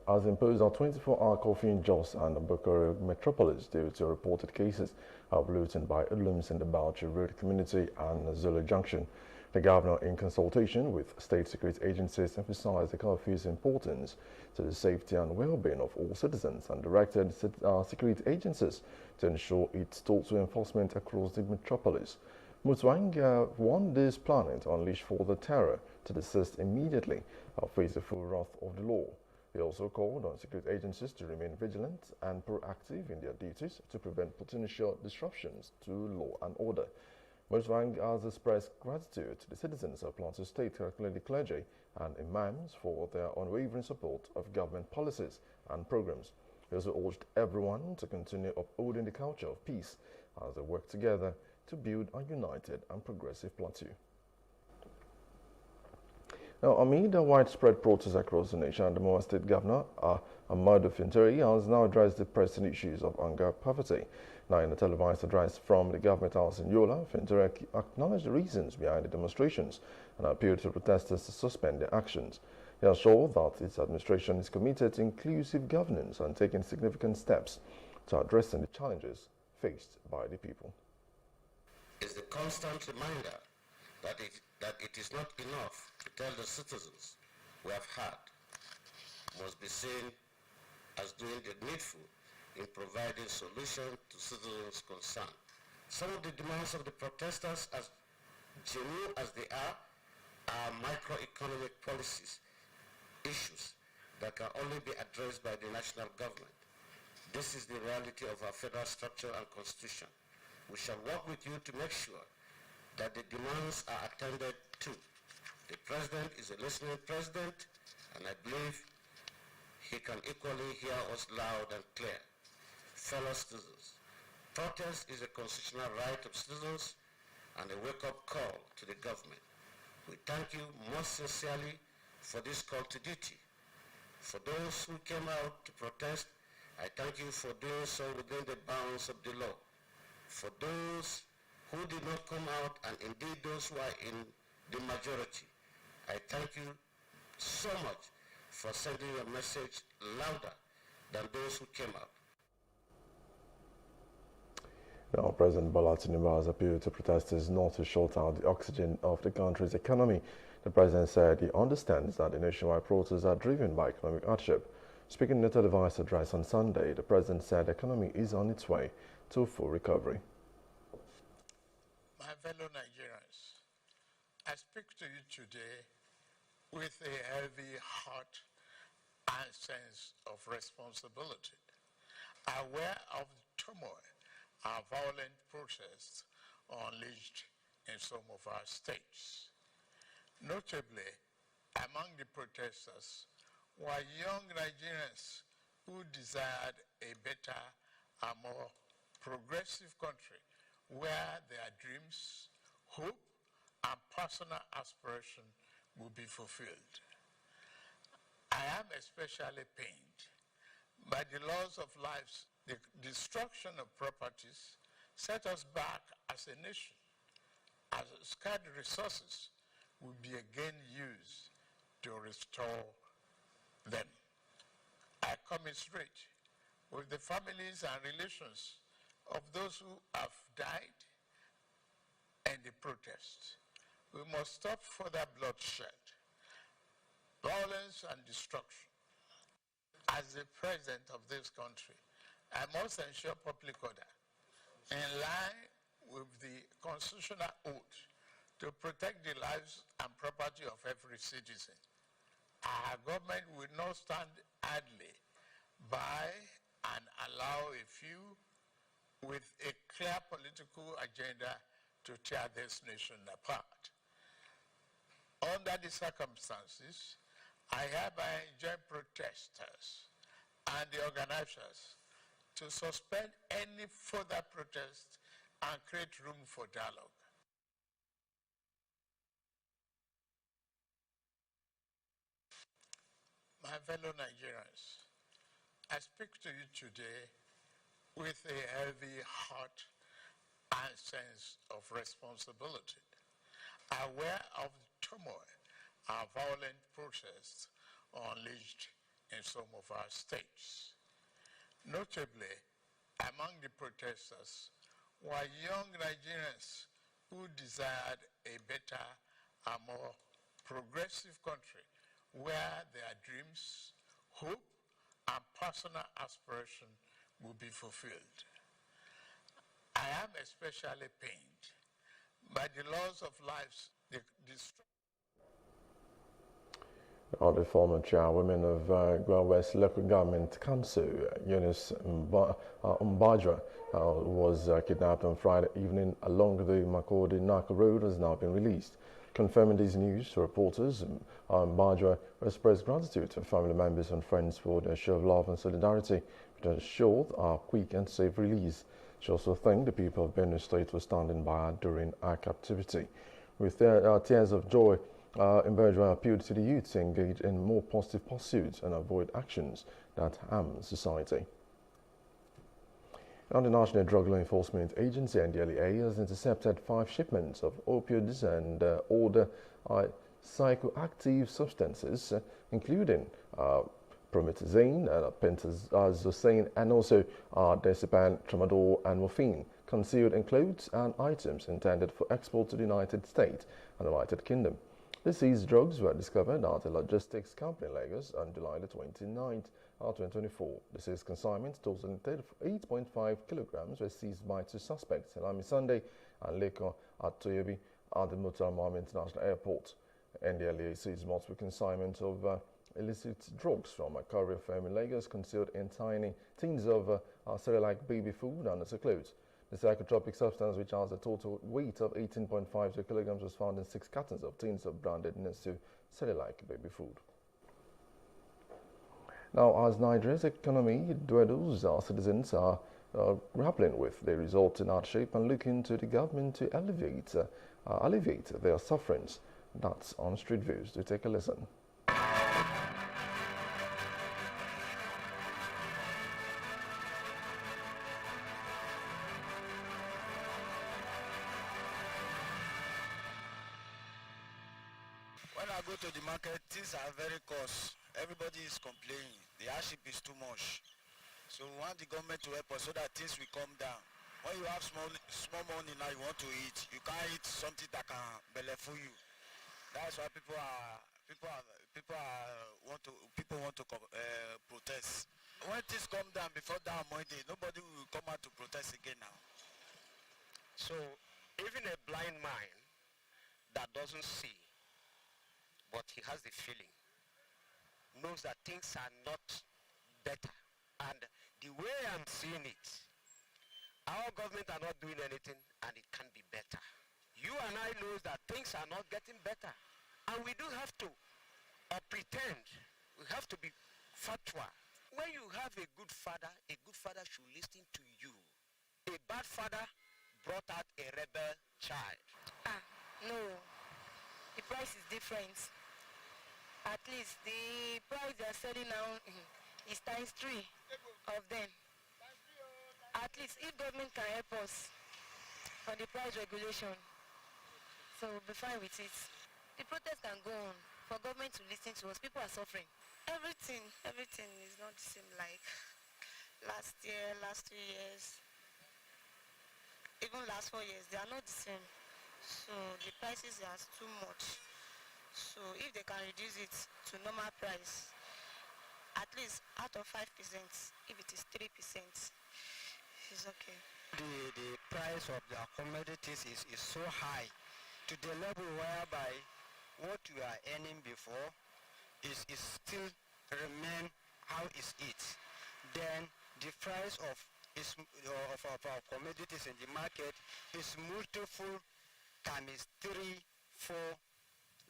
has imposed a 24-hour curfew in Jos and Bukuri metropolis due to reported cases of looting by hoodlums in the Bauchi Road community and Zulu Junction. The governor, in consultation with state security agencies, emphasized the curfew's importance to the safety and well-being of all citizens and directed security agencies to ensure its total enforcement across the metropolis. Mutwang warned those planning to unleash further terror to desist immediately or face the full wrath of the law. He also called on security agencies to remain vigilant and proactive in their duties to prevent potential disruptions to law and order. Mutwang has expressed gratitude to the citizens of Plateau State, particularly the clergy and imams, for their unwavering support of government policies and programs. He also urged everyone to continue upholding the culture of peace as they work together to build a united and progressive plateau. Now, amid the widespread protests across the nation, the Moa State Governor, Ahmadu Fintiri, has now addressed the pressing issues of hunger, poverty. Now, in a televised address from the government house in Yola, Fintiri acknowledged the reasons behind the demonstrations and appealed to protesters to suspend their actions. He assured that its administration is committed to inclusive governance and taking significant steps to addressing the challenges faced by the people. Is the constant reminder that it is not enough to tell the citizens we have had, must be seen as doing the needful in providing solutions to citizens' concern. Some of the demands of the protesters, as genuine as they are microeconomic policies issues that can only be addressed by the national government. This is the reality of our federal structure and constitution. We shall work with you to make sure that the demands are attended to. The president is a listening president, and I believe he can equally hear us loud and clear. Fellow citizens, protest is a constitutional right of citizens and a wake-up call to the government. We thank you most sincerely for this call to duty. For those who came out to protest, I thank you for doing so within the bounds of the law. For those who did not come out, and indeed those who are in the majority, I thank you so much for sending your message louder than those who came out. Now, President Bola Tinubu has appealed to protesters not to shut out the oxygen of the country's economy. The president said he understands that the nationwide protests are driven by economic hardship. Speaking in a televised address on Sunday, the president said the economy is on its way to full recovery. My fellow Nigerians, I speak to you today with a heavy heart and sense of responsibility, aware of the turmoil and violent protests unleashed in some of our states. Notably, among the protesters were young Nigerians who desired a better and more progressive country where their dreams, hope, and personal aspiration will be fulfilled. I am especially pained by the loss of lives, the destruction of properties set us back as a nation, as scarce resources will be again used to restore them. I commiserate with the families and relations of those who have died in the protests. We must stop further bloodshed, violence, and destruction. As the president of this country, I must ensure public order in line with the constitutional oath to protect the lives and property of every citizen. Our government will not stand idly by and allow a few with a clear political agenda to tear this nation apart. Under the circumstances, I hereby enjoin protesters and the organizers to suspend any further protest and create room for dialogue. My fellow Nigerians, I speak to you today with a heavy heart and sense of responsibility, aware of the turmoil and violent protests unleashed in some of our states. Notably, among the protesters were young Nigerians who desired a better and more progressive country where their dreams, hope, and personal aspiration will be fulfilled. I am especially pained by the loss of lives, the destruction. The former chairwoman of Gwa West Local Government Council, Eunice Mbadra, was kidnapped on Friday evening along the Makurdi-Naka Road, has now been released. Confirming these news to reporters, Mbadra expressed gratitude to family members and friends for their show of love and solidarity, which ensured our quick and safe release. She also thanked the people of Benue State for standing by her during our captivity. With their tears of joy, Mbadra appealed to the youth to engage in more positive pursuits and avoid actions that harm society. Now, the National Drug Law Enforcement Agency, NDLEA, has intercepted 5 shipments of opioids and other psychoactive substances, including promethazine, pentazocine, and also diazepam, tramadol, and morphine, concealed in clothes and items intended for export to the United States and the United Kingdom. The seized drugs were discovered at a logistics company in Lagos on July the 29th, 2024. The seized consignments totaling 8.5 kilograms were seized by 2 suspects, Elami Sunday and Leko at Toyobi at the Murtala Mohammed International Airport. NDLEA seized multiple consignments of illicit drugs from a courier firm in Lagos, concealed in tiny tins of cereal-like baby food and as a clothes. The psychotropic substance, which has a total weight of 18.5 kilograms, was found in 6 cartons of tins of branded Nestle cereal-like baby food. Now, as Nigeria's economy dwindles, our citizens are grappling with the resulting hardship and looking to the government to alleviate their sufferings. That's on Street Views. Do take a listen. When I go to the market, things are very cost. Everybody is complaining. The hardship is too much. So we want the government to help us so that things will come down. When you have small money now, you want to eat. You can't eat something that can bellyful you. That's why people want to protest. When things come down before that Monday, nobody will come out to protest again now. So even a blind man that doesn't see, but he has the feeling, knows that things are not better. And the way I'm seeing it, our government are not doing anything and it can be better. You and I know that things are not getting better. And we do have to pretend. We have to be factual. When you have a good father should listen to you. A bad father brought out a rebel child. No, the price is different. At least the price they are selling now is times 3 of them. At least if government can help us on the price regulation, so we'll be fine with it. The protest can go on for government to listen to us. People are suffering. Everything is not the same like last year, last 2 years, even last 4 years. They are not the same. So the prices are too much. So if they can reduce it to normal price, at least out of 5%, if it is 3%, it's okay. The price of the commodities is so high to the level whereby what you are earning before is still remain how is it. Then the price of our commodities in the market is multiple times 3, 4,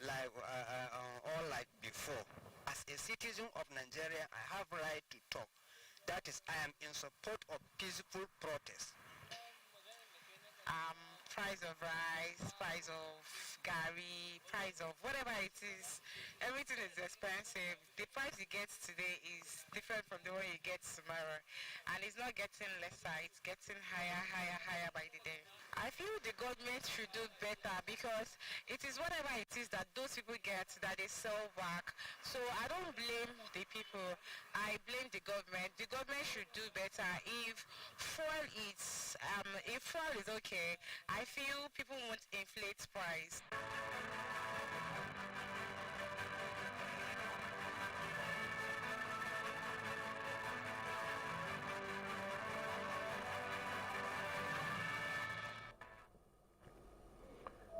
like all like before. As a citizen of Nigeria, I have right to talk. That is, I am in support of peaceful protest. Price of rice, price of gari, price of whatever it is, everything is expensive. The price you get today is different from the one you get tomorrow, and it's not getting lesser, it's getting higher by the day. I feel the government should do better because it is whatever it is that those people get that they sell back. So I don't blame the people, I blame the government. The government should do better. If fuel is okay, I feel people won't inflate price.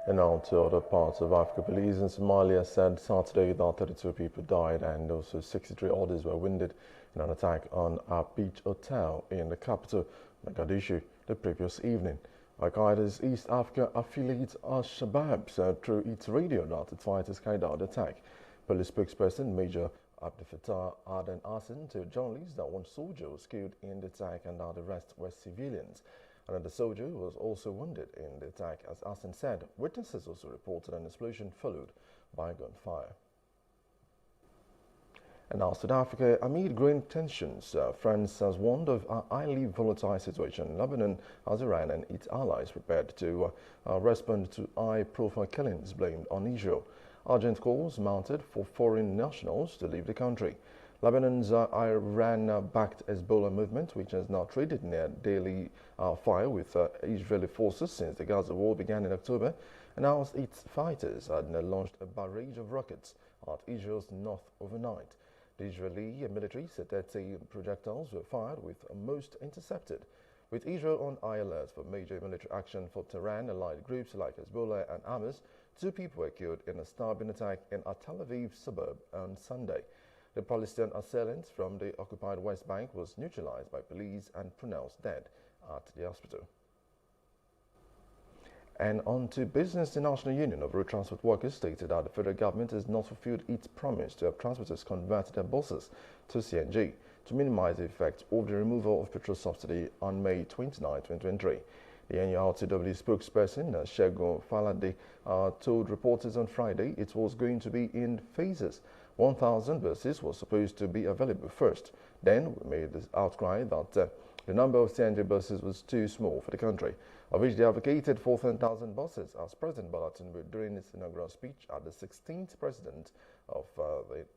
And now to other parts of Africa. Police in Somalia said Saturday that 32 people died and also 63 others were wounded in an attack on a beach hotel in the capital, Mogadishu, the previous evening. Al-Qaeda's East Africa affiliate Al-Shabaab said through its radio that its fighters carried out the attack. Police spokesperson Major Abdel Fattah Aden Hassan told journalists that one soldier was killed in the attack and that the rest were civilians. Another soldier was also wounded in the attack, as Hassan said. Witnesses also reported an explosion followed by gunfire. And now South Africa, amid growing tensions, France has warned of a highly volatile situation in Lebanon as Iran and its allies prepared to respond to high-profile killings blamed on Israel. Urgent calls mounted for foreign nationals to leave the country. Lebanon's Iran-backed Hezbollah movement, which has now traded near daily fire with Israeli forces since the Gaza war began in October, announced its fighters had launched a barrage of rockets at Israel's north overnight. The Israeli military said 30 projectiles were fired, with most intercepted. With Israel on high alert for major military action for Tehran, allied groups like Hezbollah and Hamas, 2 people were killed in a stabbing attack in a Tel Aviv suburb on Sunday. The Palestinian assailant from the occupied West Bank was neutralized by police and pronounced dead at the hospital. And on to business. The National Union of Road Transport Workers stated that the federal government has not fulfilled its promise to have transporters convert their buses to CNG to minimize the effect of the removal of petrol subsidy on May 29, 2023. The NURTW spokesperson, Segun Falade, told reporters on Friday it was going to be in phases. 1,000 buses was supposed to be available first. Then we made this outcry that the number of CNG buses was too small for the country, of which they advocated for 10,000 buses, as President Bola Tinubu, during his inaugural speech at the 16th President of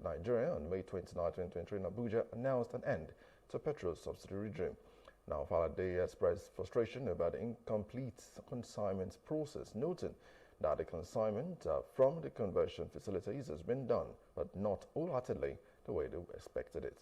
Nigeria on May 29, 2023 in Abuja, announced an end to petrol subsidy regime. Now, Falade expressed frustration about the incomplete consignment process, noting that the consignment from the conversion facilities has been done, but not wholeheartedly the way they expected it.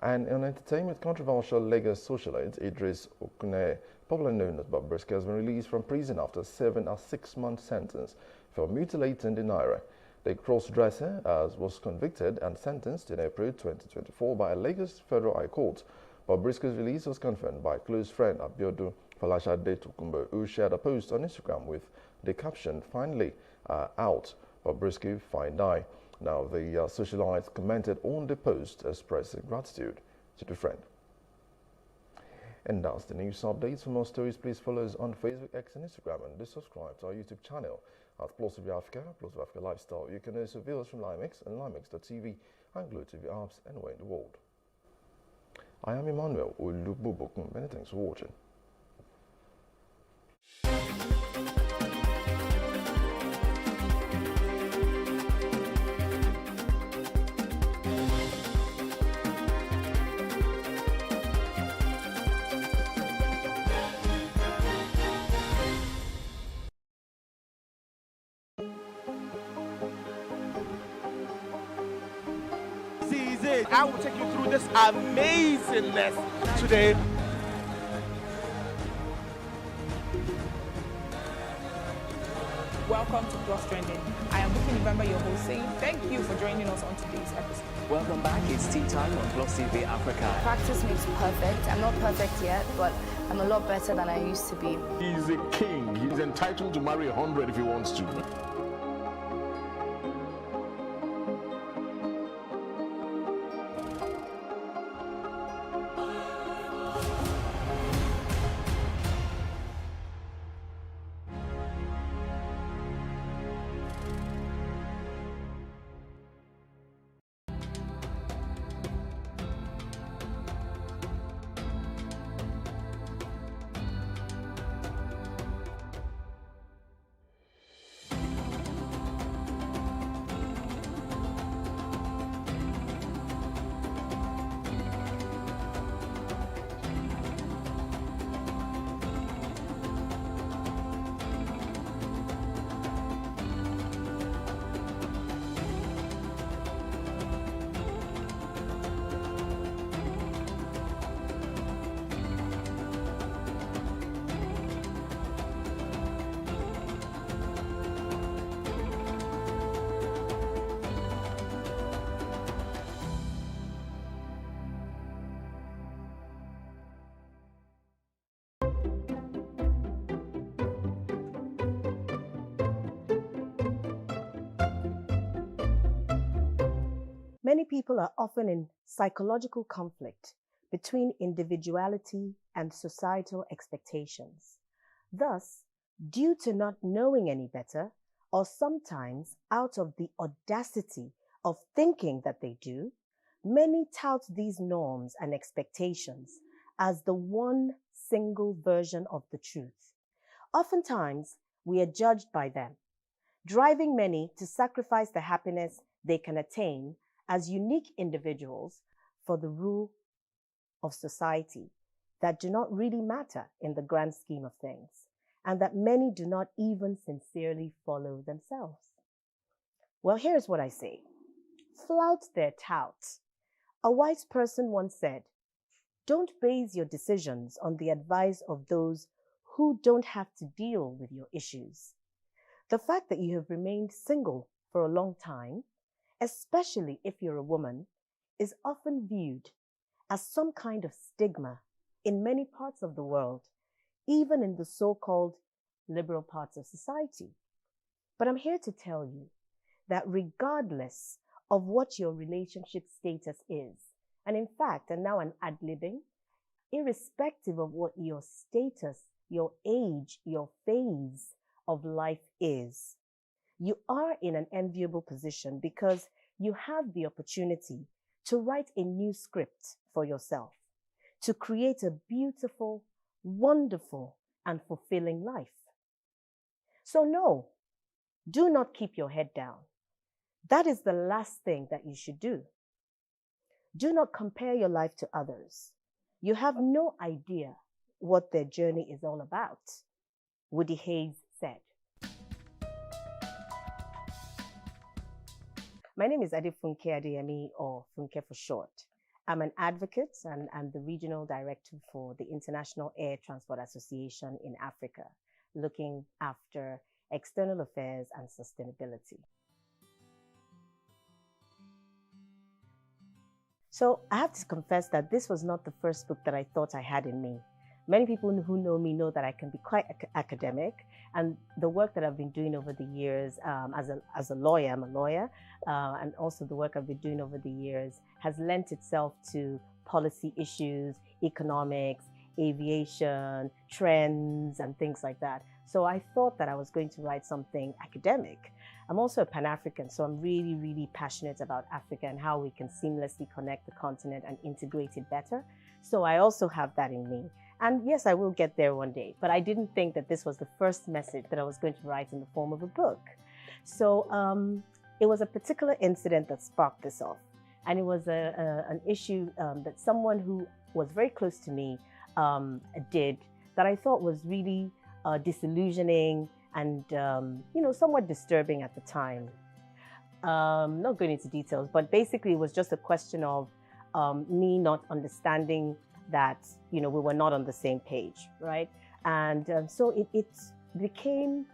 And in entertainment, controversial Lagos socialite Idris Okuneye, popularly known as Bobrisky, has been released from prison after serving a 6-month sentence for mutilating the naira. The cross-dresser was convicted and sentenced in April 2024 by a Lagos Federal High Court. Bobrisky's release was confirmed by close friend Abiodun Falashade Tokunbo, who shared a post on Instagram with the caption, "Finally, out. Bobrisky fine die. Now, the socialite commented on the post expressing gratitude to the friend. And that's the news updates. For more stories, please follow us on Facebook, X, and Instagram, and do subscribe to our YouTube channel at Plus TV Africa, Plus TV Africa Lifestyle. You can also view us from Limex and Limex.tv and Glow TV apps anywhere in the world. I am Emmanuel Olububokum. Many thanks for watching. I will take you through this amazingness today. Welcome to Plus Trending. I am Booking November, your host, saying thank you for joining us on today's episode. Welcome back. It's tea time on Plus TV Africa. Practice makes perfect. I'm not perfect yet, but I'm a lot better than I used to be. He's a king. He's entitled to marry 100 if he wants to. Many people are often in psychological conflict between individuality and societal expectations. Thus, due to not knowing any better, or sometimes out of the audacity of thinking that they do, many tout these norms and expectations as the one single version of the truth. Oftentimes, we are judged by them, driving many to sacrifice the happiness they can attain as unique individuals for the rule of society that do not really matter in the grand scheme of things, and that many do not even sincerely follow themselves. Well, here's what I say. Flout their tout. A wise person once said, "Don't base your decisions on the advice of those who don't have to deal with your issues." The fact that you have remained single for a long time, especially if you're a woman, is often viewed as some kind of stigma in many parts of the world, even in the so-called liberal parts of society. But I'm here to tell you that regardless of what your relationship status is, and in fact, and now I'm ad-libbing, irrespective of what your status, your age, your phase of life is, you are in an enviable position because you have the opportunity to write a new script for yourself, to create a beautiful, wonderful, and fulfilling life. So no, do not keep your head down. That is the last thing that you should do. Do not compare your life to others. You have no idea what their journey is all about, Woody Hayes said. My name is Adefunke Adeyemi, or Funke for short. I'm an advocate and I'm the regional director for the International Air Transport Association in Africa, looking after external affairs and sustainability. So I have to confess that this was not the first book that I thought I had in me. Many people who know me know that I can be quite academic, and the work that I've been doing over the years as a lawyer, I'm a lawyer, and also the work I've been doing over the years has lent itself to policy issues, economics, aviation, trends, and things like that. So I thought that I was going to write something academic. I'm also a Pan-African, so I'm really, really passionate about Africa and how we can seamlessly connect the continent and integrate it better. So I also have that in me. And yes, I will get there one day, but I didn't think that this was the first message that I was going to write in the form of a book. So it was a particular incident that sparked this off. And it was an issue that someone who was very close to me did that I thought was really disillusioning and somewhat disturbing at the time. Not going into details, but basically it was just a question of me not understanding that we were not on the same page, right? And so it became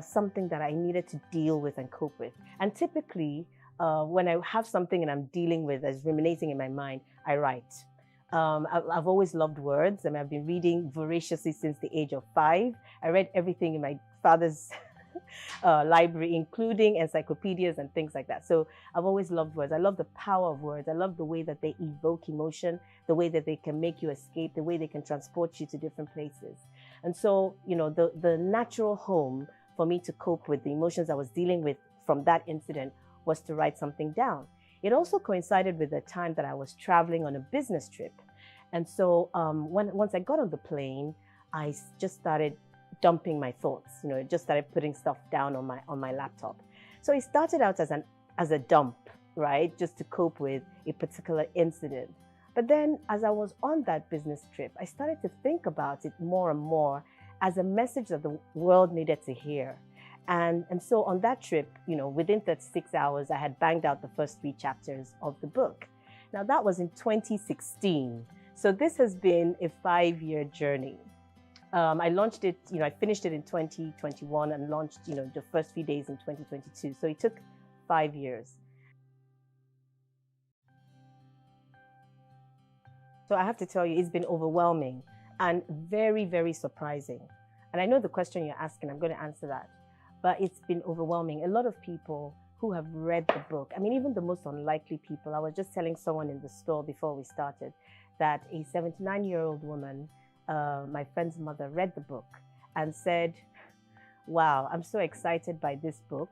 something that I needed to deal with and cope with. And typically, when I have something and I'm dealing with that's ruminating in my mind, I write. I've always loved words, and I've been reading voraciously since the age of 5. I read everything in my father's library, including encyclopedias and things like that. So I've always loved words. I love the power of words. I love the way that they evoke emotion, the way that they can make you escape, the way they can transport you to different places. And so, the natural home for me to cope with the emotions I was dealing with from that incident was to write something down. It also coincided with the time that I was traveling on a business trip. And so once I got on the plane, I just started dumping my thoughts, just started putting stuff down on my laptop. So it started out as a dump, right? Just to cope with a particular incident. But then as I was on that business trip, I started to think about it more and more as a message that the world needed to hear. And so on that trip, within 36 hours, I had banged out the first 3 chapters of the book. Now that was in 2016. So this has been a 5-year journey. I launched it, I finished it in 2021 and launched, the first few days in 2022. So it took 5 years. So I have to tell you, it's been overwhelming and very, very surprising. And I know the question you're asking, I'm going to answer that. But it's been overwhelming. A lot of people who have read the book, even the most unlikely people. I was just telling someone in the store before we started that a 79-year-old woman, my friend's mother, read the book and said, wow, I'm so excited by this book.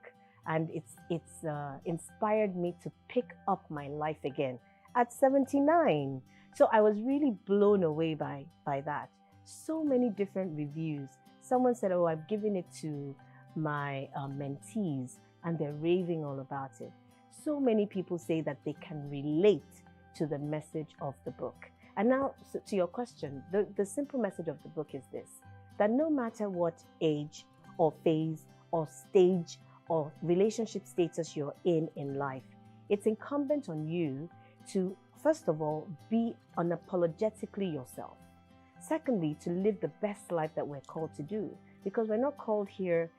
And it's inspired me to pick up my life again at 79. So I was really blown away by that. So many different reviews. Someone said, oh, I've given it to my mentees and they're raving all about it. So many people say that they can relate to the message of the book. And now, so to your question, the simple message of the book is this, that no matter what age or phase or stage or relationship status you're in life, it's incumbent on you to, first of all, be unapologetically yourself. Secondly, to live the best life that we're called to do, because we're not called here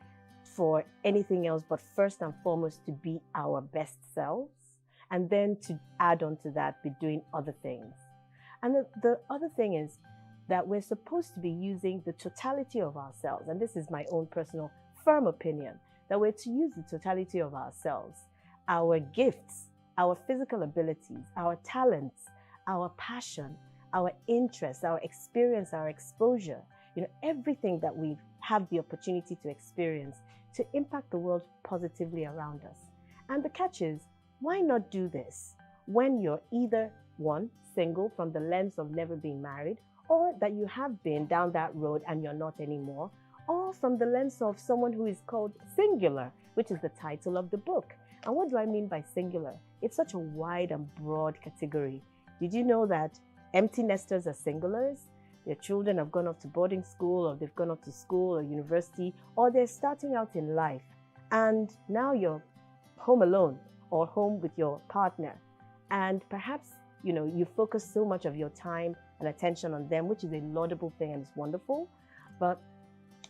for anything else, but first and foremost to be our best selves, and then to add on to that, be doing other things. And the other thing is that we're supposed to be using the totality of ourselves, and this is my own personal firm opinion, that we're to use the totality of ourselves, our gifts, our physical abilities, our talents, our passion, our interests, our experience, our exposure, everything that we have the opportunity to experience to impact the world positively around us. And the catch is, why not do this when you're either, one, single from the lens of never being married, or that you have been down that road and you're not anymore, or from the lens of someone who is called singular, which is the title of the book. And what do I mean by singular? It's such a wide and broad category. Did you know that empty nesters are singulars? Their children have gone off to boarding school, or they've gone off to school or university, or they're starting out in life. And now you're home alone or home with your partner. And perhaps, you focus so much of your time and attention on them, which is a laudable thing and it's wonderful. But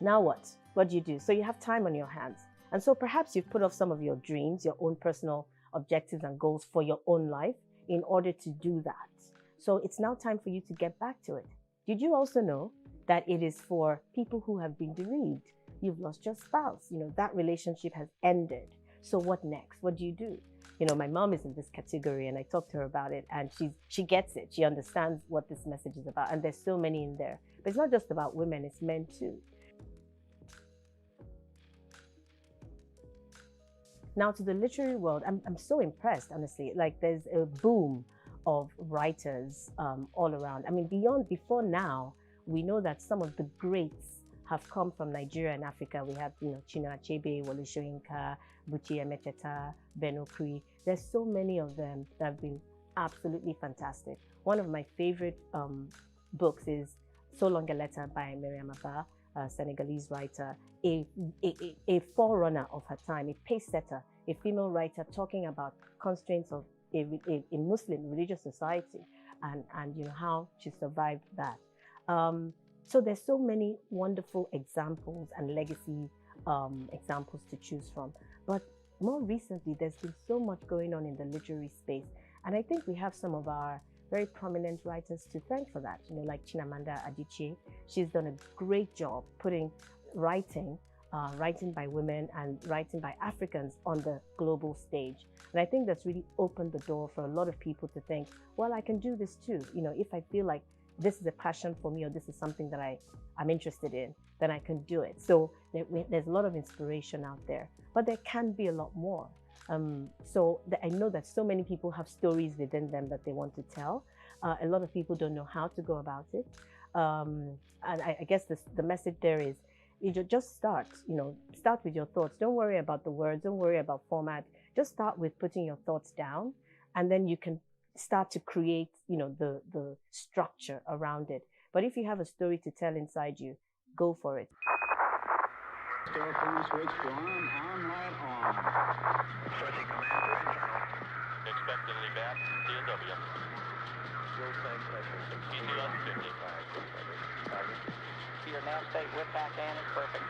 now what? What do you do? So you have time on your hands. And so perhaps you've put off some of your dreams, your own personal objectives and goals for your own life in order to do that. So it's now time for you to get back to it. Did you also know that it is for people who have been bereaved? You've lost your spouse, that relationship has ended. So what next? What do you do? My mom is in this category, and I talked to her about it, and she gets it. She understands what this message is about, and there's so many in there. But it's not just about women, it's men too. Now to the literary world, I'm so impressed, honestly. Like, there's a boom of writers all around. I mean, before now, we know that some of the greats have come from Nigeria and Africa. We have, Chinua Achebe, Wole Soyinka, Buchi Emecheta, Ben Okri. There's so many of them that have been absolutely fantastic. One of my favorite books is So Long a Letter by Mariam Abba, a Senegalese writer, a forerunner of her time, a pace setter, a female writer talking about constraints of a Muslim religious society and how she survived that. So there's so many wonderful examples and legacy examples to choose from. But more recently, there's been so much going on in the literary space. And I think we have some of our very prominent writers to thank for that. Like Chimamanda Adichie. She's done a great job putting writing by women and writing by Africans on the global stage. And I think that's really opened the door for a lot of people to think, well, I can do this too. If I feel like this is a passion for me, or this is something that I'm interested in, then I can do it. So there's a lot of inspiration out there, but there can be a lot more. I know that so many people have stories within them that they want to tell. A lot of people don't know how to go about it. And I guess the message there is, you just start with your thoughts. Don't worry about the words, don't worry about format. Just start with putting your thoughts down, and then you can start to create, the structure around it. But if you have a story to tell inside you, go for it. Star phone switch on, light on. Pressing command for internal. Expectedly back, TW. Still same pressure. Easy on 55. To your nav state with back and it's perfect.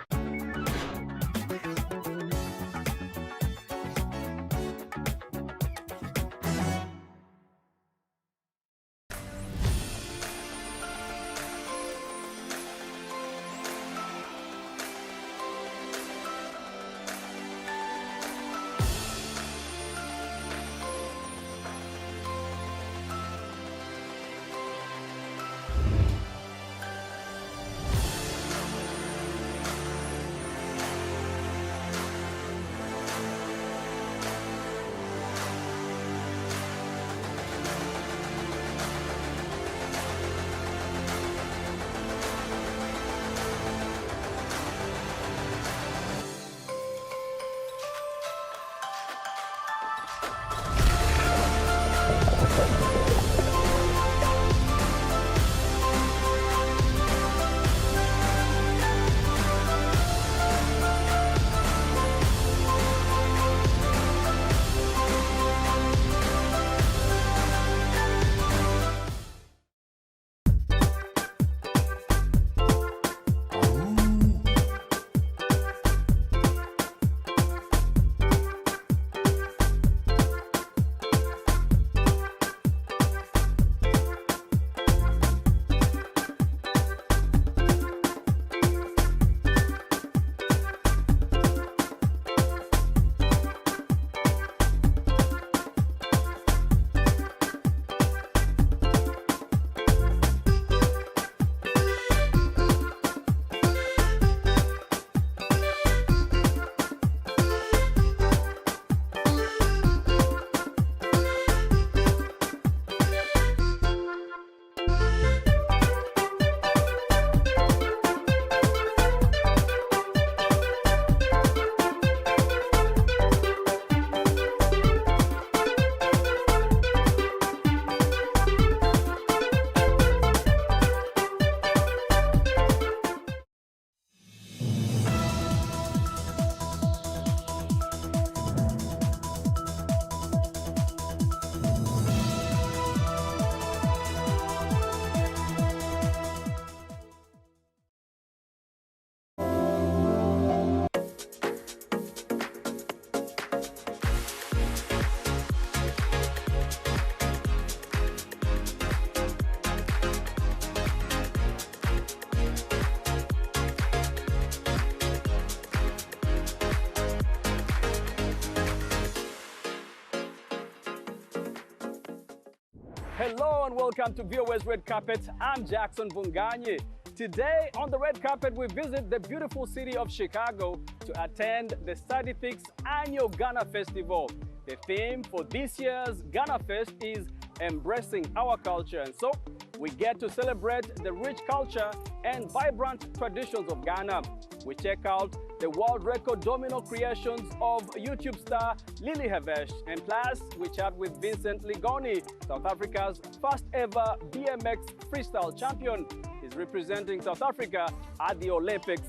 Hello and welcome to VOA's Red Carpet. I'm Jackson Vunganyi. Today on the Red Carpet, we visit the beautiful city of Chicago to attend the 36th annual Ghana Festival. The theme for this year's Ghana Fest is embracing our culture. And so we get to celebrate the rich culture and vibrant traditions of Ghana. We check out the world record domino creations of YouTube star Lily Hevesh. And plus, we chat with Vincent Ligoni, South Africa's first ever BMX freestyle champion. He's representing South Africa at the Olympics.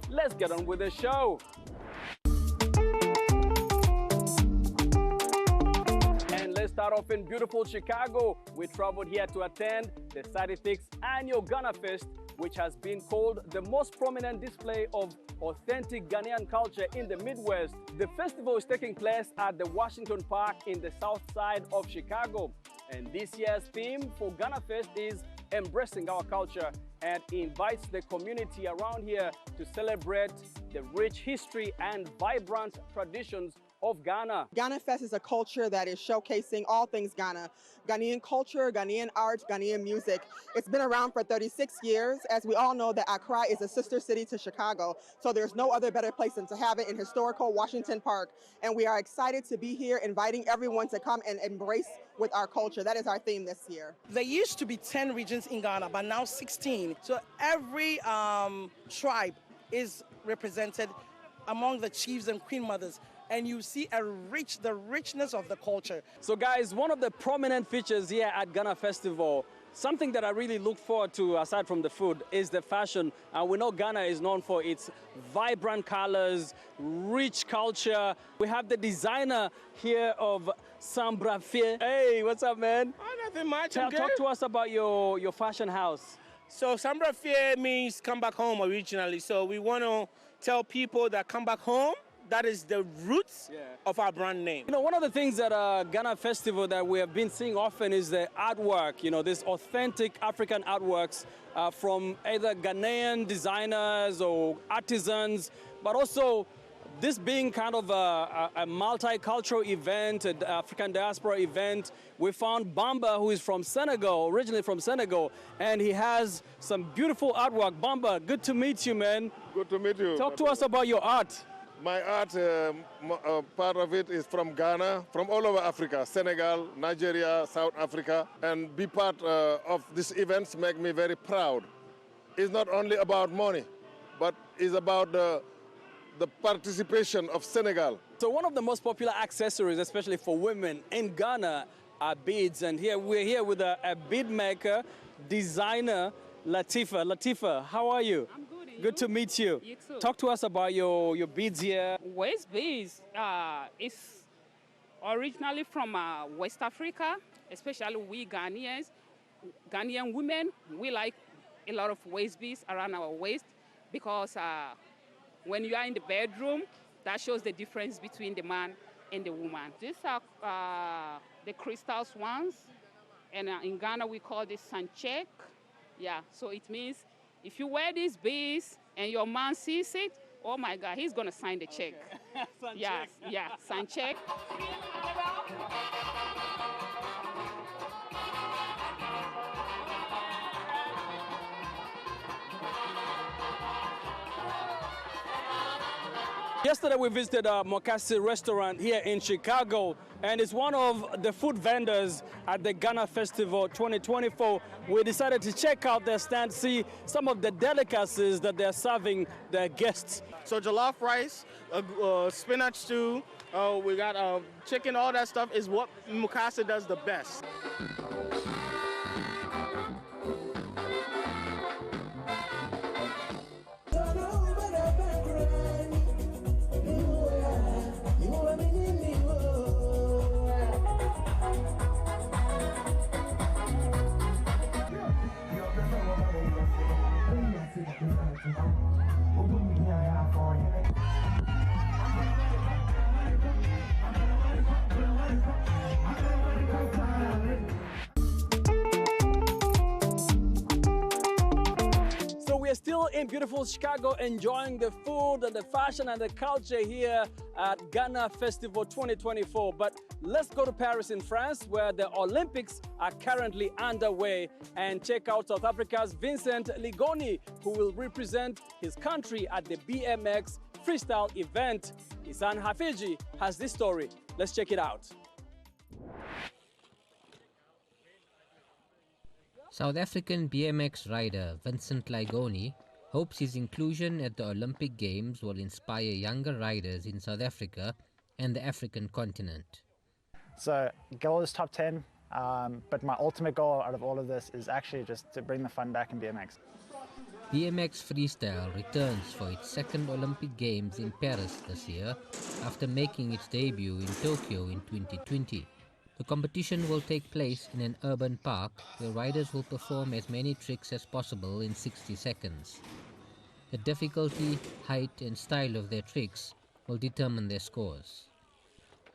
Let's get on with the show. And let's start off in beautiful Chicago. We traveled here to attend the 36th annual Ghana Fest, which has been called the most prominent display of authentic Ghanaian culture in the Midwest. The festival is taking place at the Washington Park in the south side of Chicago. And this year's theme for Ghana Fest is embracing our culture, and invites the community around here to celebrate the rich history and vibrant traditions of Ghana. Ghana Fest is a culture that is showcasing all things Ghana. Ghanaian culture, Ghanaian art, Ghanaian music. It's been around for 36 years. As we all know, that Accra is a sister city to Chicago, so there's no other better place than to have it in historical Washington Park. And we are excited to be here, inviting everyone to come and embrace with our culture. That is our theme this year. There used to be 10 regions in Ghana, but now 16. So every tribe is represented among the chiefs and queen mothers. And you see the richness of the culture. So guys, one of the prominent features here at Ghana Festival, something that I really look forward to aside from the food, is the fashion. And we know Ghana is known for its vibrant colors, rich culture. We have the designer here of Sambra Fie. Hey, what's up, man? Oh, nothing much. Talk to us about your fashion house. So Sambra Fie means come back home originally. So we want to tell people that come back home. That is the roots of our brand name. You know, one of the things at Ghana Festival that we have been seeing often is the artwork, you know, this authentic African artworks from either Ghanaian designers or artisans, but also this being kind of a multicultural event, an African diaspora event. We found Bamba, who is from Senegal, originally from Senegal, and he has some beautiful artwork. Bamba, good to meet you, man. Good to meet you. Talk to us about your art. My art, part of it is from Ghana, from all over Africa, Senegal, Nigeria, South Africa, and be part of these events make me very proud. It's not only about money, but it's about the participation of Senegal. So one of the most popular accessories, especially for women in Ghana, are beads. And here we're here with a bead maker, designer, Latifa. Latifa, how are you? I'm good. Good to meet you. You too. Talk to us about your beads here. Waist beads is originally from West Africa, especially we Ghanaians. Ghanaian women, we like a lot of waist beads around our waist because when you are in the bedroom, that shows the difference between the man and the woman. These are the crystal ones, and in Ghana we call this sanchek. Yeah, so it means if you wear these beads and your man sees it, oh my God, he's gonna sign the check. Okay. Yeah, yeah, sign check. Yesterday we visited a Mokasi restaurant here in Chicago, and it's one of the food vendors at the Ghana Festival 2024. We decided to check out their stand, see some of the delicacies that they're serving their guests. So jollof rice, spinach stew, we got chicken, all that stuff is what Mokasi does the best. still in beautiful Chicago, enjoying the food and the fashion and the culture here at Ghana Festival 2024. But let's go to Paris in France, where the Olympics are currently underway, and check out South Africa's Vincent Ligoni, who will represent his country at the BMX freestyle event. Isan Hafiji has this story. Let's check it out. South African BMX rider Vincent Ligoni hopes his inclusion at the Olympic Games will inspire younger riders in South Africa and the African continent. So, goal is top 10, but my ultimate goal out of all of this is actually just to bring the fun back in BMX. BMX freestyle returns for its second Olympic Games in Paris this year after making its debut in Tokyo in 2020. The competition will take place in an urban park where riders will perform as many tricks as possible in 60 seconds. The difficulty, height and style of their tricks will determine their scores.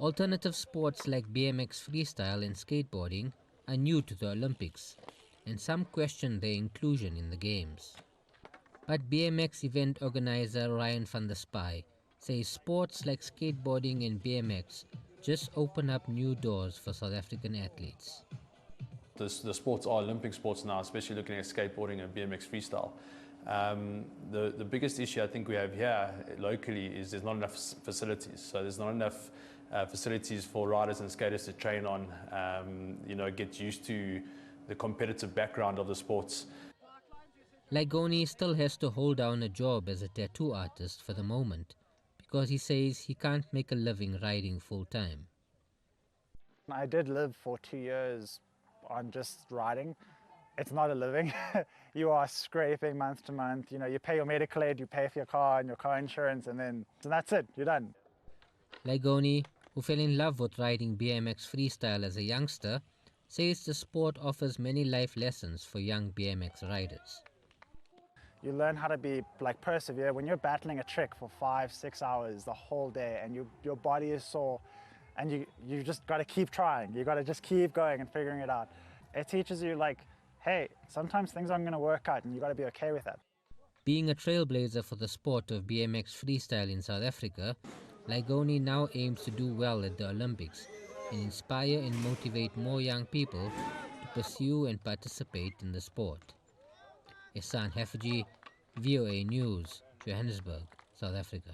Alternative sports like BMX freestyle and skateboarding are new to the Olympics, and some question their inclusion in the Games. But BMX event organizer Ryan van der Spy says sports like skateboarding and BMX just open up new doors for South African athletes. The sports are Olympic sports now, especially looking at skateboarding and BMX freestyle. The biggest issue I think we have here locally is there's not enough facilities. So there's not enough facilities for riders and skaters to train on, get used to the competitive background of the sports. Ligoni still has to hold down a job as a tattoo artist for the moment, because he says he can't make a living riding full-time. I did live for 2 years on just riding. It's not a living. You are scraping month to month. You pay your medical aid, you pay for your car and your car insurance, and that's it, you're done. Ligoni, who fell in love with riding BMX freestyle as a youngster, says the sport offers many life lessons for young BMX riders. You learn how to be persevere. When you're battling a trick for 5-6 hours the whole day and your body is sore and you just got to keep trying. You got to just keep going and figuring it out. It teaches you hey, sometimes things aren't going to work out and you got to be okay with that. Being a trailblazer for the sport of BMX freestyle in South Africa, Ligoni now aims to do well at the Olympics and inspire and motivate more young people to pursue and participate in the sport. Isan Hafiji, VOA News, Johannesburg, South Africa.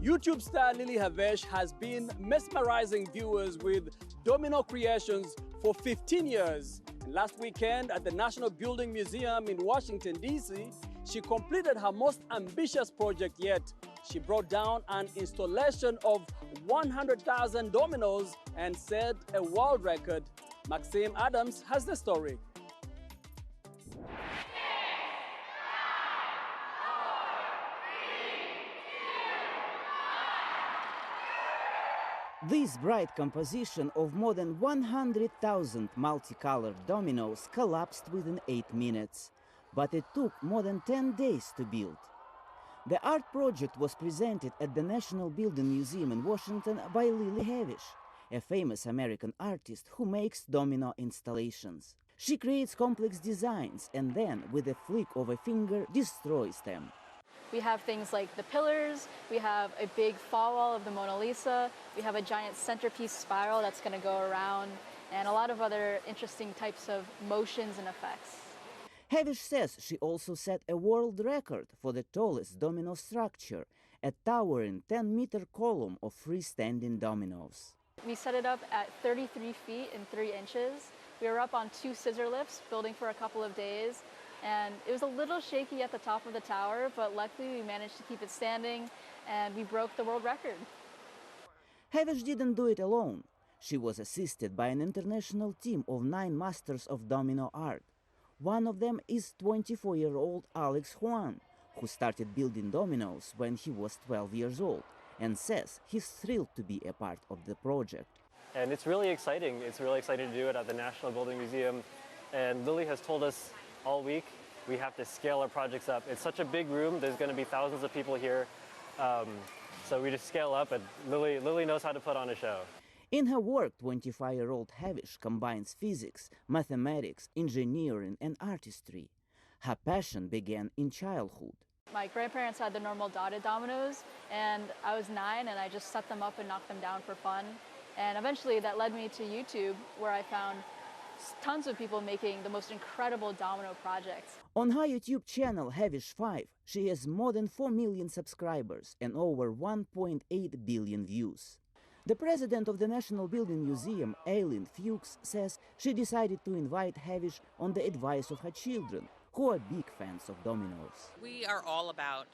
YouTube star Lily Havesh has been mesmerizing viewers with domino creations for 15 years. And last weekend at the National Building Museum in Washington, D.C., she completed her most ambitious project yet. She brought down an installation of 100,000 dominoes and set a world record. Maxime Adams has the story. This bright composition of more than 100,000 multicolored dominoes collapsed within 8 minutes, but it took more than 10 days to build. The art project was presented at the National Building Museum in Washington by Lily Havesh, a famous American artist who makes domino installations. She creates complex designs and then, with a flick of a finger, destroys them. We have things like the pillars, we have a big fall wall of the Mona Lisa, we have a giant centerpiece spiral that's going to go around, and a lot of other interesting types of motions and effects. Havesh says she also set a world record for the tallest domino structure, a towering 10-meter column of freestanding dominoes. We set it up at 33 feet and 3 inches. We were up on 2 scissor lifts, building for a couple of days, and it was a little shaky at the top of the tower, but luckily we managed to keep it standing, and we broke the world record. Havesh didn't do it alone. She was assisted by an international team of 9 masters of domino art. One of them is 24-year-old Alex Juan, who started building dominoes when he was 12 years old, and says he's thrilled to be a part of the project. And it's really exciting. It's really exciting to do it at the National Building Museum. And Lily has told us all week we have to scale our projects up. It's such a big room. There's going to be thousands of people here. So we just scale up, and Lily knows how to put on a show. In her work, 25-year-old Havish combines physics, mathematics, engineering, and artistry. Her passion began in childhood. My grandparents had the normal dotted dominoes, and I was 9, and I just set them up and knocked them down for fun. And eventually that led me to YouTube, where I found tons of people making the most incredible domino projects. On her YouTube channel, Havish5, she has more than 4 million subscribers and over 1.8 billion views. The president of the National Building Museum, Aileen Fuchs, says she decided to invite Havish on the advice of her children, who are big fans of dominoes. We are all about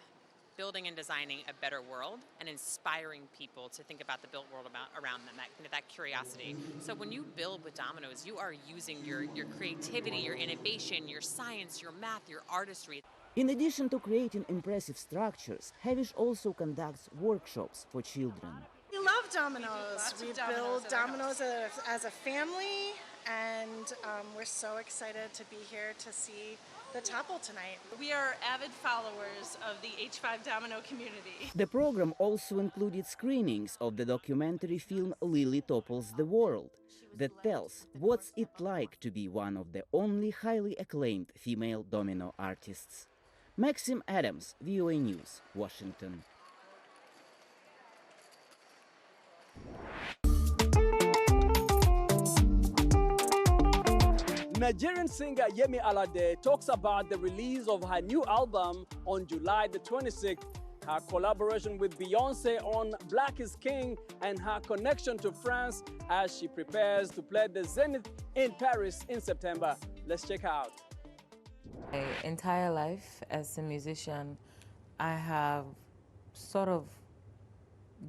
building and designing a better world and inspiring people to think about the built world around them, that curiosity. So when you build with dominoes, you are using your creativity, your innovation, your science, your math, your artistry. In addition to creating impressive structures, Havish also conducts workshops for children. We love dominoes. We build dominoes as a family, and we're so excited to be here to see the topple tonight. We are avid followers of the H5 Domino community. The program also included screenings of the documentary film Lily Topples the World that tells what's it like to be one of the only highly acclaimed female domino artists. Maxim Adams, VOA News, Washington. Nigerian singer Yemi Alade talks about the release of her new album on July the 26th, her collaboration with Beyoncé on Black is King, and her connection to France as she prepares to play the Zénith in Paris in September. Let's check out. My entire life as a musician, I have sort of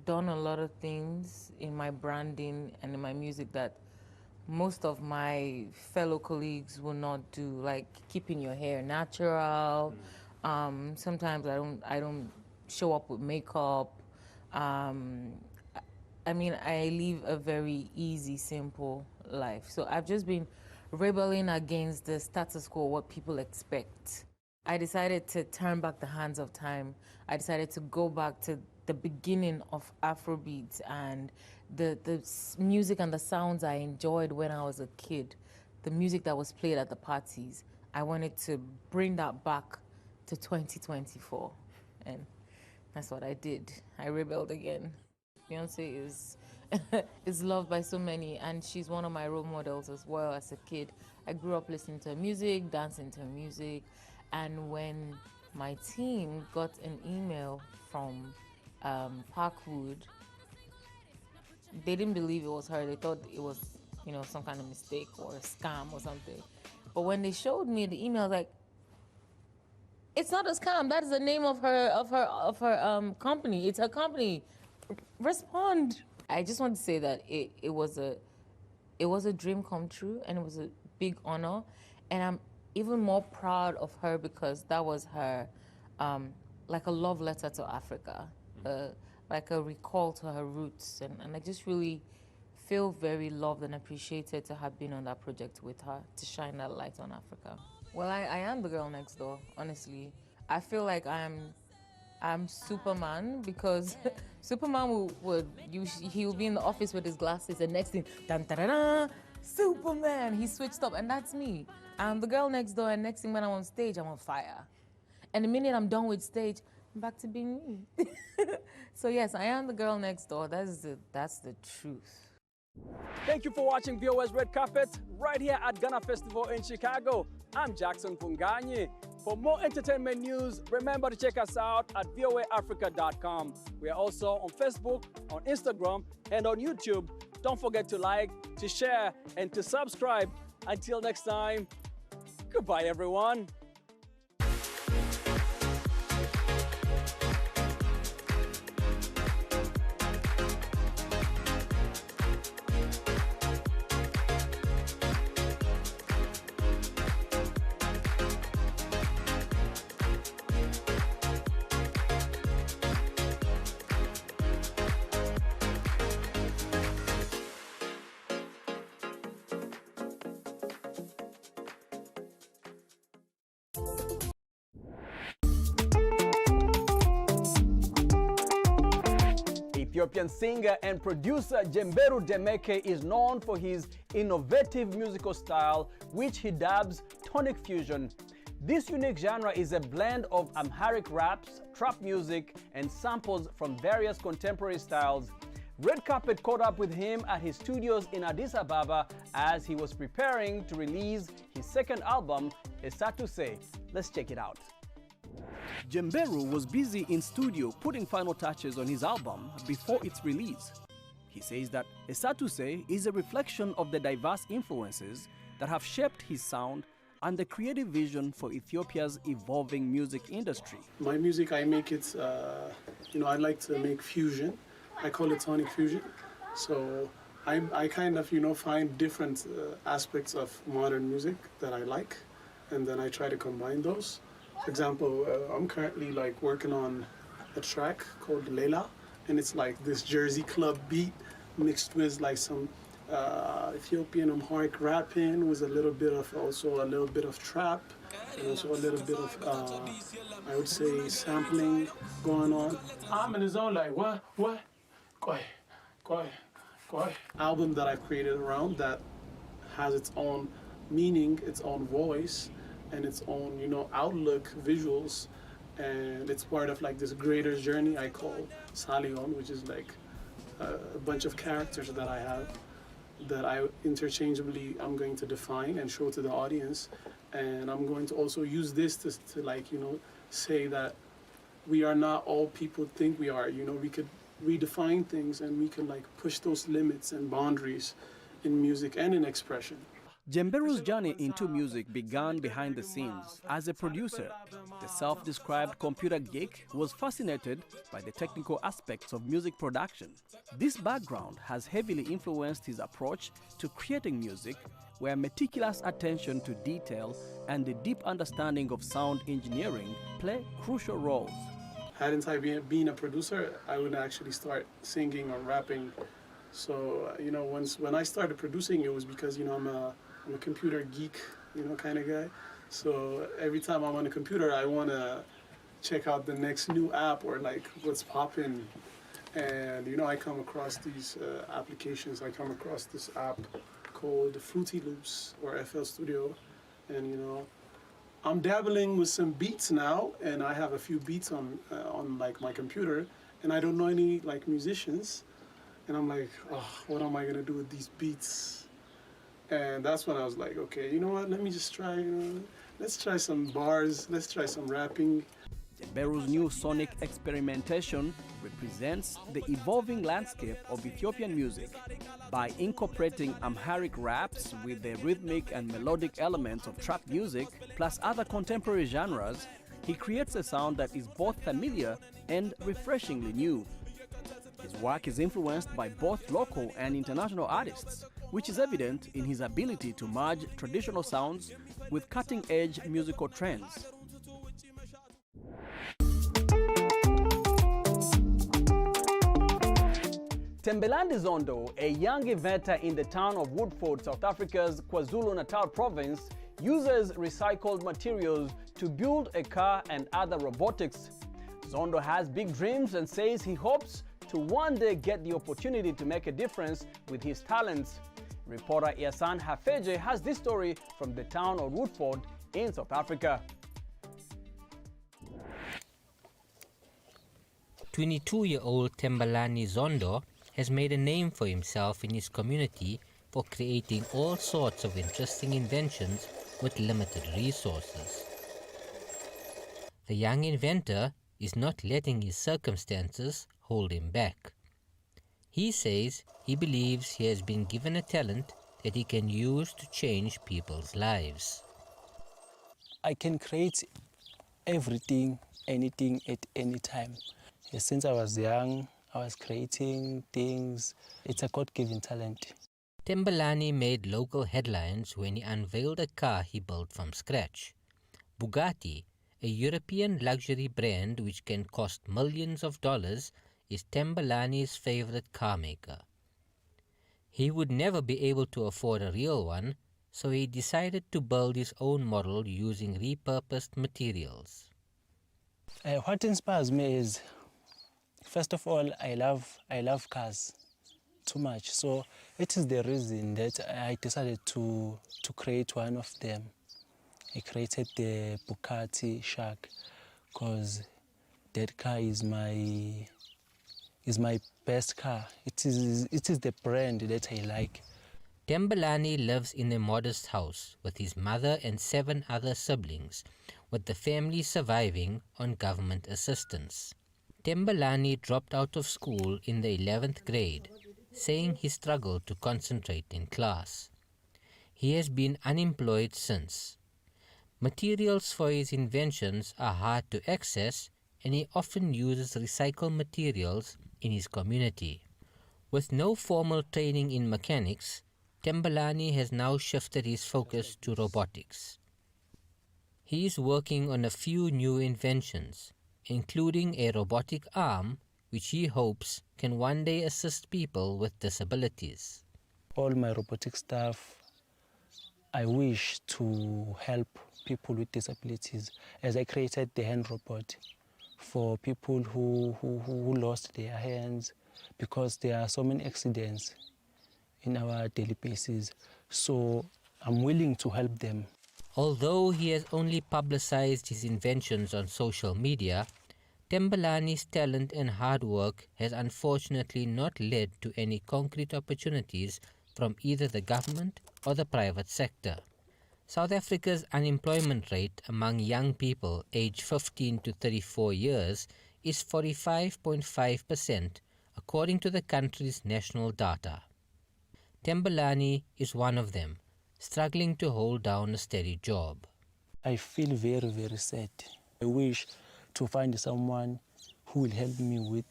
done a lot of things in my branding and in my music that most of my fellow colleagues will not do, like keeping your hair natural. Sometimes I don't show up with makeup. I mean, I live a very easy, simple life. So I've just been rebelling against the status quo, what people expect. I decided to turn back the hands of time. I decided to go back to the beginning of Afrobeat and the music and the sounds I enjoyed when I was a kid, the music that was played at the parties. I wanted to bring that back to 2024, and that's what I did. I rebelled again. Beyoncé is loved by so many, and she's one of my role models as well as a kid. I grew up listening to her music, dancing to her music, and when my team got an email from Parkwood, they didn't believe it was her. They thought it was, you know, some kind of mistake or a scam or something. But when they showed me the email, like, it's not a scam. That is the name of her company. It's her company. Respond. I just want to say that it was a dream come true, and it was a big honor, and I'm even more proud of her because that was her, like a love letter to Africa. Like a recall to her roots, and I just really feel very loved and appreciated to have been on that project with her, to shine that light on Africa. Well, I am the girl next door, honestly. I feel like I'm Superman, because Superman he'll be in the office with his glasses, and next thing, dun, dun, dun, dun, Superman, he switched up, and that's me. I'm the girl next door, and next thing when I'm on stage, I'm on fire. And the minute I'm done with stage, I'm back to being me. So yes, I am the girl next door. That's the truth. Thank you for watching VOA's Red Carpet right here at Ghana Festival in Chicago. I'm Jackson Vunganyi. For more entertainment news, remember to check us out at voaafrica.com. We are also on Facebook, on Instagram, and on YouTube. Don't forget to like, to share, and to subscribe. Until next time, goodbye everyone. Ethiopian singer and producer Jemberu Demeke is known for his innovative musical style, which he dubs tonic fusion. This unique genre is a blend of Amharic raps, trap music, and samples from various contemporary styles. Red Carpet caught up with him at his studios in Addis Ababa as he was preparing to release his second album, Esatuse. Let's check it out. Jemberu was busy in studio putting final touches on his album before its release. He says that Esatuse is a reflection of the diverse influences that have shaped his sound and the creative vision for Ethiopia's evolving music industry. My music, I make it, I like to make fusion. I call it tonic fusion. So I kind of, find different aspects of modern music that I like, and then I try to combine those. For example, I'm currently working on a track called Leila, and it's like this Jersey club beat mixed with some Ethiopian Amharic rapping with a little bit of trap, and also a little bit of, I would say, sampling going on. I'm in the zone what? Album that I've created around that has its own meaning, its own voice, and its own, outlook, visuals, and it's part of this greater journey I call Salion, which is a bunch of characters that I have that I interchangeably I'm going to define and show to the audience, and I'm going to also use this to say that we are not all people think we are. We could redefine things, and we can push those limits and boundaries in music and in expression. Jemberu's journey into music began behind the scenes as a producer. The self-described computer geek was fascinated by the technical aspects of music production. This background has heavily influenced his approach to creating music, where meticulous attention to detail and a deep understanding of sound engineering play crucial roles. Hadn't I been a producer, I would actually start singing or rapping. So, when I started producing, it was because, I'm a computer geek, kind of guy. So every time I'm on a computer, I want to check out the next new app or what's popping. And, I come across these applications. I come across this app called Fruity Loops or FL Studio. And, I'm dabbling with some beats now, and I have a few beats on my computer, and I don't know any musicians, and I'm like, oh, what am I gonna do with these beats? And that's when I was like, okay, you know what? Let me just try. Let's try some bars. Let's try some rapping. Jemberu's new sonic experimentation represents the evolving landscape of Ethiopian music. By incorporating Amharic raps with the rhythmic and melodic elements of trap music, plus other contemporary genres, he creates a sound that is both familiar and refreshingly new. His work is influenced by both local and international artists, which is evident in his ability to merge traditional sounds with cutting-edge musical trends. Tembelani Zondo, a young inventor in the town of Woodford, South Africa's KwaZulu-Natal province, uses recycled materials to build a car and other robotics. Zondo has big dreams and says he hopes to one day get the opportunity to make a difference with his talents. Reporter Iasan Hafeje has this story from the town of Woodford in South Africa. 22-year-old Tembelani Zondo has made a name for himself in his community for creating all sorts of interesting inventions with limited resources. The young inventor is not letting his circumstances hold him back. He says he believes he has been given a talent that he can use to change people's lives. I can create everything, anything at any time. Since I was young, I was creating things. It's a God-given talent. Tembelani made local headlines when he unveiled a car he built from scratch. Bugatti, a European luxury brand which can cost millions of dollars, is Tembelani's favorite car maker. He would never be able to afford a real one, so he decided to build his own model using repurposed materials. What inspires me is First of all, I love cars too much. So it is the reason that I decided to create one of them. I created the Bugatti Shark because that car is my best car. It is the brand that I like. Thembelani lives in a modest house with his mother and 7 other siblings, with the family surviving on government assistance. Thembelani dropped out of school in the 11th grade, saying he struggled to concentrate in class. He has been unemployed since. Materials for his inventions are hard to access, and he often uses recycled materials in his community. With no formal training in mechanics, Thembelani has now shifted his focus to robotics. He is working on a few new inventions, including a robotic arm which he hopes can one day assist people with disabilities. All my robotic stuff, I wish to help people with disabilities, as I created the hand robot for people who lost their hands, because there are so many accidents in our daily basis. So I'm willing to help them. Although he has only publicized his inventions on social media, Thembelani's talent and hard work has unfortunately not led to any concrete opportunities from either the government or the private sector. South Africa's unemployment rate among young people aged 15 to 34 years is 45.5%, according to the country's national data. Thembelani is one of them, struggling to hold down a steady job. I feel very, very sad. I wish to find someone who will help me with,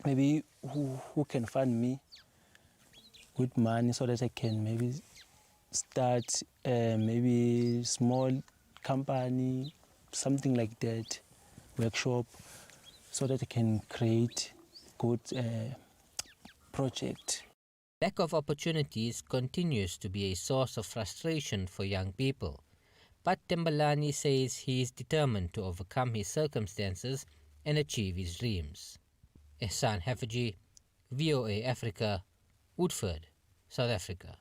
maybe who can fund me with money so that I can maybe start maybe small company, something like that, workshop, so that I can create good project. Lack of opportunities continues to be a source of frustration for young people, but Thembelani says he is determined to overcome his circumstances and achieve his dreams. Ehsan Hafaji, VOA Africa, Woodford, South Africa.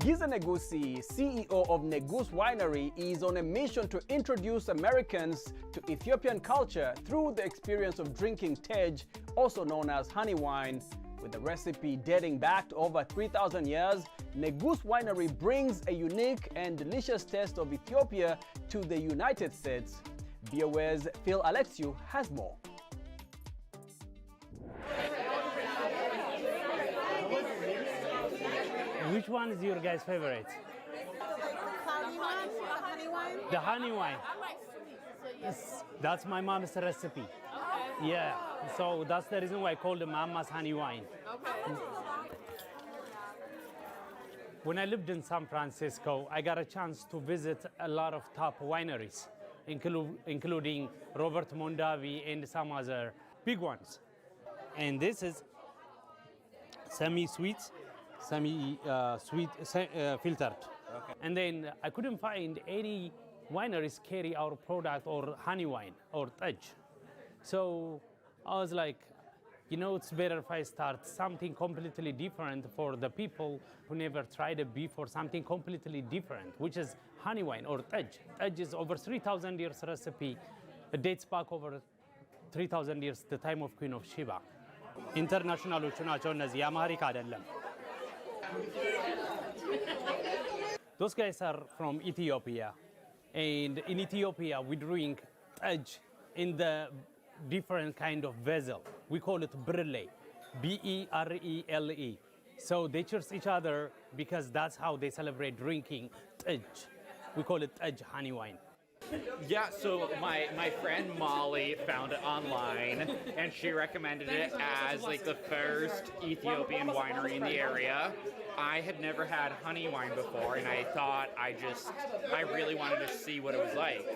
Giza Negusi, CEO of Negus Winery, is on a mission to introduce Americans to Ethiopian culture through the experience of drinking tej, also known as honey wine. With a recipe dating back to over 3,000 years, Negus Winery brings a unique and delicious taste of Ethiopia to the United States. VOA's Phil Alexiou has more. Which one is your guys' favorite? The honey wine. Yes, that's my mom's recipe. Okay. Yeah, so that's the reason why I call it Mama's honey wine. Okay. When I lived in San Francisco, I got a chance to visit a lot of top wineries, including Robert Mondavi and some other big ones. And this is semi-sweet, filtered. Okay. And then I couldn't find any wineries carry our product or honey wine or tej. So I was like, you know, it's better if I start something completely different for the people who never tried it before, something completely different, which is honey wine or tej. Tej is over 3,000 years recipe. It dates back over 3,000 years, the time of Queen of Sheba. International America. Those guys are from Ethiopia, and in Ethiopia we drink tej in the different kind of vessel. We call it brele, B-E-R-E-L-E. So they cheers each other because that's how they celebrate drinking tej. We call it tej honey wine. Yeah, so my friend Molly found it online, and she recommended it as like the first Ethiopian winery in the area. I had never had honey wine before, and I thought I really wanted to see what it was like.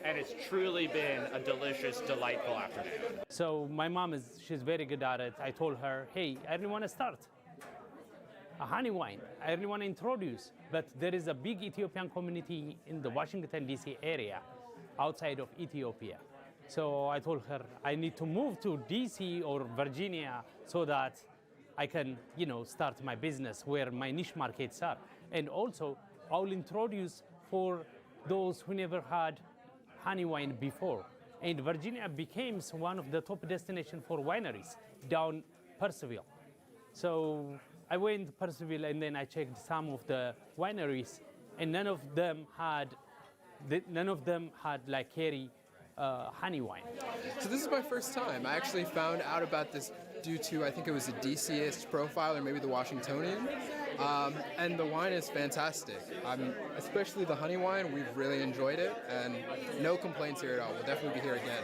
And it's truly been a delicious, delightful afternoon. So my mom she's very good at it. I told her, hey, I really want to start. a honey wine. I really want to introduce, but there is a big Ethiopian community in the Washington, D.C. area outside of Ethiopia. So I told her I need to move to D.C. or Virginia so that I can, start my business where my niche markets are. And also, I'll introduce for those who never had honey wine before. And Virginia became one of the top destinations for wineries down Purcellville. So I went to Purcellville and then I checked some of the wineries, and none of them had like Kerry honey wine. So this is my first time. I actually found out about this due to, I think it was a DCist profile or maybe the Washingtonian. And the wine is fantastic. Especially the honey wine, we've really enjoyed it, and no complaints here at all. We'll definitely be here again.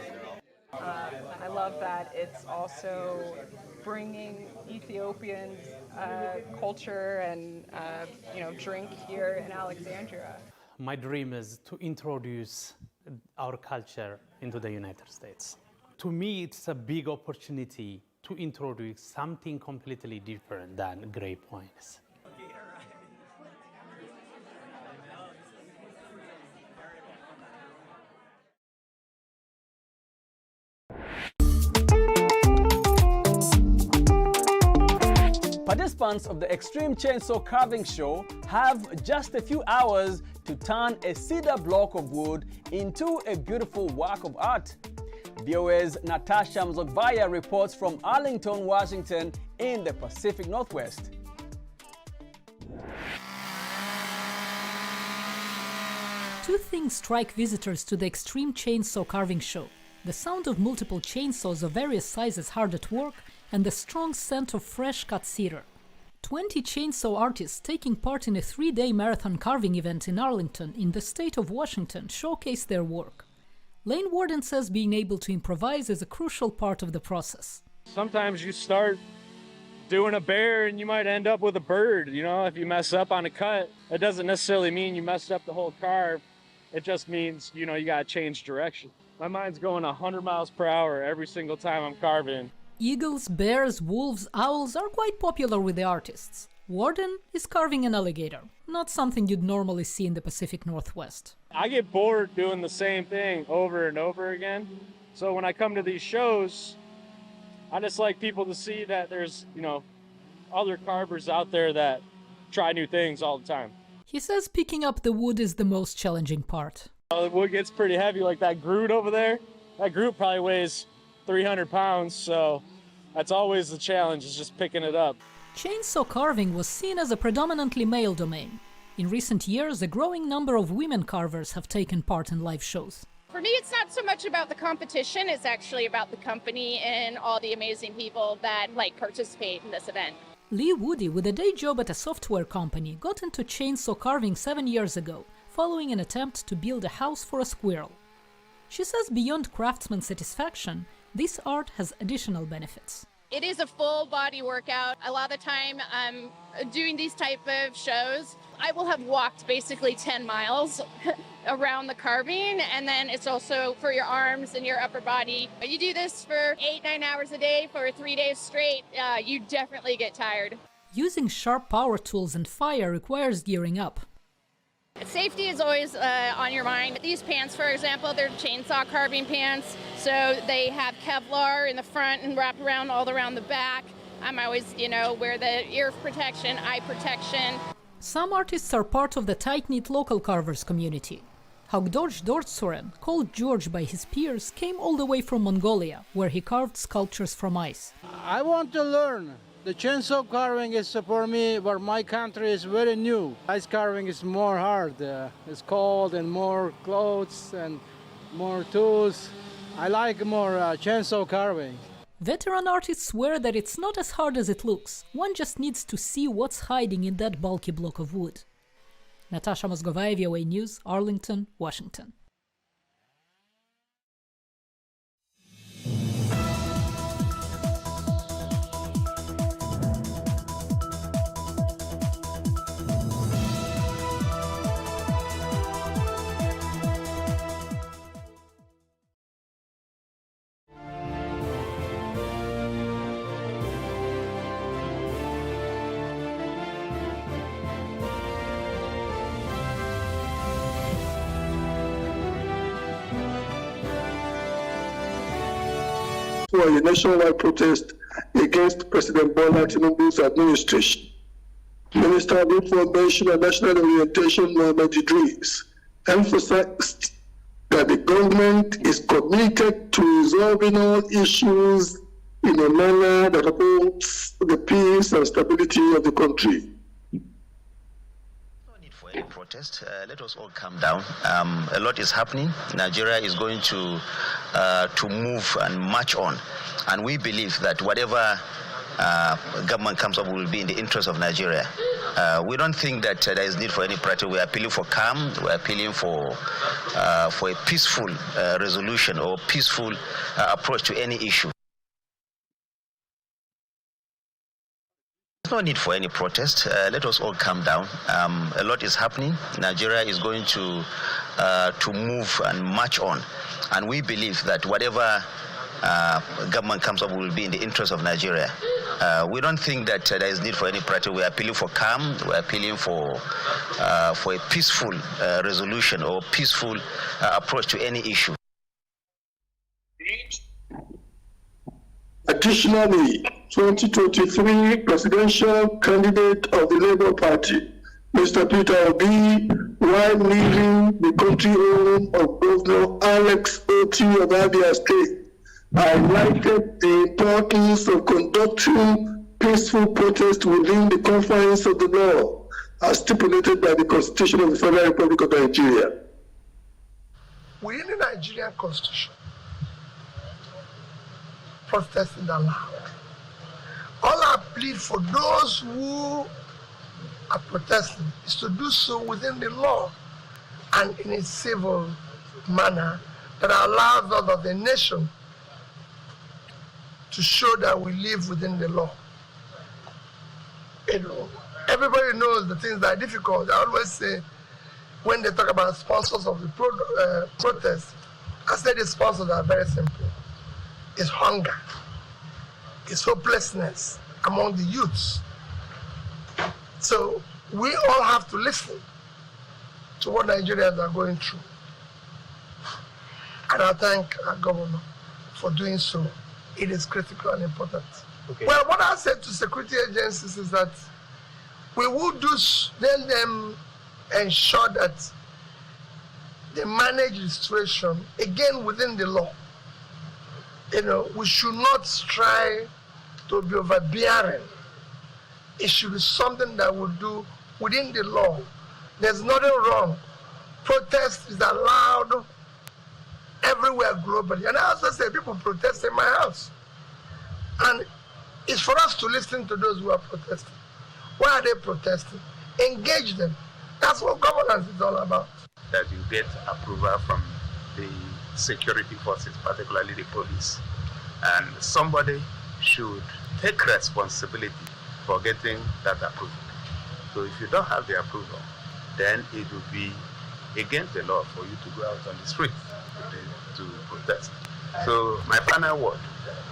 I love that it's also bringing Ethiopian culture and drink here in Alexandria. My dream is to introduce our culture into the United States. To me, it's a big opportunity to introduce something completely different than grape wines. Participants of the Extreme Chainsaw Carving Show have just a few hours to turn a cedar block of wood into a beautiful work of art. VOA's Natasha Mzogvaya reports from Arlington, Washington in the Pacific Northwest. Two things strike visitors to the Extreme Chainsaw Carving Show: the sound of multiple chainsaws of various sizes hard at work, and the strong scent of fresh-cut cedar. 20 chainsaw artists taking part in a 3-day marathon carving event in Arlington, in the state of Washington, showcase their work. Lane Warden says being able to improvise is a crucial part of the process. Sometimes you start doing a bear and you might end up with a bird. If you mess up on a cut, it doesn't necessarily mean you messed up the whole carve. It just means, you gotta change direction. My mind's going 100 miles per hour every single time I'm carving. Eagles, bears, wolves, owls are quite popular with the artists. Warden is carving an alligator, not something you'd normally see in the Pacific Northwest. I get bored doing the same thing over and over again. So when I come to these shows, I just like people to see that there's, other carvers out there that try new things all the time. He says picking up the wood is the most challenging part. The wood gets pretty heavy, like that Groot over there. That Groot probably weighs 300 pounds, so that's always the challenge, is just picking it up. Chainsaw carving was seen as a predominantly male domain. In recent years, a growing number of women carvers have taken part in live shows. For me, it's not so much about the competition, it's actually about the company and all the amazing people that participate in this event. Lee Woody, with a day job at a software company, got into chainsaw carving 7 years ago, following an attempt to build a house for a squirrel. She says beyond craftsman satisfaction, this art has additional benefits. It is a full body workout. A lot of the time doing these type of shows, I will have walked basically 10 miles around the carving, and then it's also for your arms and your upper body. You do this for 8-9 hours a day for 3 days straight, you definitely get tired. Using sharp power tools and fire requires gearing up. Safety is always on your mind. These pants, for example, they're chainsaw carving pants, so they have Kevlar in the front and wrapped around all around the back. I'm always, wear the ear protection, eye protection. Some artists are part of the tight-knit local carvers community. Hagdorj Dortsoren, called George by his peers, came all the way from Mongolia, where he carved sculptures from ice. I want to learn. The chainsaw carving is for me, where my country is very new. Ice carving is more hard. It's cold and more clothes and more tools. I like more chainsaw carving. Veteran artists swear that it's not as hard as it looks. One just needs to see what's hiding in that bulky block of wood. Natasha Mozgovaya, VOA News, Arlington, Washington. for a nationwide protest against President Bola Tinubu's administration. Minister of Information and National Orientation, Mohamed Idris, emphasized that the government is committed to resolving all issues in a manner that upholds the peace and stability of the country. Any protest, let us all calm down. A lot is happening. Nigeria is going to move and march on, and we believe that whatever government comes up will be in the interest of Nigeria. We don't think that there is need for any protest. We are appealing for calm. We are appealing for a peaceful resolution or peaceful approach to any issue. There's no need for any protest. Let us all calm down. A lot is happening. Nigeria is going to move and march on, and we believe that whatever government comes up will be in the interest of Nigeria. We don't think that there is need for any protest. We are appealing for calm. We are appealing for a peaceful resolution or peaceful approach to any issue. Additionally, 2023 presidential candidate of the Labour Party, Mr. Peter Obi, while leaving the country home of Governor Alex Otti of Abia State, highlighted the importance of conducting peaceful protest within the confines of the law, as stipulated by the Constitution of the Federal Republic of Nigeria. Within the Nigerian Constitution, protesting allowed. All I plead for those who are protesting is to do so within the law and in a civil manner that allows us as a nation to show that we live within the law. You know, everybody knows the things that are difficult. I always say, when they talk about sponsors of the protest, I say the sponsors are very simple. It's hunger. It's hopelessness among the youths. So we all have to listen to what Nigerians are going through. And I thank our governor for doing so. It is critical and important. Okay. Well, what I said to security agencies is that we will let them ensure that they manage the situation, again, within the law. You know, we should not try to be overbearing. It should be something that we do within the law. There's nothing wrong. Protest is allowed everywhere globally. And I also say people protest in my house. And it's for us to listen to those who are protesting. Why are they protesting? Engage them. That's what governance is all about. That you get approval from the security forces, particularly the police. And somebody should take responsibility for getting that approval. So if you don't have the approval, then it will be against the law for you to go out on the street to protest. So my final word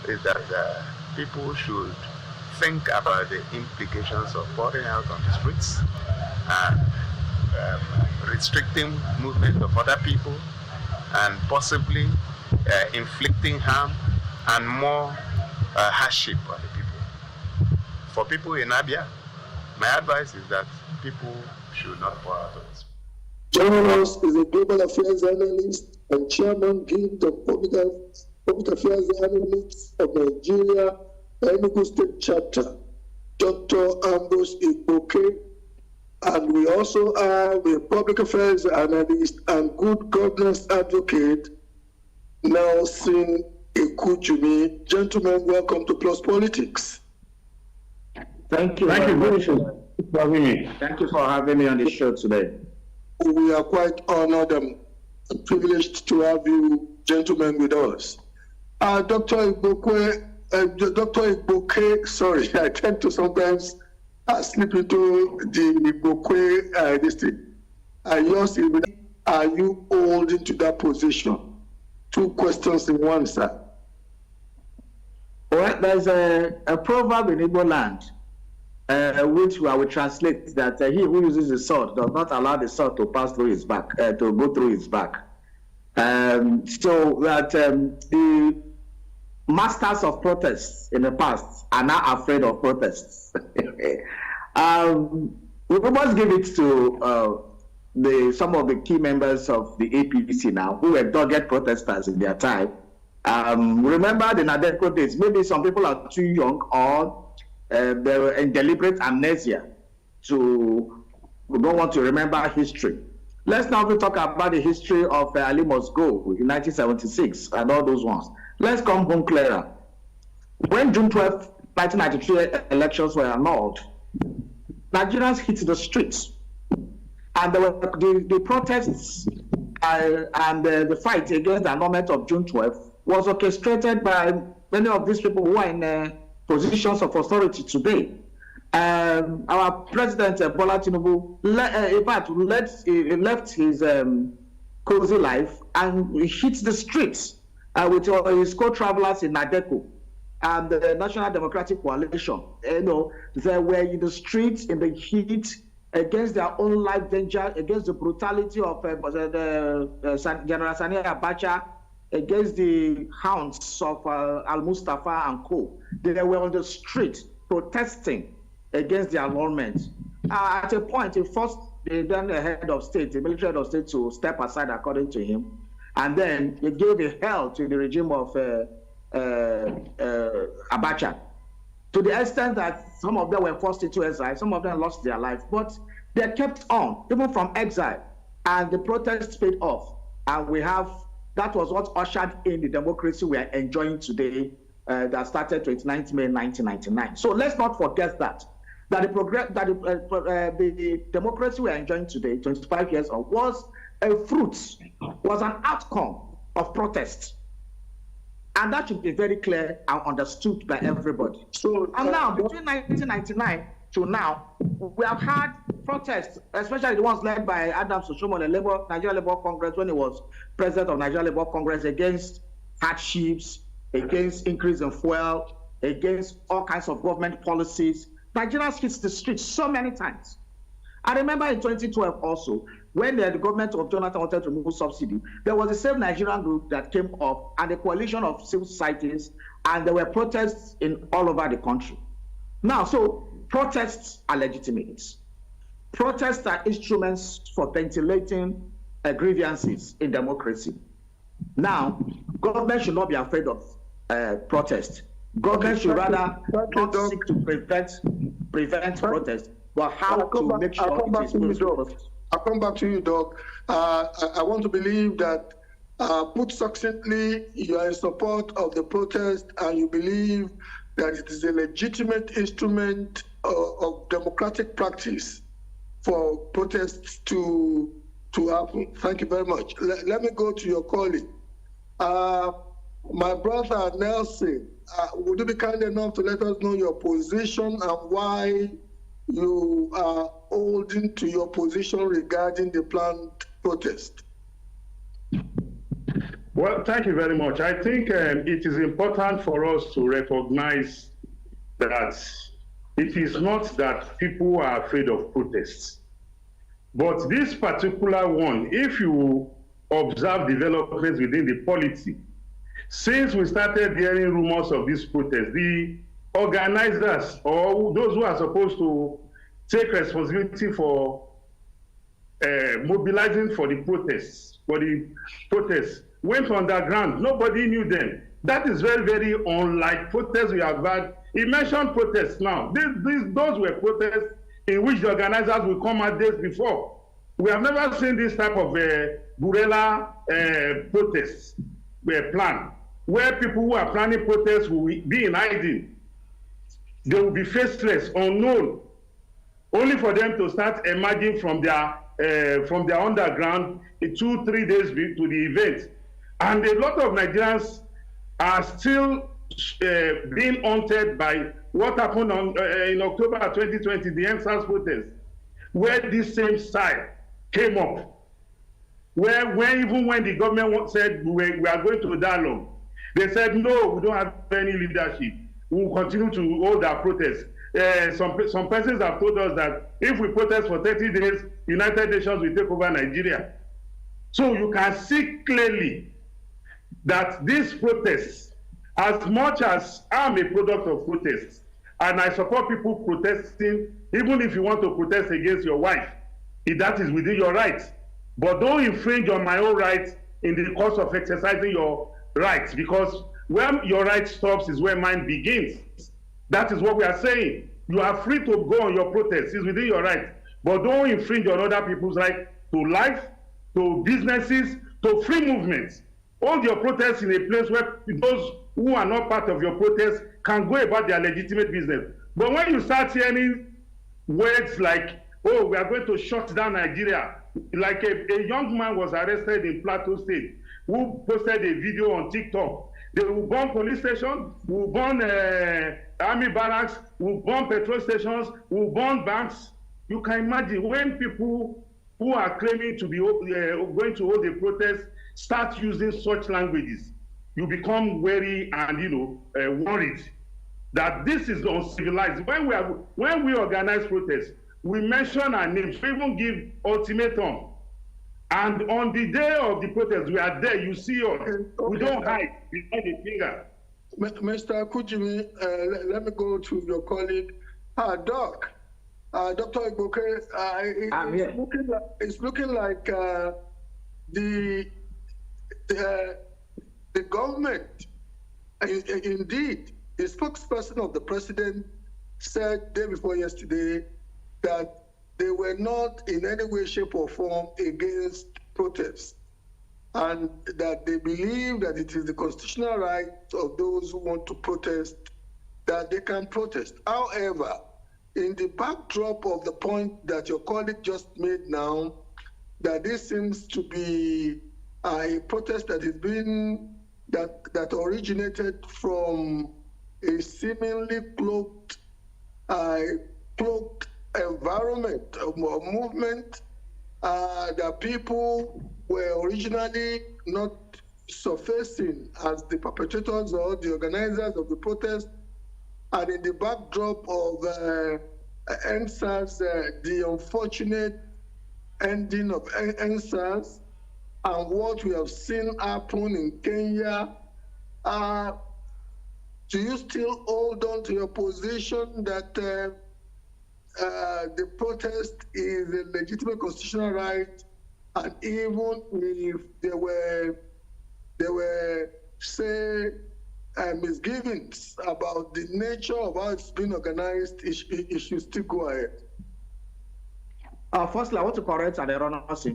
is that people should think about the implications of pouring out on the streets and restricting movement of other people and possibly inflicting harm and more hardship on the people. For people in Abia, my advice is that people should not pour out on the streets. Joining us is a global affairs analyst and chairman guild of public affairs analysts of Nigeria, Enugu State Chapter, Dr. Ambrose Igboke. And we also have a public affairs analyst and good governance advocate, Nelson Ekujumi. Gentlemen, welcome to Plus Politics. Thank you. Thank you very much for having me. Thank you for having me on the show today. We are quite honored and privileged to have you gentlemen with us. Dr. Igboke, sorry, I tend to sometimes slip into the Igboke district. Are you holding to that position? Two questions in one, sir. Well, there's a proverb in Igbo land, which I will translate that he who uses the sword does not allow the sword to pass through his back, to go through his back. So that masters of protests in the past are now afraid of protests. We must give it to some of the key members of the APC now, who were dogged protesters in their time. Remember the Nadeko days. Maybe some people are too young, or they were in deliberate amnesia to don't want to remember history. Let's now talk about the history of Ali Must Go in 1976 and all those ones. Let's come home clearer. When June 12, 1993 elections were annulled, Nigerians hit the streets. And there were the protests and the fight against the annulment of June 12 was orchestrated by many of these people who are in positions of authority today. Our president, Bola Tinubu, left his cozy life and hit the streets with his co-travelers in Nadeko and the National Democratic Coalition. They were in the streets in the heat against their own life danger, against the brutality of General Sani Abacha, against the hounds of Al-Mustafa and co. They were on the street protesting against the annulment. At a point, he forced the then head of state, the military head of state, to step aside, according to him. And then he gave a hell to the regime of Abacha, to the extent that some of them were forced into exile, some of them lost their life, but they kept on, even from exile, and the protests paid off. And that was what ushered in the democracy we are enjoying today, that started 29th May 1999. So let's not forget that the democracy we are enjoying today, 25 years old, was an outcome of protest. And that should be very clear and understood by everybody. And now, between 1999 to now, we have had protests, especially the ones led by Adams Oshomo, the Nigeria Labour Congress, when he was president of Nigeria Labour Congress, against hardships, against increase in fuel, against all kinds of government policies. Nigerians hit the streets so many times. I remember in 2012 also, when the government of Jonathan wanted to remove subsidy, there was a Save Nigerian group that came up and a coalition of civil societies, and there were protests all over the country. Now, so protests are legitimate. Protests are instruments for ventilating grievances in democracy. Now, government should not be afraid of protest. Government should rather not seek to prevent protest, but how to make sure it is possible. I'll come back to you, Doc. I want to believe that, put succinctly, you are in support of the protest and you believe that it is a legitimate instrument of democratic practice for protests to happen. Thank you very much. Let me go to your colleague. My brother Nelson, would you be kind enough to let us know your position and why you are holding to your position regarding the planned protest? Well, thank you very much. I think it is important for us to recognize that it is not that people are afraid of protests, but this particular one, if you observe developments within the polity, since we started hearing rumors of this protest, the organizers or those who are supposed to take responsibility for mobilizing for the protests, went underground. Nobody knew them. That is very, very unlike protests we have had. He mentioned protests now. Those were protests in which the organizers will come out days before. We have never seen this type of guerrilla protests were planned, where people who are planning protests will be in hiding. They will be faceless, unknown, only for them to start emerging from their underground 2-3 days to the event. And a lot of Nigerians are still being haunted by what happened in October 2020, the EndSARS protest, where this same side came up, even when the government said we are going to dialogue, they said, no, we don't have any leadership. We will continue to hold our protest. Some persons have told us that if we protest for 30 days, United Nations will take over Nigeria. So you can see clearly that these protests as much as I'm a product of protests, and I support people protesting, even if you want to protest against your wife, if that is within your rights. But don't infringe on my own rights in the course of exercising your rights, because where your right stops is where mine begins. That is what we are saying. You are free to go on your protest. It's within your rights. But don't infringe on other people's right to life, to businesses, to free movements. Hold your protests in a place where those who are not part of your protest can go about their legitimate business. But when you start hearing words like, oh, we are going to shut down Nigeria, like a young man was arrested in Plateau State who posted a video on TikTok. They will burn police stations, will burn army barracks, will burn petrol stations, will burn banks. You can imagine when people who are claiming to be going to hold a protest start using such languages, you become wary and worried that this is uncivilized. When we organize protests, we mention our names, we even give ultimatum. And on the day of the protest, we are there, you see us. Okay. We don't hide behind the finger. Mr. Kujimi, let me go to your colleague, Doc. Dr. Igboke, it's looking like the government, indeed, the spokesperson of the president said day before yesterday that they were not in any way, shape, or form against protests, and that they believe that it is the constitutional right of those who want to protest that they can protest. However, in the backdrop of the point that your colleague just made now, that this seems to be a protest that is being that originated from a seemingly cloaked environment or movement, that people were originally not surfacing as the perpetrators or the organizers of the protest, and in the backdrop of EndSARS, the unfortunate ending of EndSARS, and what we have seen happen in Kenya, do you still hold on to your position that the protest is a legitimate constitutional right, and even if there were say misgivings about the nature of how it's been organized, it should still go ahead? Firstly, I want to correct an erroneous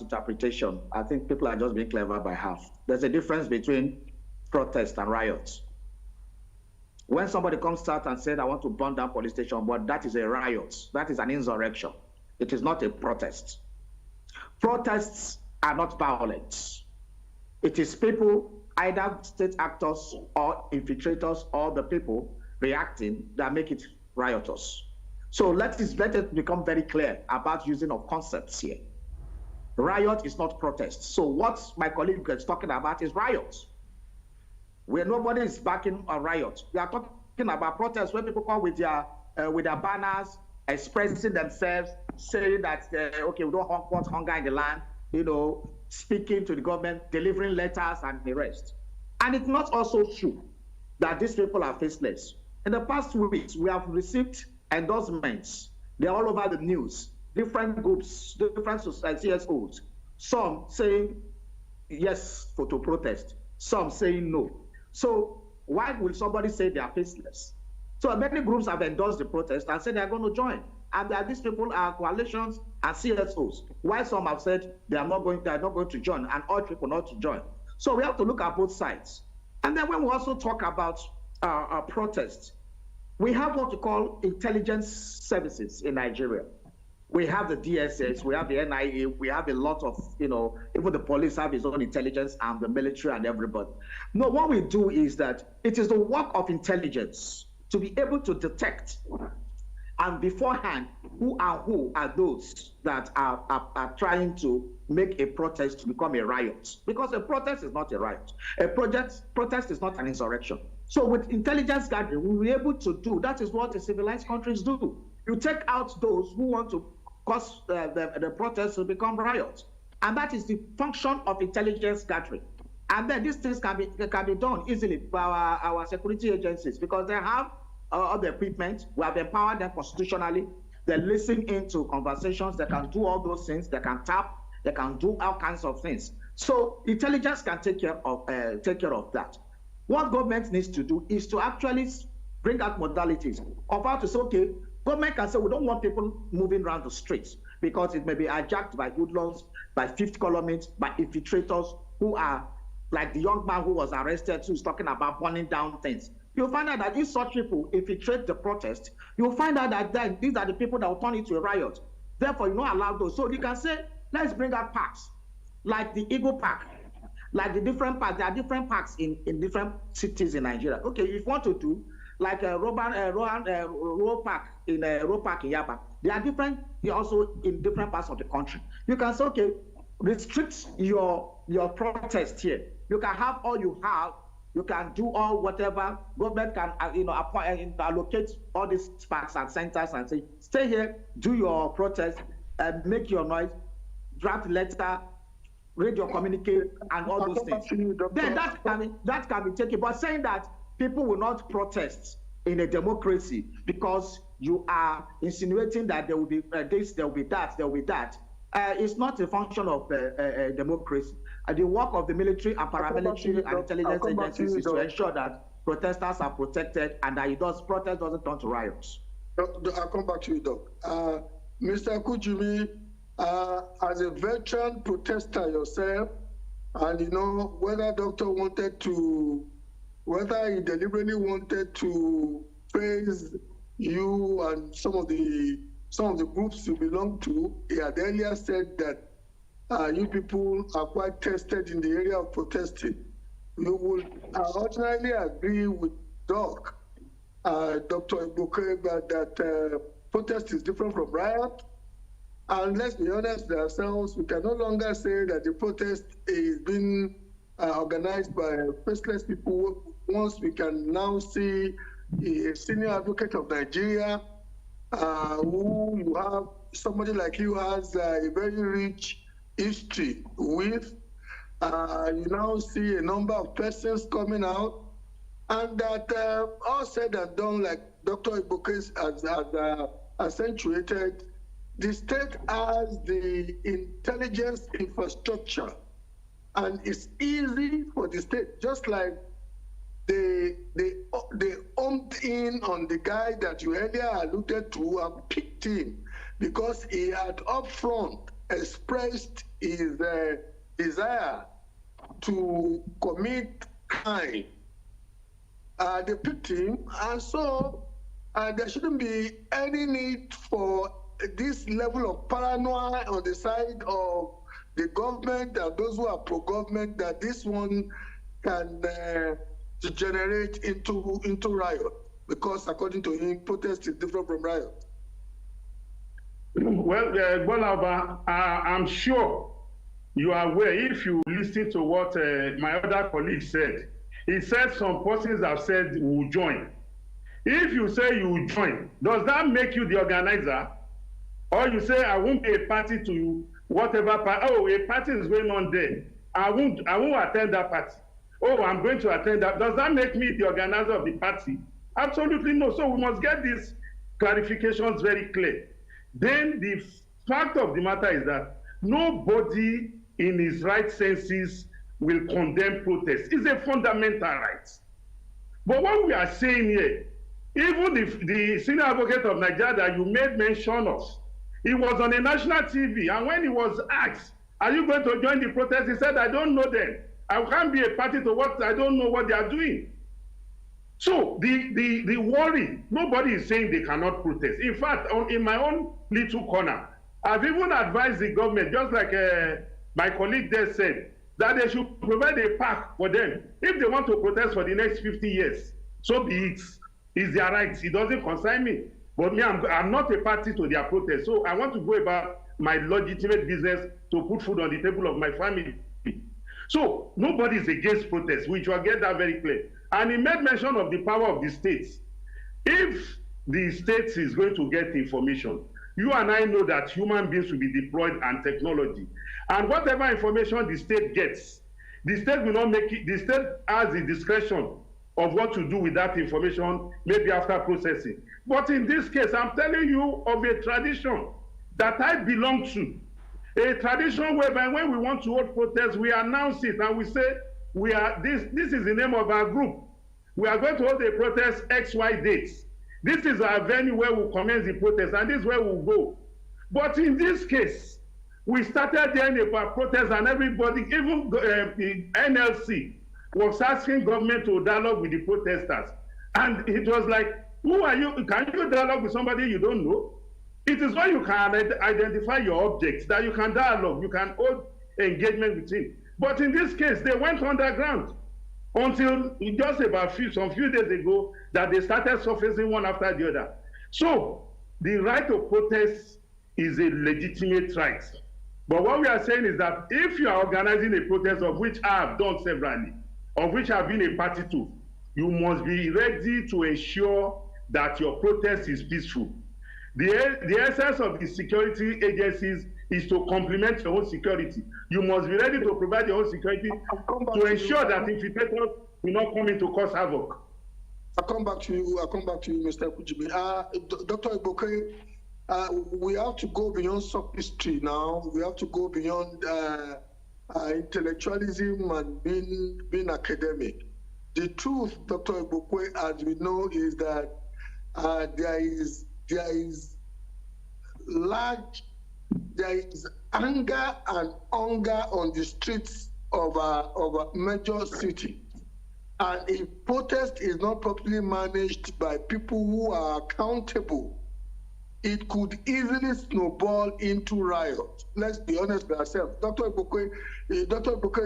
interpretation. I think people are just being clever by half. There's a difference between protest and riots. When somebody comes out and said, I want to burn down police station, but that is a riot. That is an insurrection. It is not a protest. Protests are not violent. It is people, either state actors or infiltrators or the people reacting, that make it riotous. So let it become very clear about using of concepts here. Riot is not protest. So what my colleague is talking about is riots, where nobody is backing a riot. We are talking about protests where people come with their banners, expressing themselves, saying that, okay, we don't want hunger in the land, speaking to the government, delivering letters and the rest. And it's not also true that these people are faceless. In the past 2 weeks, we have received endorsements. They're all over the news. Different groups, different CSOs. Some saying yes to protest, some saying no. So why will somebody say they are faceless? So many groups have endorsed the protest and said they are going to join. And that these people are coalitions and CSOs. Why some have said they are not going to join and urge people not to join. So we have to look at both sides. And then when we also talk about protests, we have what we call intelligence services in Nigeria. We have the DSS, we have the NIA, we have a lot of, even the police have its own intelligence, and the military and everybody. No, what we do is that it is the work of intelligence to be able to detect and beforehand who are those that are trying to make a protest to become a riot. Because a protest is not a riot. A protest is not an insurrection. So with intelligence gathering, we'll be able to do, that is what the civilized countries do. You take out those who want to cause the protests to become riots. And that is the function of intelligence gathering. And then these things can be done easily by our security agencies because they have all the equipment. We have empowered them constitutionally. They listen into conversations. They can do all those things. They can tap. They can do all kinds of things. So intelligence can take care of that. What government needs to do is to actually bring out modalities of how to say, okay, government can say we don't want people moving around the streets because it may be hijacked by hoodlums, by fifth columnists, by infiltrators who are like the young man who was arrested who's talking about burning down things. You'll find out that if such people infiltrate the protest, you'll find out that then these are the people that will turn it to a riot. Therefore, you don't allow those. So you can say, let's bring out parks, like the Eagle Park, like the different parks. There are different parks in different cities in Nigeria. Okay, if you want to do like Roe Park in Yaba, they are different. They're also in different parts of the country. You can say, okay, restrict your protest here. You can have all you have. You can do all whatever. Government can allocate all these parks and centers and say, stay here, do your protest, and make your noise, draft letter, read your communique, and all those things. Then that can be taken. But saying that people will not protest in a democracy because you are insinuating that there will be this, there will be that, there will be that. It's not a function of democracy. The work of the military and paramilitary and intelligence agencies is to ensure that protesters are protected and that protest doesn't turn to riots. I'll come back to you, Doc. Mr. Kujimi, as a veteran protester yourself, and you know whether he deliberately wanted to praise you and some of the groups you belong to, he had earlier said that you people are quite tested in the area of protesting. You would ordinarily agree with Dr. Igboke that protest is different from riot. And let's be honest with ourselves, we can no longer say that the protest is being organized by faceless people once we can now see a senior advocate of Nigeria who you have, somebody like you has a very rich history with. You now see a number of persons coming out, and that all said and done, like Dr. Igboke has accentuated, the state has the intelligence infrastructure, and it's easy for the state, just like they homed in on the guy that you earlier alluded to and picked him because he had upfront expressed his desire to commit crime. They picked him, and so there shouldn't be any need for this level of paranoia on the side of the government and those who are pro-government that this one can degenerate into riot, because according to him, protest is different from riot. Well, Bolaba, I'm sure you are aware, if you listen to what my other colleague said, he said some persons have said will join. If you say you will join, does that make you the organizer? Or you say, I won't be a party to whatever party, oh, a party is going on there. I won't attend that party. Oh, I'm going to attend that. Does that make me the organizer of the party? Absolutely no. So we must get these clarifications very clear. Then the fact of the matter is that nobody in his right senses will condemn protest. It's a fundamental right. But what we are saying here, even the senior advocate of Nigeria that you made mention of, he was on a national TV, and when he was asked, are you going to join the protest? He said, I don't know them. I can't be a party to what I don't know what they are doing. So the worry, nobody is saying they cannot protest. In fact, in my own little corner, I've even advised the government, just like my colleague there said, that they should provide a park for them. If they want to protest for the next 50 years, so be it. It's their right. It doesn't concern me. But me, I'm not a party to their protest. So I want to go about my legitimate business to put food on the table of my family. So nobody is against protest. We shall get that very clear. And he made mention of the power of the states. If the states is going to get information, you and I know that human beings will be deployed and technology. And whatever information the state gets, The state will not make it. The state has the discretion of what to do with that information, maybe after processing. But in this case, I'm telling you of a tradition that I belong to. A tradition whereby when we want to hold protests, we announce it and we say, this is the name of our group. We are going to hold a protest XY dates. This is our venue where we'll commence the protest, and this is where we'll go. But in this case, we started hearing about protests, and everybody, even the NLC, was asking government to dialogue with the protesters. And it was like, who are you? Can you dialogue with somebody you don't know? It is when you can identify your objects that you can dialogue, you can hold engagement with him. But in this case, they went underground until just about some few days ago that they started surfacing one after the other. So the right of protest is a legitimate right. But what we are saying is that if you are organizing a protest, of which I have done severally, of which I have been a party to, you must be ready to ensure that your protest is peaceful. The essence of the security agencies is to complement your own security. You must be ready to provide your own security to ensure that infiltrators will not come in to cause havoc. I'll come back to you, Mr. Kujimi. Dr. Igboke, we have to go beyond sophistry now. We have to go beyond intellectualism and being academic. The truth, Dr. Igboke, as we know, is that there is anger and hunger on the streets of a major city. And if protest is not properly managed by people who are accountable, it could easily snowball into riot. Let's be honest with ourselves. Dr. Igboke,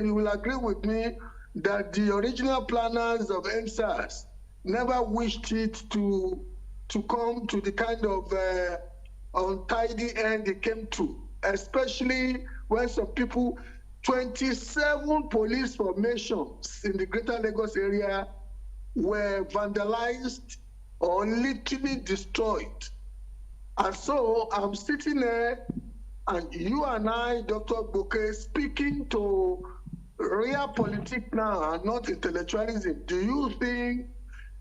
you will agree with me that the original planners of EndSARS never wished it to come to the kind of untidy end it came to, especially when some people, 27 police formations in the Greater Lagos area were vandalized or literally destroyed. And so I'm sitting there, and you and I, Dr. Igboke, speaking to real politics now and not intellectualism. Do you think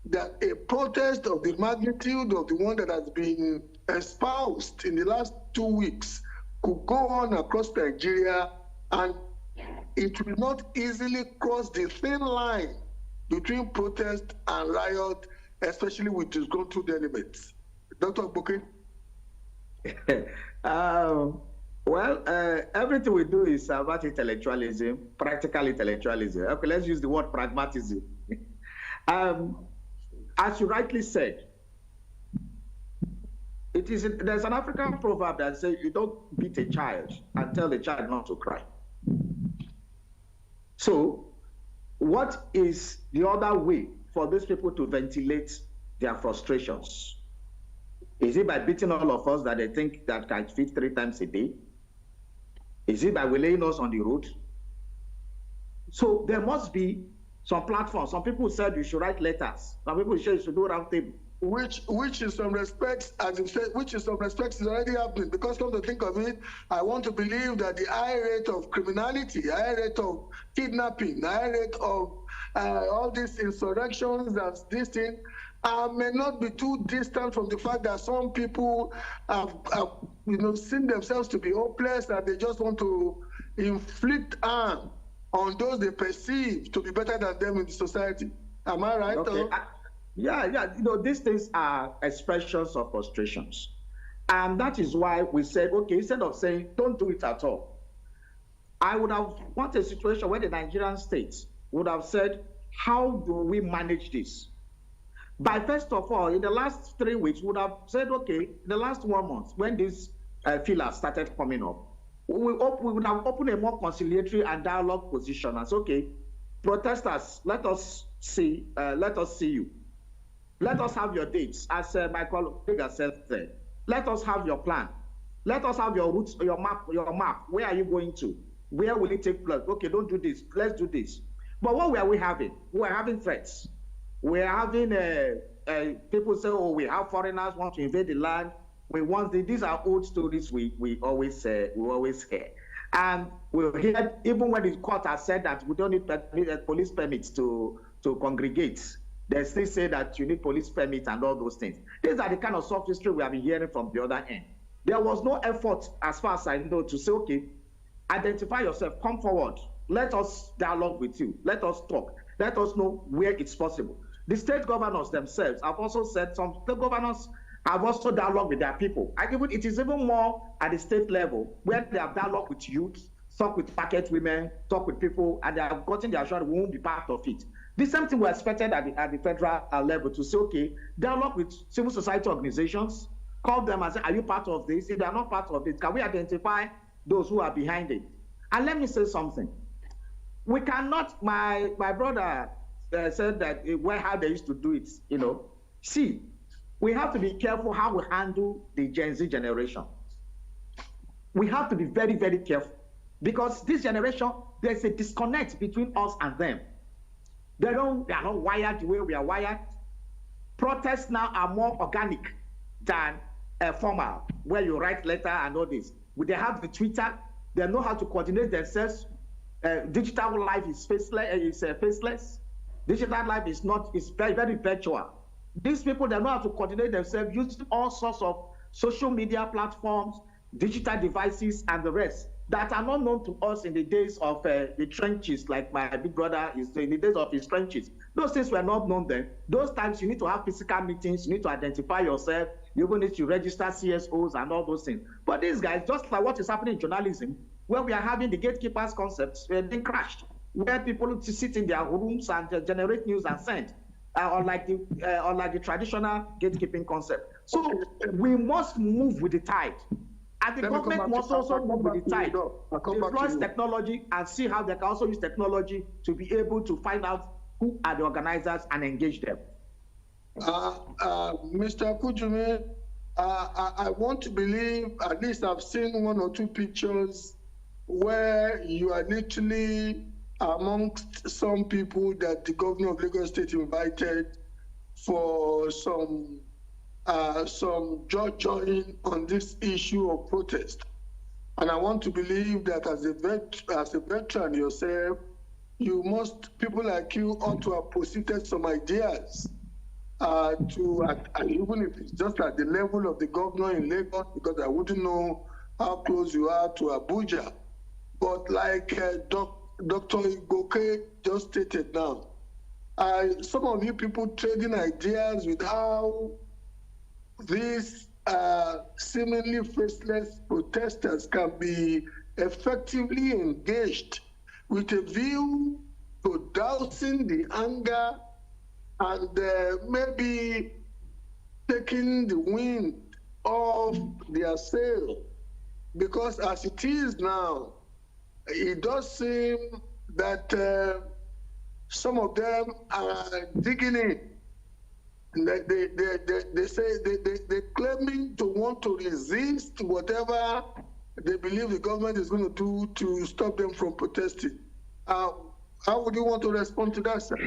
that a protest of the magnitude of the one that has been espoused in the last 2 weeks could go on across Nigeria, and it will not easily cross the thin line between protest and riot, especially with disgruntled elements? Dr. Igboke? Everything we do is about intellectualism, practical intellectualism. Okay, let's use the word pragmatism. As you rightly said, there's an African proverb that says you don't beat a child and tell the child not to cry. So, what is the other way for these people to ventilate their frustrations? Is it by beating all of us that they think that can fit 3 times a day? Is it by laying us on the road? So there must be some platform. Some people said you should write letters. Some people said you should do round table. Which in some respects, as you said, which in some respects is already happening. Because come to think of it, I want to believe that the high rate of criminality, high rate of kidnapping, high rate of all these insurrections and this thing may not be too distant from the fact that some people have seen themselves to be hopeless, and they just want to inflict harm on those they perceive to be better than them in the society. Am I right? Okay. Yeah. These things are expressions of frustrations. And that is why we said, okay, instead of saying, don't do it at all, I would have wanted a situation where the Nigerian state would have said, how do we manage this? By first of all, in the last 3 weeks, we would have said, okay, in the last 1 month, when this fillers started coming up, we would have opened a more conciliatory and dialogue position and say, okay, protesters, let us see you. Let us have your dates, as my colleague has said. Let us have your plan. Let us have your routes, your map. Where are you going to? Where will it take place? Okay, don't do this. Let's do this. But what were we having? We were having threats. We are having people say, oh, we have foreigners want to invade the land. These are old stories we always hear. And we heard, even when the court has said that we don't need police permits to congregate, they still say that you need police permits and all those things. These are the kind of sophistry we have been hearing from the other end. There was no effort, as far as I know, to say, okay, identify yourself, come forward, let us dialogue with you, let us talk, let us know where it's possible. The state governors themselves have also said, some state governors have also dialogue with their people. It is even more at the state level, where they have dialogue with youth, talk with market women, talk with people, and they have gotten the assurance we won't be part of it. The same thing we expected at the federal level, to say, okay, dialogue with civil society organizations, call them and say, are you part of this? If they are not part of it, can we identify those who are behind it? And let me say something. We cannot, my brother said that how they used to do it, See, we have to be careful how we handle the Gen Z generation. We have to be very, very careful, because this generation, there's a disconnect between us and them. They are not wired the way we are wired. Protests now are more organic than formal, where you write letter and all this. They have the Twitter. They know how to coordinate themselves. Digital life is faceless. Digital life is not. It's very, very virtual. These people, they know how to coordinate themselves using all sorts of social media platforms, digital devices, and the rest that are not known to us in the days of the trenches, like my big brother is in the days of his trenches. Those things were not known then. Those times you need to have physical meetings, you need to identify yourself, you even need to register CSOs and all those things. But these guys, just like what is happening in journalism, where we are having the gatekeepers concepts, being crashed, where people sit in their rooms and generate news and send. Unlike the traditional gatekeeping concept. So we must move with the tide. And the government must also move with the tide. Deploy technology and see how they can also use technology to be able to find out who are the organizers and engage them. Mr. Kujumi, I want to believe, at least I've seen one or two pictures where you are literally amongst some people that the governor of Lagos State invited for some joining on this issue of protest. And I want to believe that as a veteran yourself, people like you ought to have posited some ideas even if it's just at the level of the governor in Lagos, because I wouldn't know how close you are to Abuja. But like Dr. Igboke just stated now, some of you people trading ideas with how these seemingly faceless protesters can be effectively engaged with a view to dousing the anger and maybe taking the wind off their sail. Because as it is now, it does seem that some of them are digging in. They say they're claiming to want to resist whatever they believe the government is going to do to stop them from protesting. How would you want to respond to that, sir?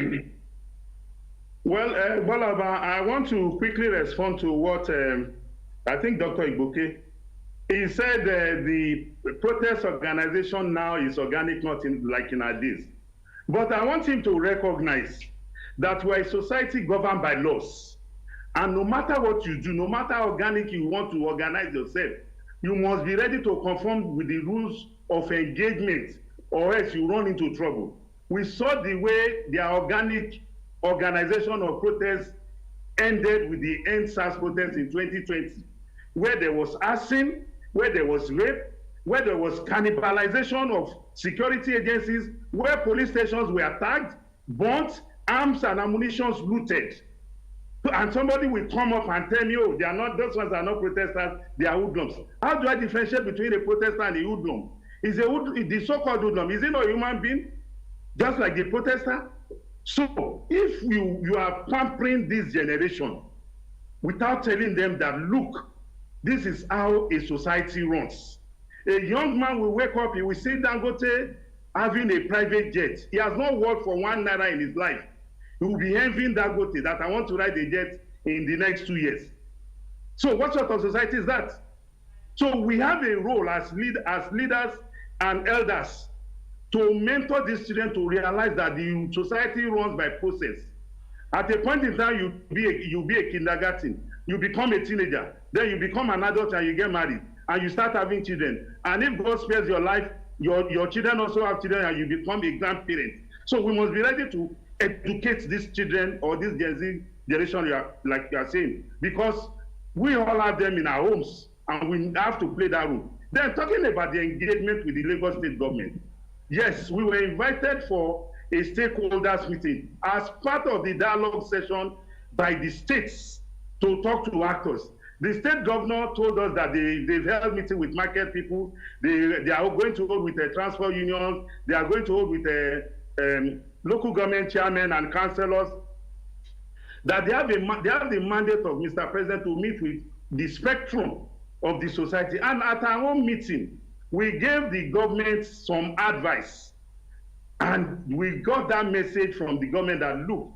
Well, Balaba, I want to quickly respond to what I think Dr. Igboke. He said the protest organization now is organic, not like in our days. But I want him to recognize that we're a society governed by laws. And no matter what you do, no matter how organic you want to organize yourself, you must be ready to conform with the rules of engagement, or else you run into trouble. We saw the way the organic organization of protests ended with the End SARS protest in 2020, where there was arson, where there was rape, where there was cannibalization of security agencies, where police stations were attacked, burnt, arms and ammunition looted. And somebody will come up and tell me, oh, they are not, those ones are not protesters, they are hoodlums. How do I differentiate between a protester and a hoodlum? The so-called hoodlum, is he not a human being? Just like the protester? So if you are pampering this generation without telling them that, look, this is how a society runs. A young man will wake up, he will see Dangote having a private jet. He has not worked for 1 naira in his life. He will be envying Dangote that I want to ride a jet in the next 2 years. So what sort of society is that? So we have a role as leaders and elders to mentor these children to realize that the society runs by process. At a point in time, you be a kindergarten, you become a teenager, then you become an adult and you get married, and you start having children. And if God spares your life, your children also have children and you become a grandparent. So we must be ready to educate these children or this Gen Z generation, like you are saying, because we all have them in our homes and we have to play that role. Then talking about the engagement with the Lagos State government, yes, we were invited for a stakeholders meeting as part of the dialogue session by the states to talk to actors. The state governor told us that they've held meeting with market people. They are going to hold with the transport unions. They are going to hold with the local government chairmen and councillors. That they have the mandate of Mr. President to meet with the spectrum of the society. And at our own meeting, we gave the government some advice. And we got that message from the government that, look,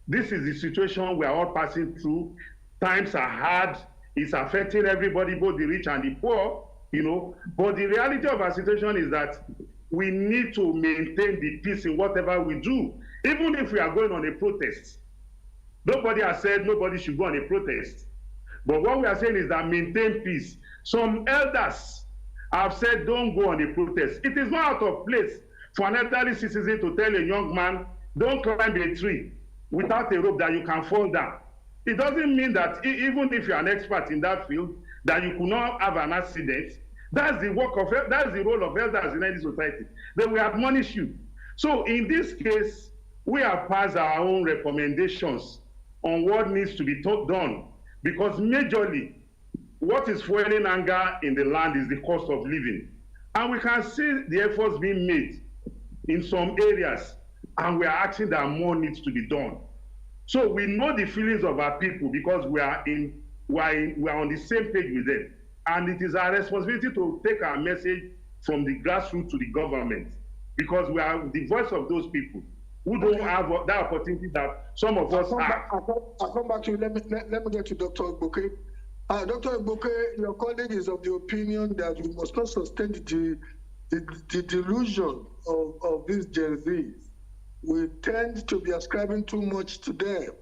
this is the situation we are all passing through. Times are hard. It's affecting everybody, both the rich and the poor, you know. But the reality of our situation is that we need to maintain the peace in whatever we do. Even if we are going on a protest. Nobody has said nobody should go on a protest. But what we are saying is that maintain peace. Some elders have said don't go on a protest. It is not out of place for an elderly citizen to tell a young man, don't climb a tree without a rope that you can fall down. It doesn't mean that even if you're an expert in that field, that you could not have an accident. That's the role of elders in any society. They will admonish you. So in this case, we have passed our own recommendations on what needs to be done, because majorly what is fueling anger in the land is the cost of living. And we can see the efforts being made in some areas, and we are asking that more needs to be done. So we know the feelings of our people because we are on the same page with them. And it is our responsibility to take our message from the grassroots to the government, because we are the voice of those people who don't have that opportunity that some of us have. I'll come back to you. Let me get to Dr. Ogboke. Dr. Ogboke, your colleague is of the opinion that we must not sustain the delusion of these Gen Zs. We tend to be ascribing too much to them.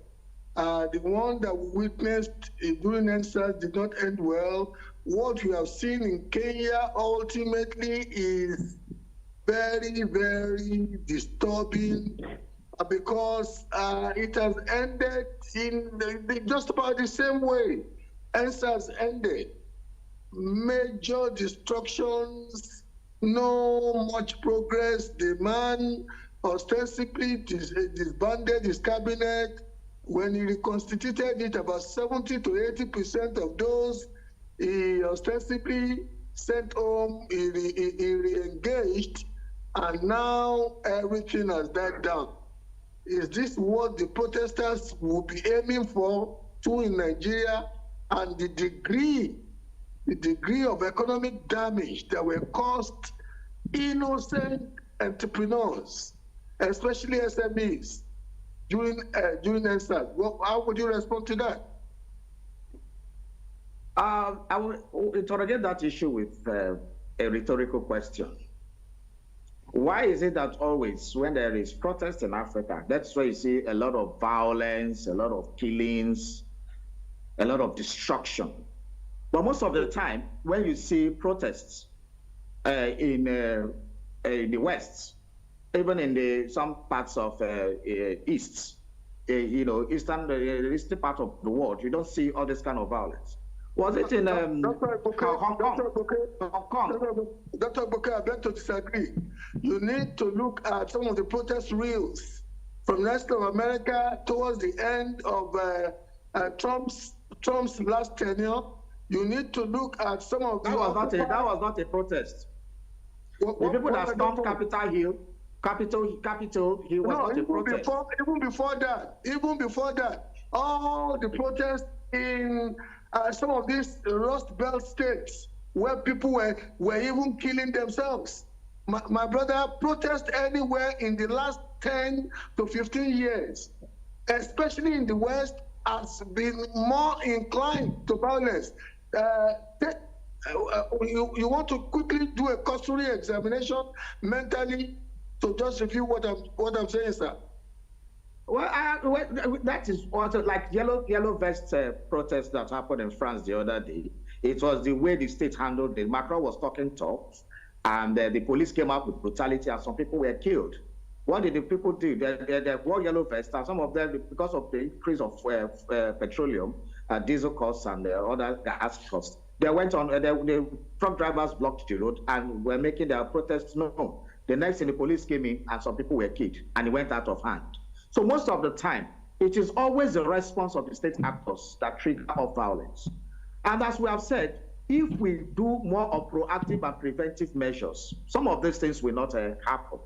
The one that we witnessed during NSAS did not end well. What we have seen in Kenya ultimately is very, very disturbing because it has ended in just about the same way NSAS ended. Major destructions, no much progress. The man ostensibly disbanded his cabinet. When he reconstituted it, about 70 to 80% of those he ostensibly sent home, he re-engaged, and now everything has died down. Is this what the protesters will be aiming for too in Nigeria? And the degree of economic damage that were caused innocent entrepreneurs, especially SMEs, during NSAS. How would you respond to that? I will interrogate that issue with a rhetorical question. Why is it that always when there is protest in Africa, that's where you see a lot of violence, a lot of killings, a lot of destruction? But most of the time, when you see protests in the West, even in some parts of East, eastern part of the world, you don't see all this kind of violence. Was it in Hong Kong? Dr. Ogboke, I beg to disagree. You need to look at some of the protest reels from the rest of America towards the end of Trump's last tenure. You need to look at some of that was not a protest. The people that stormed Capitol Hill was not a protest. Even before that, all the protests in some of these Rust Belt states where people were even killing themselves. My brother, protest anywhere in the last 10 to 15 years, especially in the West, has been more inclined to violence. You want to quickly do a cursory examination mentally to just review what I'm saying, sir? Well, that is also like yellow vest protest that happened in France the other day. It was the way the state handled it. Macron was talking tough, and the police came up with brutality, and some people were killed. What did the people do? They wore yellow vests, and some of them, because of the increase of petroleum, diesel costs, and other gas costs, they went on. The truck drivers blocked the road and were making their protests known. The next thing, the police came in, and some people were killed, and it went out of hand. So most of the time, it is always the response of the state actors that trigger of violence. And as we have said, if we do more of proactive and preventive measures, some of these things will not happen.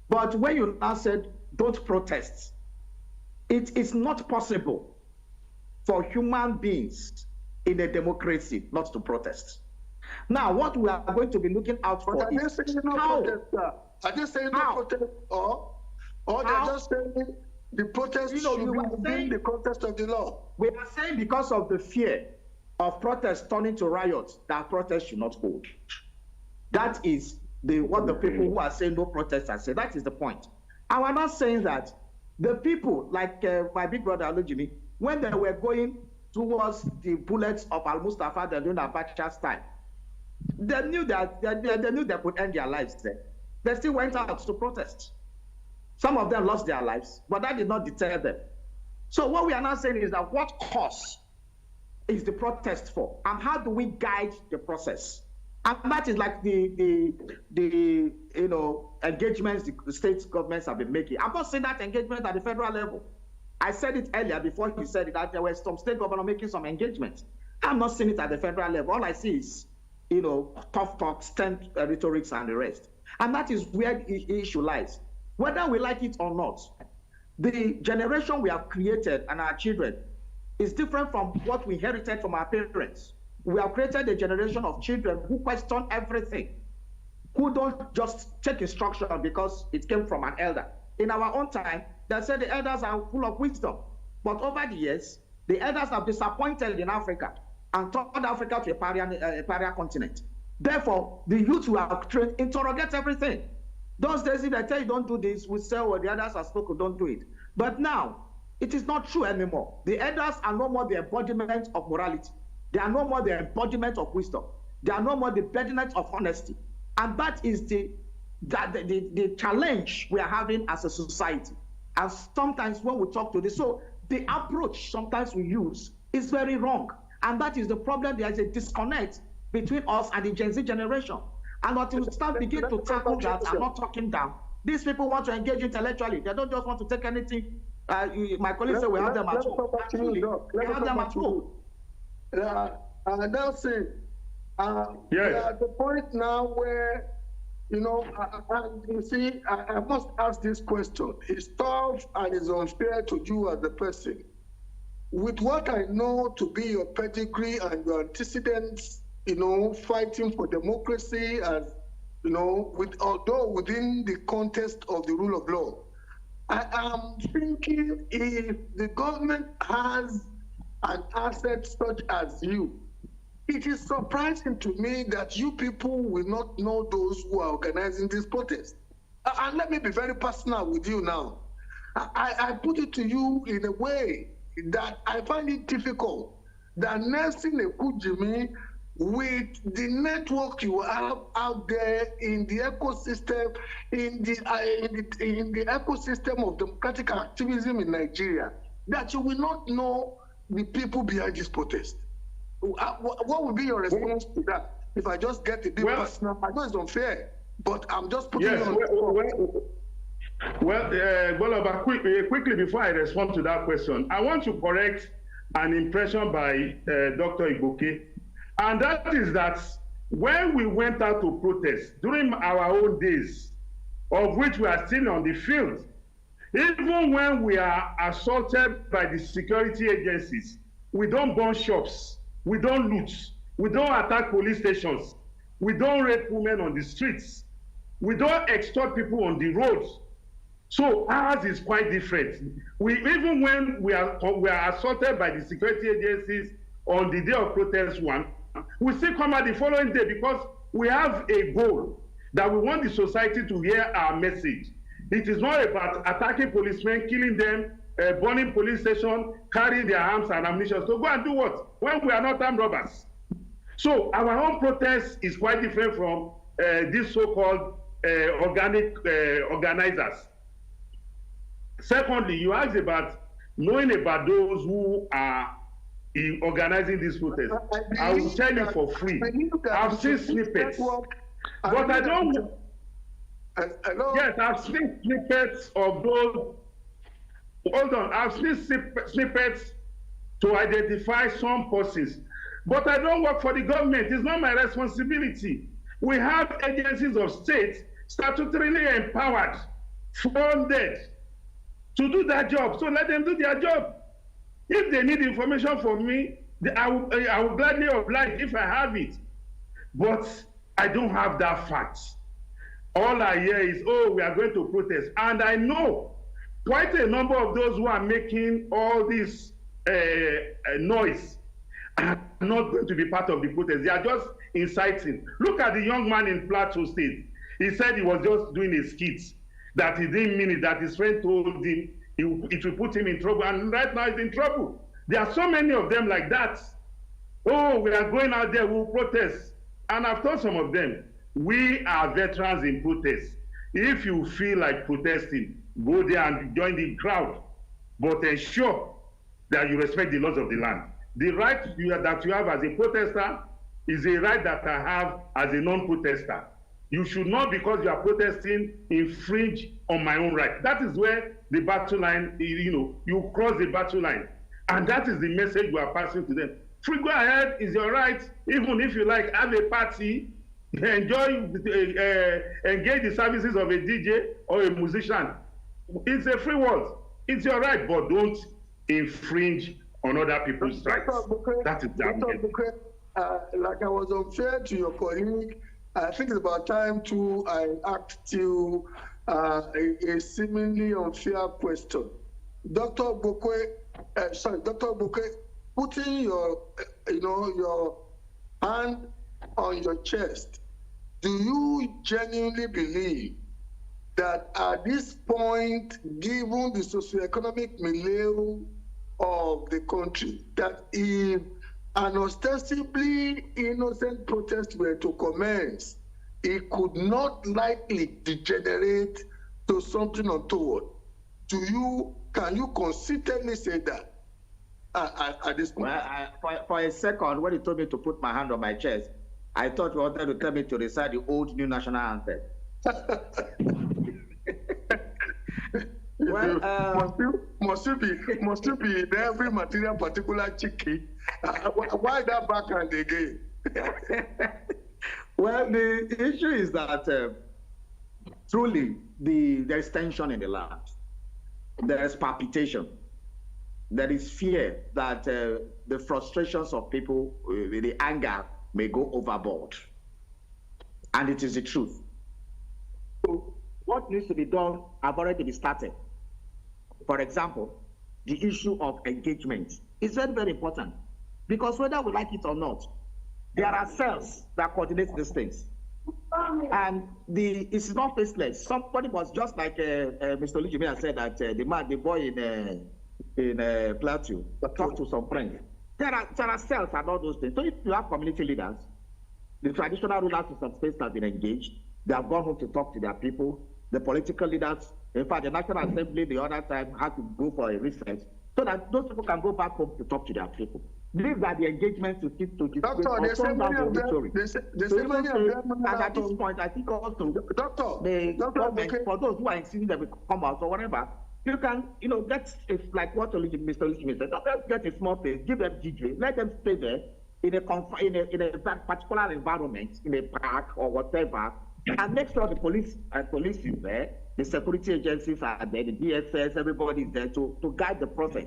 But when you now said, don't protest, it is not possible for human beings in a democracy not to protest. Now, what we are going to be looking out for is how. Are they saying no protest, or they're just saying the protest should be within the context of the law? We are saying because of the fear of protests turning to riots, that protests should not hold. That is what the people who are saying no protest are saying. That is the point. And we're not saying that the people, like my big brother Alujimi, when they were going towards the bullets of Al-Mustafa during Abacha's time, they knew that they knew they could end their lives there. They still went out to protest. Some of them lost their lives, but that did not deter them. So what we are now saying is that what cause is the protest for, and how do we guide the process? And that is like the engagements the state governments have been making. I'm not saying that engagement at the federal level. I said it earlier before you said it, that there were some state governors making some engagements. I'm not seeing it at the federal level. All I see is, tough talk, stand rhetorics, and the rest. And that is where the issue lies. Whether we like it or not, the generation we have created and our children is different from what we inherited from our parents. We have created a generation of children who question everything, who don't just take instruction because it came from an elder. In our own time, they said the elders are full of wisdom. But over the years, the elders have disappointed in Africa and turned Africa to a pariah continent. Therefore, the youth we have trained interrogate everything. Those days, if they tell you don't do this, we say, well, the elders have spoken, don't do it. But now, it is not true anymore. The elders are no more the embodiment of morality. They are no more the embodiment of wisdom. They are no more the embodiment of honesty. And that is the challenge we are having as a society. And sometimes when we talk to this, so the approach sometimes we use is very wrong. And that is the problem. There is a disconnect between us and the Gen Z generation. And until we start begin to tackle that and not talking down, these people want to engage intellectually. They don't just want to take anything. My colleagues say we have them at home. Actually, we have them at home. Nelson, we are at the point now where, you see, I must ask this question. It's tough and it's unfair to you as a person. With what I know to be your pedigree and your antecedents, fighting for democracy and, although within the context of the rule of law, I am thinking if the government has an asset such as you, it is surprising to me that you people will not know those who are organizing this protest. And let me be very personal with you now. I put it to you in a way that I find it difficult that Nelson Ekujimi, with the network you have out there in the ecosystem, in the ecosystem of democratic activism in Nigeria, that you will not know the people behind this protest. What would be your response to that? If I just get a bit personal, I know it's unfair, but I'm just putting it on. Well, quickly before I respond to that question, I want to correct an impression by Dr. Igboke, and that is that when we went out to protest during our own days, of which we are still on the field, even when we are assaulted by the security agencies, we don't burn shops, we don't loot, we don't attack police stations, we don't rape women on the streets, we don't extort people on the roads. So ours is quite different. Even when we are assaulted by the security agencies on the day of protest one, We still come out the following day because we have a goal that we want the society to hear our message. It is not about attacking policemen, killing them, burning police stations, carrying their arms and ammunition. So go and do what? When we are not armed robbers. So our own protest is quite different from these so-called organizers. Secondly, you asked about knowing about those who are organizing these protests. I will tell you for free. I've seen snippets, but I don't. Yes, I've seen snippets of those. Hold on, I've seen snippets to identify some persons, but I don't work for the government. It's not my responsibility. We have agencies of state statutorily empowered, funded to do that job. So let them do their job. If they need information from me, I will gladly oblige if I have it. But I don't have that fact. All I hear is, oh, we are going to protest. And I know quite a number of those who are making all this noise are not going to be part of the protest. They are just inciting. Look at the young man in Plateau State. He said he was just doing a skit, that he didn't mean it, that his friend told him it will put him in trouble, and right now he's in trouble. There are so many of them like that. Oh, we are going out there, we'll protest. And I've told some of them, we are veterans in protest. If you feel like protesting, go there and join the crowd, but ensure that you respect the laws of the land. The right that you have as a protester is a right that I have as a non-protester. You should not, because you are protesting, infringe on my own right. That is where the battle line, you cross the battle line. And that is the message we are passing to them. Free, go ahead, it's your right. Even if you like, have a party, enjoy, engage the services of a DJ or a musician. It's a free world. It's your right, but don't infringe on other people's rights. That is that. Like I was unfair to your colleague, I think it's about time I asked you a seemingly unfair question. Dr. Bokwe, putting your hand on your chest, do you genuinely believe that at this point, given the socioeconomic milieu of the country, that if an ostensibly innocent protest were to commence, it could not likely degenerate to something untoward? Can you consistently say that at this point? Well, for a second, when you told me to put my hand on my chest, I thought you wanted to tell me to recite the old new national anthem. Well, must you be in every material particular chicken? Why that backhand again? Well, the issue is that truly there is tension in the land. There is palpitation. There is fear that the frustrations of people, the anger may go overboard. And it is the truth. So what needs to be done have already been started. For example, the issue of engagement is very, very important. Because whether we like it or not, there are cells that coordinate these things. And it's not faceless. Somebody was just like Mr. Lijimia said that the boy in Plateau talked to some friends. There are cells and all those things. So if you have community leaders, the traditional rulers of some states have been engaged. They have gone home to talk to their people. The political leaders, in fact, the National Assembly the other time had to go for a recess so that those people can go back home to talk to their people. These are the engagements to keep to discuss. And at this point, I think also the government, for those who are insisting that we come out or whatever, you can, get like what Mr. Oluchimi said. Let's get a small place, give them DJ, let them stay there in a particular environment, in a park or whatever, and make sure the police is there, the security agencies are there, the DSS, everybody is there to guide the process.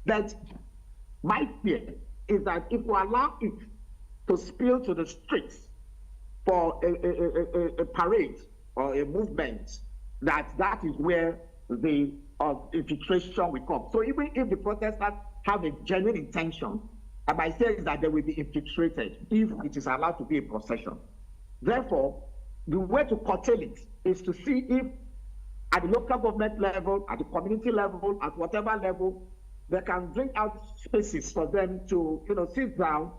That my fear is that if we allow it to spill to the streets for a parade or a movement, that is where the infiltration will come. So even if the protesters have a genuine intention And my fear is that they will be infiltrated if it is allowed to be a procession. Therefore, the way to curtail it is to see if at the local government level, at the community level, at whatever level, they can bring out spaces for them to, sit down,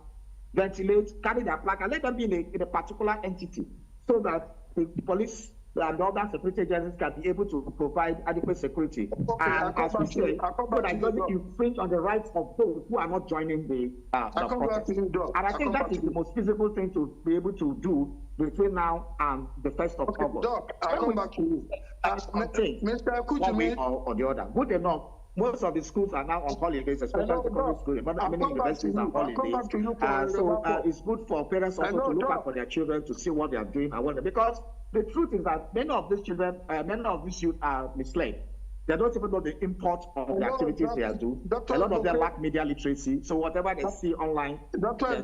ventilate, carry their plaque, and let them be in a particular entity so that the police and other security agencies can be able to provide adequate security. Okay, and as we say, so that it doesn't infringe on the rights of those who are not joining the protest. And I think that is the most feasible thing to be able to do between now and the 1st of August. Doc, I'll come back to you. Mr. Kujimi, or the other. Good enough. Most of the schools are now on holidays, especially secondary schools. Many universities are on holidays. So it's good for parents also to look out for their children to see what they are doing and what, because the truth is that many of these children, many of these youth are misled. They don't even know the import of the activities they are doing. A lot of them lack media literacy. So whatever they see online, they just,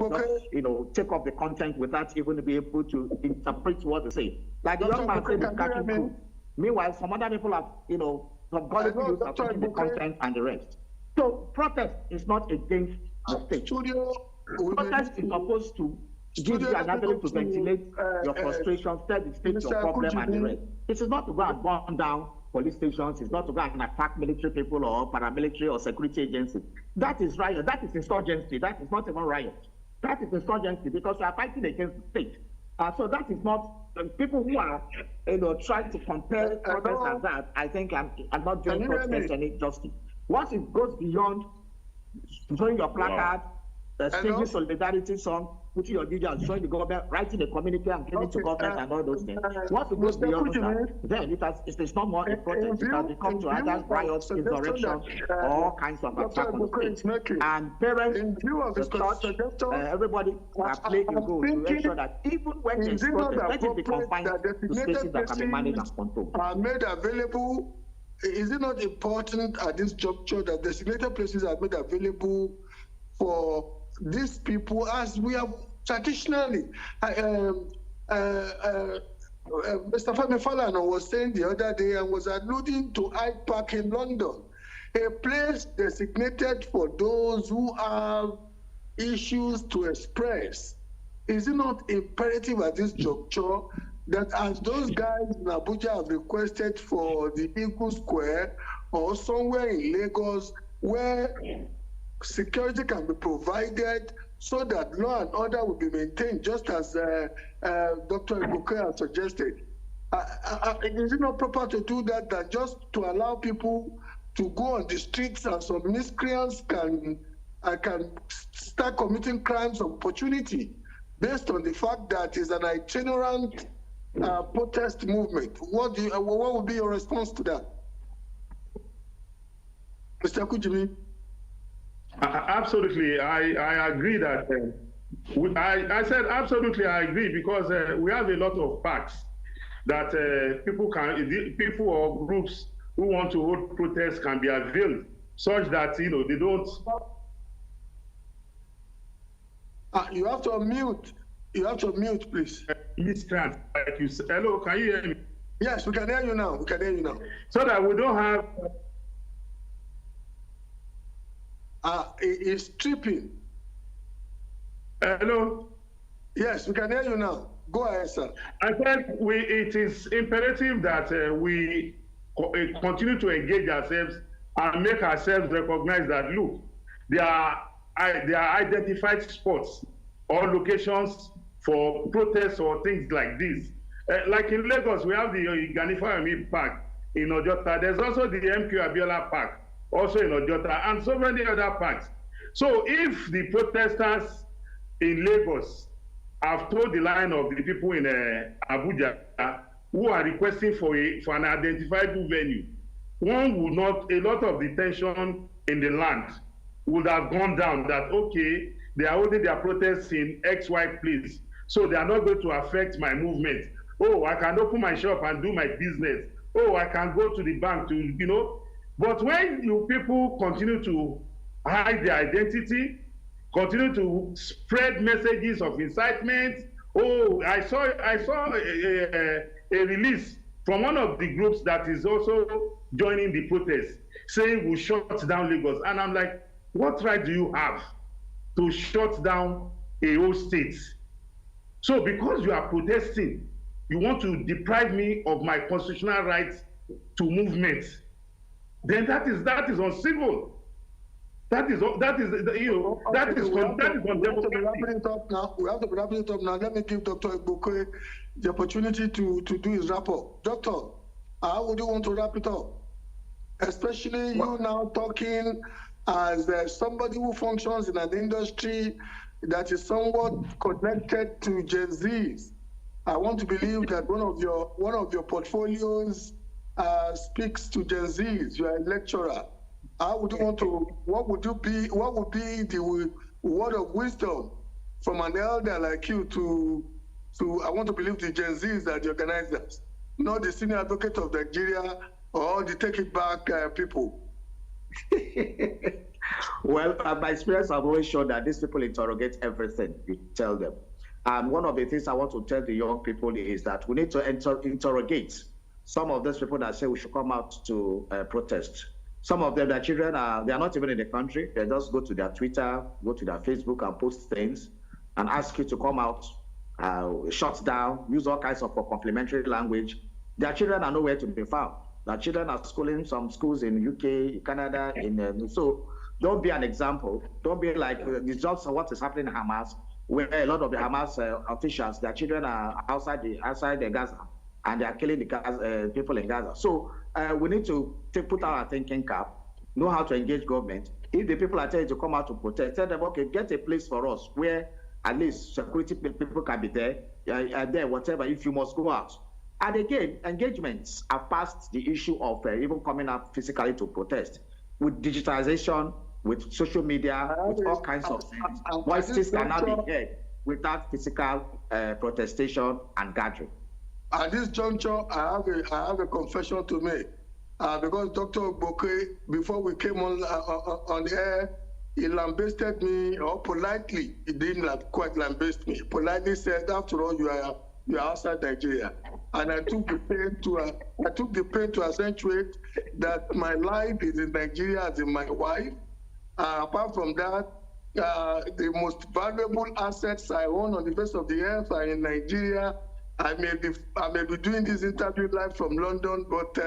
take up the content without even be able to interpret what they say. Like the young man said, it's catching cool. Meanwhile, some other people have, some gullible youth are taking the content and the rest. So protest is not against the state. Protest is supposed to give you an ability to ventilate your frustrations, tell the state your problem and the rest. It is not to go and burn down police stations. It's not to go and attack military people or paramilitary or security agencies. That is riot. That is insurgency. That is not even riot. That is insurgency because you are fighting against the state. So that is not people who are trying to compare protest as that. I think I'm not doing protest any justice. Once it goes beyond showing your placard, singing solidarity song, putting your DJ and showing the government, writing a communique and giving to government and all those things. Once it goes beyond that, then it's not more a protest. It has become to either riots, insurrection, or all kinds of attacks on the state. And parents, the church, everybody are playing a role to ensure that even when there's protest, let it be confined to spaces that can be managed and controlled. Are made available. Is it not important at this juncture that designated places are made available for these people, as we have traditionally? Mr. Femi Falana was saying the other day and was alluding to Hyde Park in London, a place designated for those who have issues to express. Is it not imperative at this juncture that as those guys in Abuja have requested for the Eagle Square or somewhere in Lagos where security can be provided so that law and order will be maintained, just as Dr. Ibuke has suggested? Is it not proper to do that than just to allow people to go on the streets and some miscreants can start committing crimes of opportunity based on the fact that it's an itinerant protest movement? What would be your response to that, Mr. Kujimi? Absolutely, I agree that. I said absolutely, I agree, because we have a lot of parks that people or groups who want to hold protests can be availed, such that they don't. You have to unmute. You have to unmute, please. Like you said. Hello, can you hear me? Yes, we can hear you now. We can hear you now. So that we don't have. It's tripping. Hello? Yes, we can hear you now. Go ahead, sir. I said it is imperative that we continue to engage ourselves and make ourselves recognize that, look, there are identified spots or locations for protests or things like this. Like in Lagos, we have the Ganifa Park in Ojota. There's also the MQ Abiola Park, also in Ojota, and so many other parks. So if the protesters in Lagos have told the line of the people in Abuja who are requesting for an identifiable venue, a lot of the tension in the land would have gone down that, okay, they are holding their protests in XY place, so they are not going to affect my movement. Oh, I can open my shop and do my business. Oh, I can go to the bank to, But when you people continue to hide their identity, continue to spread messages of incitement. Oh, I saw a release from one of the groups that is also joining the protest, saying we'll shut down Lagos. And I'm like, what right do you have to shut down a whole state. So because you are protesting, you want to deprive me of my constitutional rights to movement, then that is uncivil. That is wrapping it up now. We have to be wrapping it up now. Let me give Dr. Egbuke the opportunity to do his wrap-up. Doctor, how would you want to wrap it up? Especially you now talking as somebody who functions in an industry that is somewhat connected to Gen Zs. I want to believe that one of your portfolios speaks to Gen Zs. You are a lecturer. How would you want to? What would be the word of wisdom from an elder like you to? I want to believe the Gen Zs that the organizers, not the senior advocate of Nigeria or the take it back people. Well, by experience, I've always shown that these people interrogate everything you tell them. And one of the things I want to tell the young people is that we need to interrogate some of those people that say we should come out to protest. Some of them, their children they are not even in the country. They just go to their Twitter, go to their Facebook and post things and ask you to come out, shut down, use all kinds of complimentary language. Their children are nowhere to be found. Their children are schooling some schools in UK, Canada, so don't be an example. Don't be like the results of what is happening in Hamas, where a lot of the Hamas officials, their children are outside the Gaza, and they are killing the people in Gaza. So we need to put our thinking cap, know how to engage government. If the people are telling you to come out to protest, tell them, okay, get a place for us where at least security people can be there, whatever, if you must go out. And again, engagements are past the issue of even coming out physically to protest. With digitization, with social media, with all kinds of things, voices can now be heard without physical protestation and gathering. At this juncture, I have a confession to make. Because Dr. Egbuke, before we came on air, he lambasted me, or politely, he didn't quite lambaste me, politely said, after all, you are outside Nigeria. And I took the pain to accentuate that my life is in Nigeria as in my wife. Apart from that, the most valuable assets I own on the face of the earth are in Nigeria. I may be doing this interview live from London, but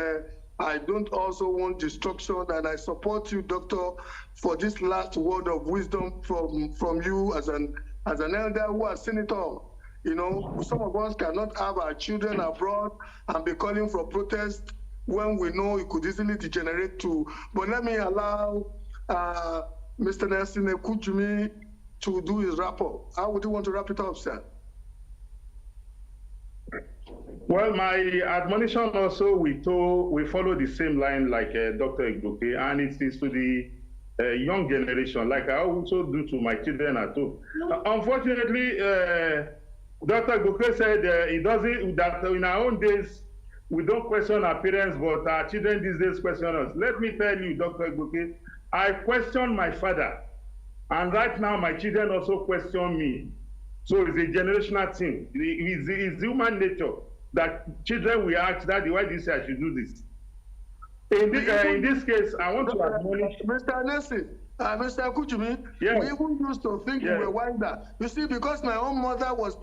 I don't also want destruction, and I support you, Doctor, for this last word of wisdom from you as an elder who has seen it all. You know, some of us cannot have our children abroad and be calling for protest when we know it could easily degenerate to. But let me allow Mr. Nelson Ekujumi to do his wrap-up. How would you want to wrap it up, sir? Well, my admonition also, we follow the same line like Dr. Egbuke, and it is to the young generation, like I also do to my children at home. Unfortunately, Dr. Egbuke said he doesn't, that in our own days, we don't question our parents, but our children these days question us. Let me tell you, Dr. Egbuke, I question my father, and right now my children also question me. So it's a generational thing. It's human nature that children will ask, Daddy, why do you say I should do this? In this case, I want to acknowledge... Mr. Nelson, Mr. Ekujumi, yes. We even used to think we were wiser. You see, because my own mother was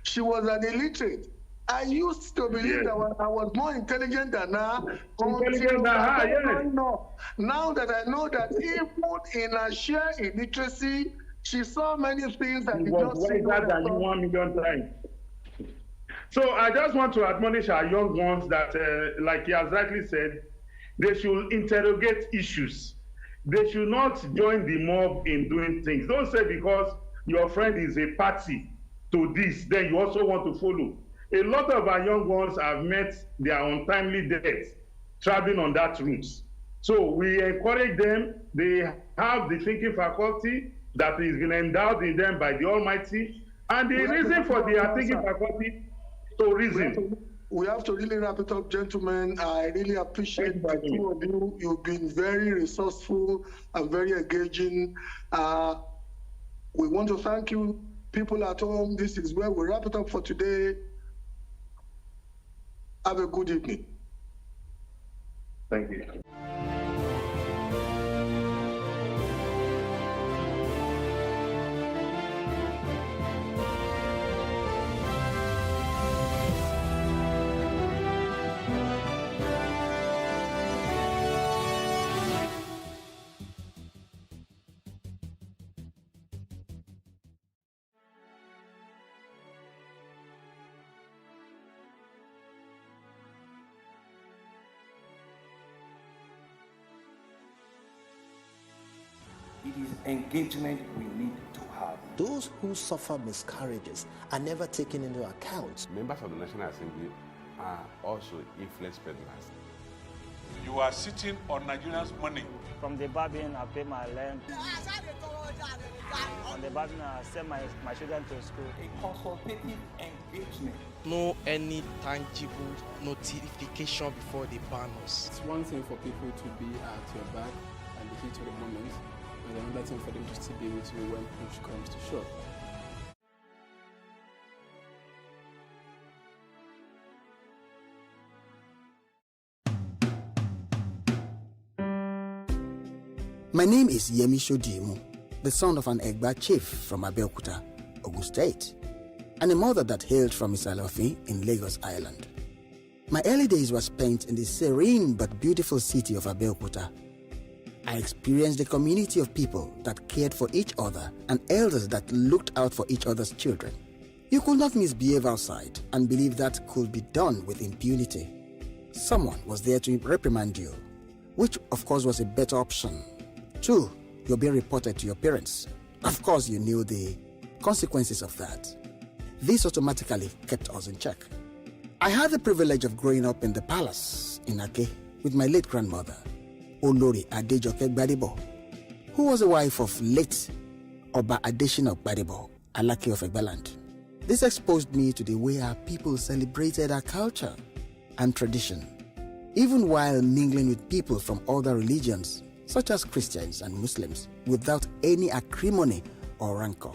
she was an illiterate. I used to believe that I was more intelligent than her. Now that I know that even in her sheer illiteracy, she saw many things that did not see. Wiser than you 1 million times. So I just want to admonish our young ones that, like he has rightly said, they should interrogate issues. They should not join the mob in doing things. Don't say because your friend is a party to this, then you also want to follow. A lot of our young ones have met their untimely death traveling on that route. So we encourage them. They have the thinking faculty that is been endowed in them by the Almighty. And the reason for their thinking faculty to reason. We have to really wrap it up, gentlemen. I really appreciate the two of you. You've been very resourceful and very engaging. We want to thank you, people at home. This is where we wrap it up for today. Have a good evening. Thank you. It is engagement we need to have. Those who suffer miscarriages are never taken into account. Members of the National Assembly are also influence peddlers. You are sitting on Nigerians' money. From the Babin, I pay my rent. On the Babin, I send my children to school. A consultative engagement. No any tangible notification before they ban us. It's one thing for people to be at your back and the heat of the moment, and another thing for them to still be with you when push comes to shove. My name is Yemi Shodimu, the son of an Egba chief from Abeokuta, Ogun State, and a mother that hailed from Isalofi in Lagos Island. My early days were spent in the serene but beautiful city of Abeokuta. I experienced a community of people that cared for each other and elders that looked out for each other's children. You could not misbehave outside and believe that could be done with impunity. Someone was there to reprimand you, which of course was a better option. 2, you're being reported to your parents. Of course, you knew the consequences of that. This automatically kept us in check. I had the privilege of growing up in the palace in Ake with my late grandmother, Olori Adejoke Gbadebo, who was the wife of late Oba Adeshina Gbadebo, Alake of Egbaland. This exposed me to the way our people celebrated our culture and tradition, even while mingling with people from other religions, such as Christians and Muslims, without any acrimony or rancor.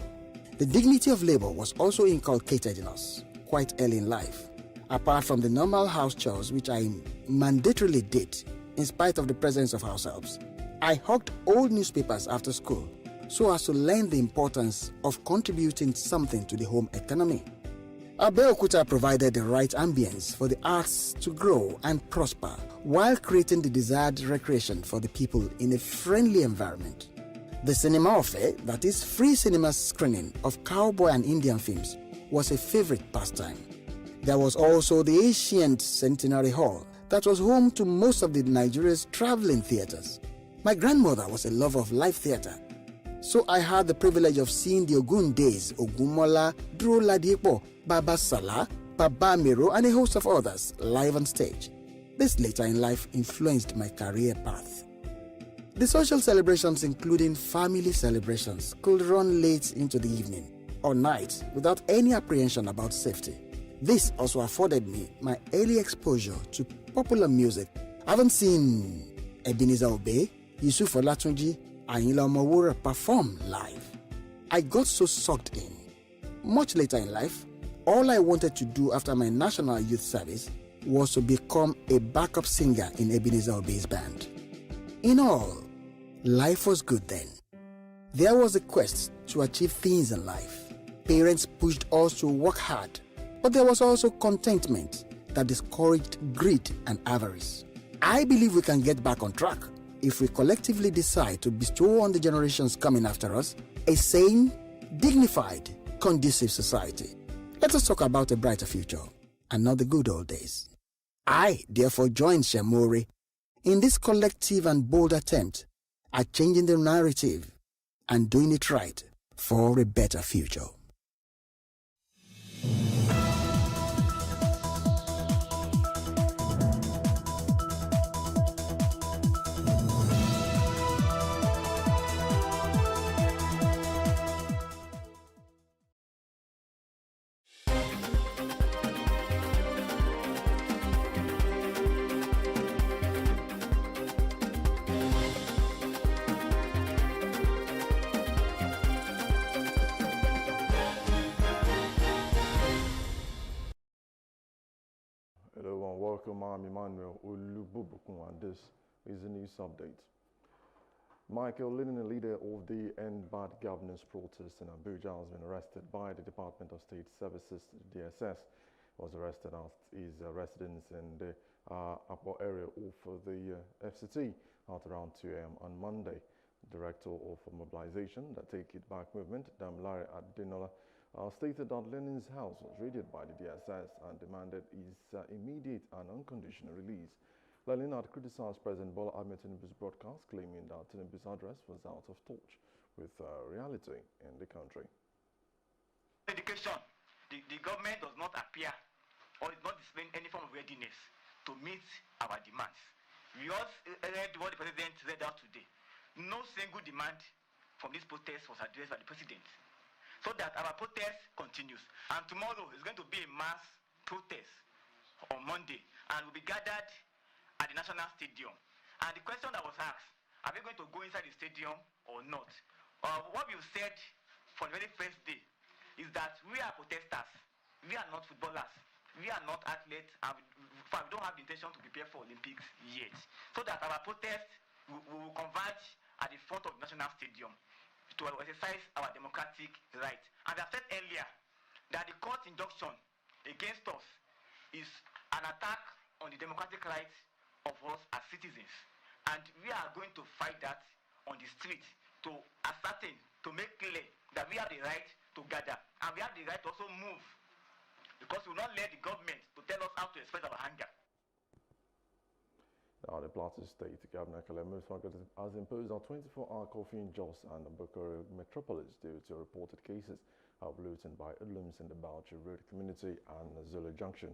The dignity of labor was also inculcated in us quite early in life. Apart from the normal house chores which I mandatorily did, in spite of the presence of house helps, I hawked old newspapers after school so as to learn the importance of contributing something to the home economy. Abeokuta provided the right ambience for the arts to grow and prosper while creating the desired recreation for the people in a friendly environment. The cinema affair, that is free cinema screening of cowboy and Indian films, was a favorite pastime. There was also the ancient Centenary Hall that was home to most of the Nigeria's traveling theaters. My grandmother was a lover of live theater, so I had the privilege of seeing the Ogun Days, Ogunmola, Duro Ladipo, Baba Salah, Baba Miro, and a host of others live on stage. This later in life influenced my career path. The social celebrations, including family celebrations, could run late into the evening or night without any apprehension about safety. This also afforded me my early exposure to popular music. I haven't seen Ebenezer Obey, Yusuf Olatunji, Ayinla Omowura perform live. I got so sucked in. Much later in life, all I wanted to do after my national youth service was to become a backup singer in Ebenezer Obey's band. In all, life was good then. There was a quest to achieve things in life. Parents pushed us to work hard, but there was also contentment that discouraged greed and avarice. I believe we can get back on track if we collectively decide to bestow on the generations coming after us a sane, dignified, conducive society. Let us talk about a brighter future and not the good old days. I therefore join Shemori in this collective and bold attempt at changing the narrative and doing it right for a better future. Hello and welcome. I'm Emmanuel Olububukun and this is the news update. Michael Linen, a leader of the End Bad Governance protest in Abuja, has been arrested by the Department of State Services, DSS. Was arrested at his residence in the upper area of the FCT at around 2 a.m. on Monday. Director of Mobilization, the Take It Back movement, Damilare Adenola, stated that Lenin's house was raided by the DSS and demanded his immediate and unconditional release. Lalina had criticized President Bola Ahmed Tinubu's broadcast, claiming that Tinubu's address was out of touch with reality in the country. Education, the government does not appear or is not displaying any form of readiness to meet our demands. We also read what the president read out today. No single demand from this protest was addressed by the president. So that our protest continues. And tomorrow is going to be a mass protest on Monday, and we'll be gathered at the National Stadium. And the question that was asked, are we going to go inside the stadium or not? What we've said for the very first day is that we are protesters. We are not footballers. We are not athletes, and we don't have the intention to prepare for Olympics yet. So that our protest will converge at the front of the National Stadium to exercise our democratic right. And I said earlier that the court injunction against us is an attack on the democratic rights of us as citizens. And we are going to fight that on the street to ascertain, to make clear that we have the right to gather. And we have the right to also move, because we will not let the government to tell us how to express our anger. Now, the Plateau State Governor Caleb Mutfwang has imposed a 24-hour curfew in Jos and Bukuri metropolis due to reported cases of looting by hoodlums in the Bauchi Road community and Zulu Junction.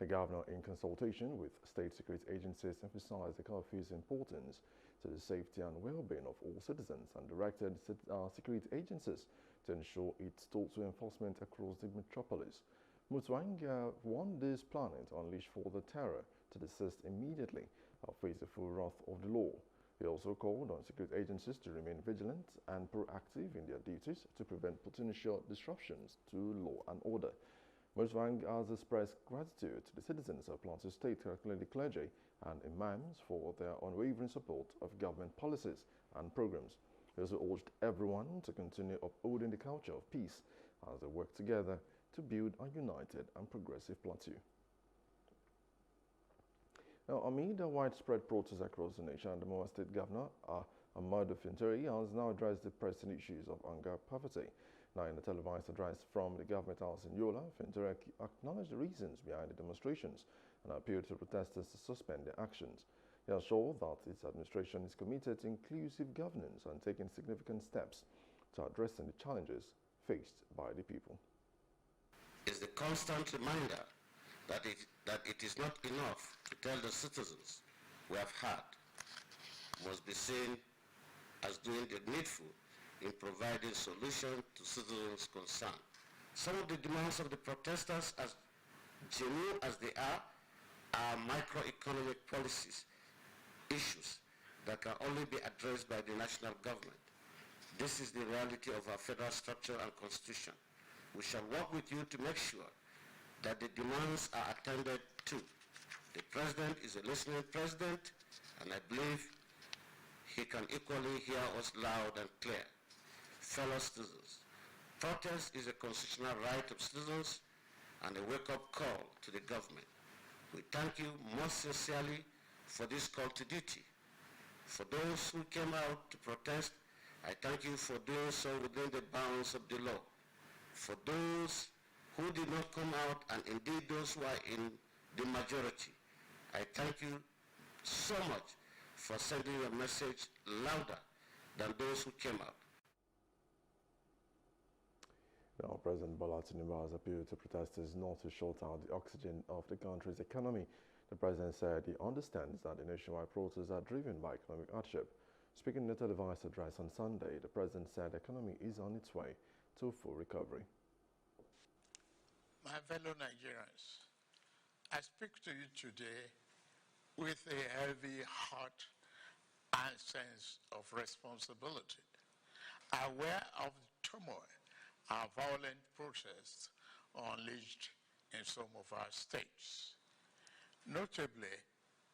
The governor, in consultation with state security agencies, emphasized the curfew's importance to the safety and well-being of all citizens and directed security agencies to ensure its total enforcement across the metropolis. Mutfwang warned those planning to unleash further terror to desist immediately or face the full wrath of the law. He also called on security agencies to remain vigilant and proactive in their duties to prevent potential disruptions to law and order. Mutfwang has expressed gratitude to the citizens of Plateau State, particularly the clergy and imams, for their unwavering support of government policies and programs. He also urged everyone to continue upholding the culture of peace as they work together to build a united and progressive Plateau. Now, amid a widespread protests across the nation, the Moa State Governor, Ahmadu Fintiri, has now addressed the pressing issues of hunger and poverty. Now, in a televised address from the Government House in Yola, Fintiri acknowledged the reasons behind the demonstrations and appealed to protesters to suspend their actions. He assured that its administration is committed to inclusive governance and taking significant steps to addressing the challenges faced by the people. Is the constant reminder that it is not enough to tell the citizens we have had, must be seen as doing the needful in providing solutions to citizens' concern. Some of the demands of the protesters, as genuine as they are microeconomic policies issues that can only be addressed by the national government. This is the reality of our federal structure and constitution. We shall work with you to make sure that the demands are attended to. The president is a listening president, and I believe he can equally hear us loud and clear. Fellow citizens, protest is a constitutional right of citizens and a wake-up call to the government. We thank you most sincerely for this call to duty. For those who came out to protest, I thank you for doing so within the bounds of the law. For those who did not come out, and indeed those who are in the majority, I thank you so much for sending your message louder than those who came out. Now, President Bola Tinubu has appealed to protesters not to shut out the oxygen of the country's economy. The president said he understands that the nationwide protests are driven by economic hardship. Speaking in a televised address on Sunday, the president said the economy is on its way to full recovery. My fellow Nigerians, I speak to you today with a heavy heart and sense of responsibility, aware of the turmoil and violent protests unleashed in some of our states. Notably,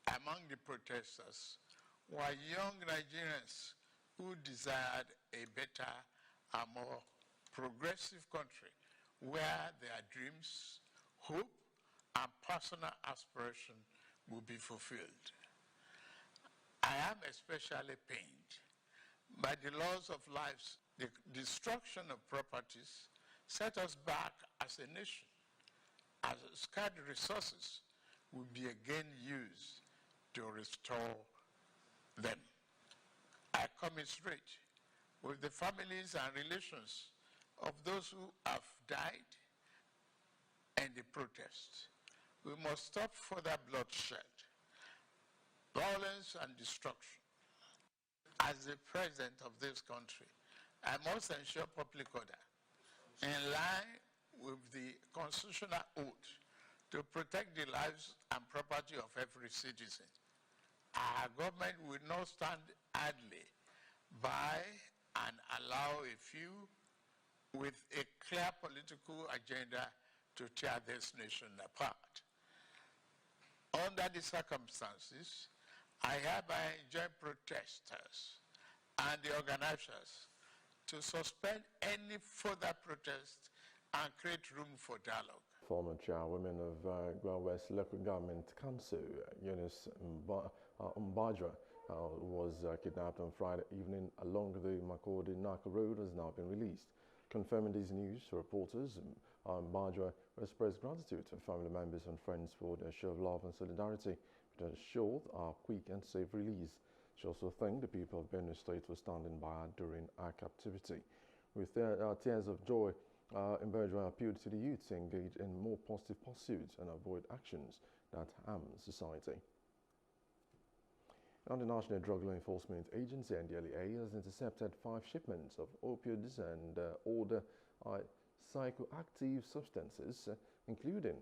among the protesters were young Nigerians who desired a better and more progressive country where their dreams, hope, and personal aspiration will be fulfilled. I am especially pained by the loss of lives, the destruction of properties set us back as a nation, as scarce resources will be again used to restore them. I commiserate with the families and relations of those who have died in the protest. We must stop further bloodshed, violence, and destruction. As the president of this country, I must ensure public order in line with the constitutional oath to protect the lives and property of every citizen. Our government will not stand idly by and allow a few with a clear political agenda to tear this nation apart. Under the circumstances, I hereby enjoin protesters and the organizers to suspend any further protest and create room for dialogue. Former chairwoman of Gwa West Local Government Council, Eunice Mbadra, was kidnapped on Friday evening along the Makurdi-Naka Road, has now been released. Confirming these news to reporters, Mbadra expressed gratitude to family members and friends for their show of love and solidarity, which ensured a quick and safe release. She also thanked the people of Benue State for standing by her during her captivity. With their tears of joy, Mbadra appealed to the youth to engage in more positive pursuits and avoid actions that harm society. Now, the National Drug Law Enforcement Agency, NDLEA, has intercepted 5 shipments of opioids and other psychoactive substances, including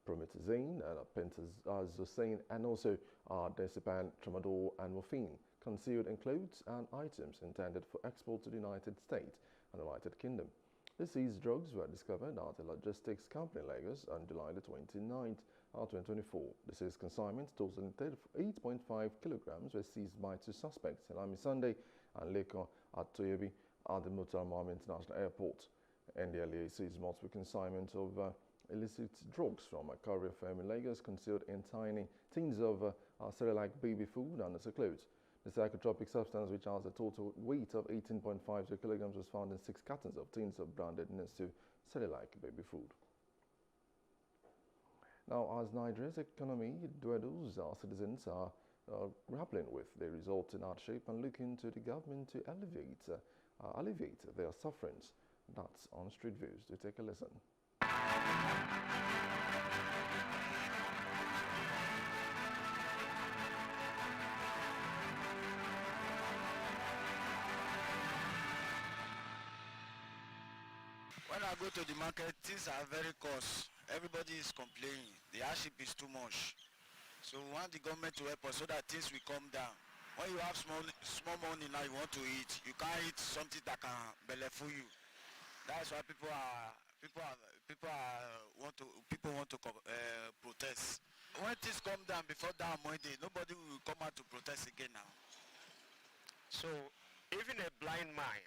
promethazine, pentazocine, and also diazepam, tramadol, and morphine, concealed in clothes and items intended for export to the United States and the United Kingdom. The seized drugs were discovered at a logistics company in Lagos on July the 29th, 2024. The seized consignments totaling 8.5 kilograms were seized by 2 suspects, Elami Sunday and Leko Atoyebi, at the Murtala Mohammed International Airport. NDLEA seized multiple consignments of illicit drugs from a courier firm in Lagos, concealed in tiny tins of Cerelac baby food and as a clothes. The psychotropic substance, which has a total weight of 18.5 kilograms, was found in 6 cartons of tins of branded Nestle Cerelac baby food. Now, as Nigeria's economy dwindles, our citizens are grappling with the resulting hardship and looking to the government to alleviate their sufferings. That's on Street Views. To take a listen. When I go to the market, things are very cost. Everybody is complaining. The hardship is too much. So we want the government to help us so that things will come down. When you have small money now you want to eat, you can't eat something that can bellyful you. That's why people want to protest. When things come down before that Monday, nobody will come out to protest again now. So even a blind man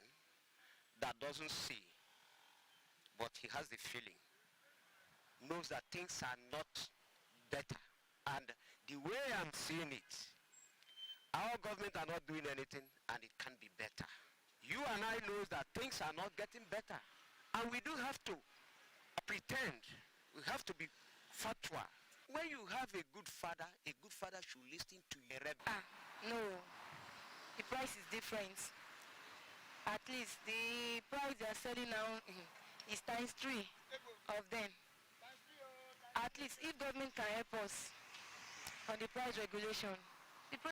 that doesn't see, but he has the feeling, knows that things are not better. And the way I'm seeing it, our government are not doing anything and it can be better. You and I know that things are not getting better. And we do have to pretend. We have to be fatwa. When you have a good father should listen to a rebel. No, the price is different. At least the price they are selling now is ×3 of them. At least if government can help us on the price regulation,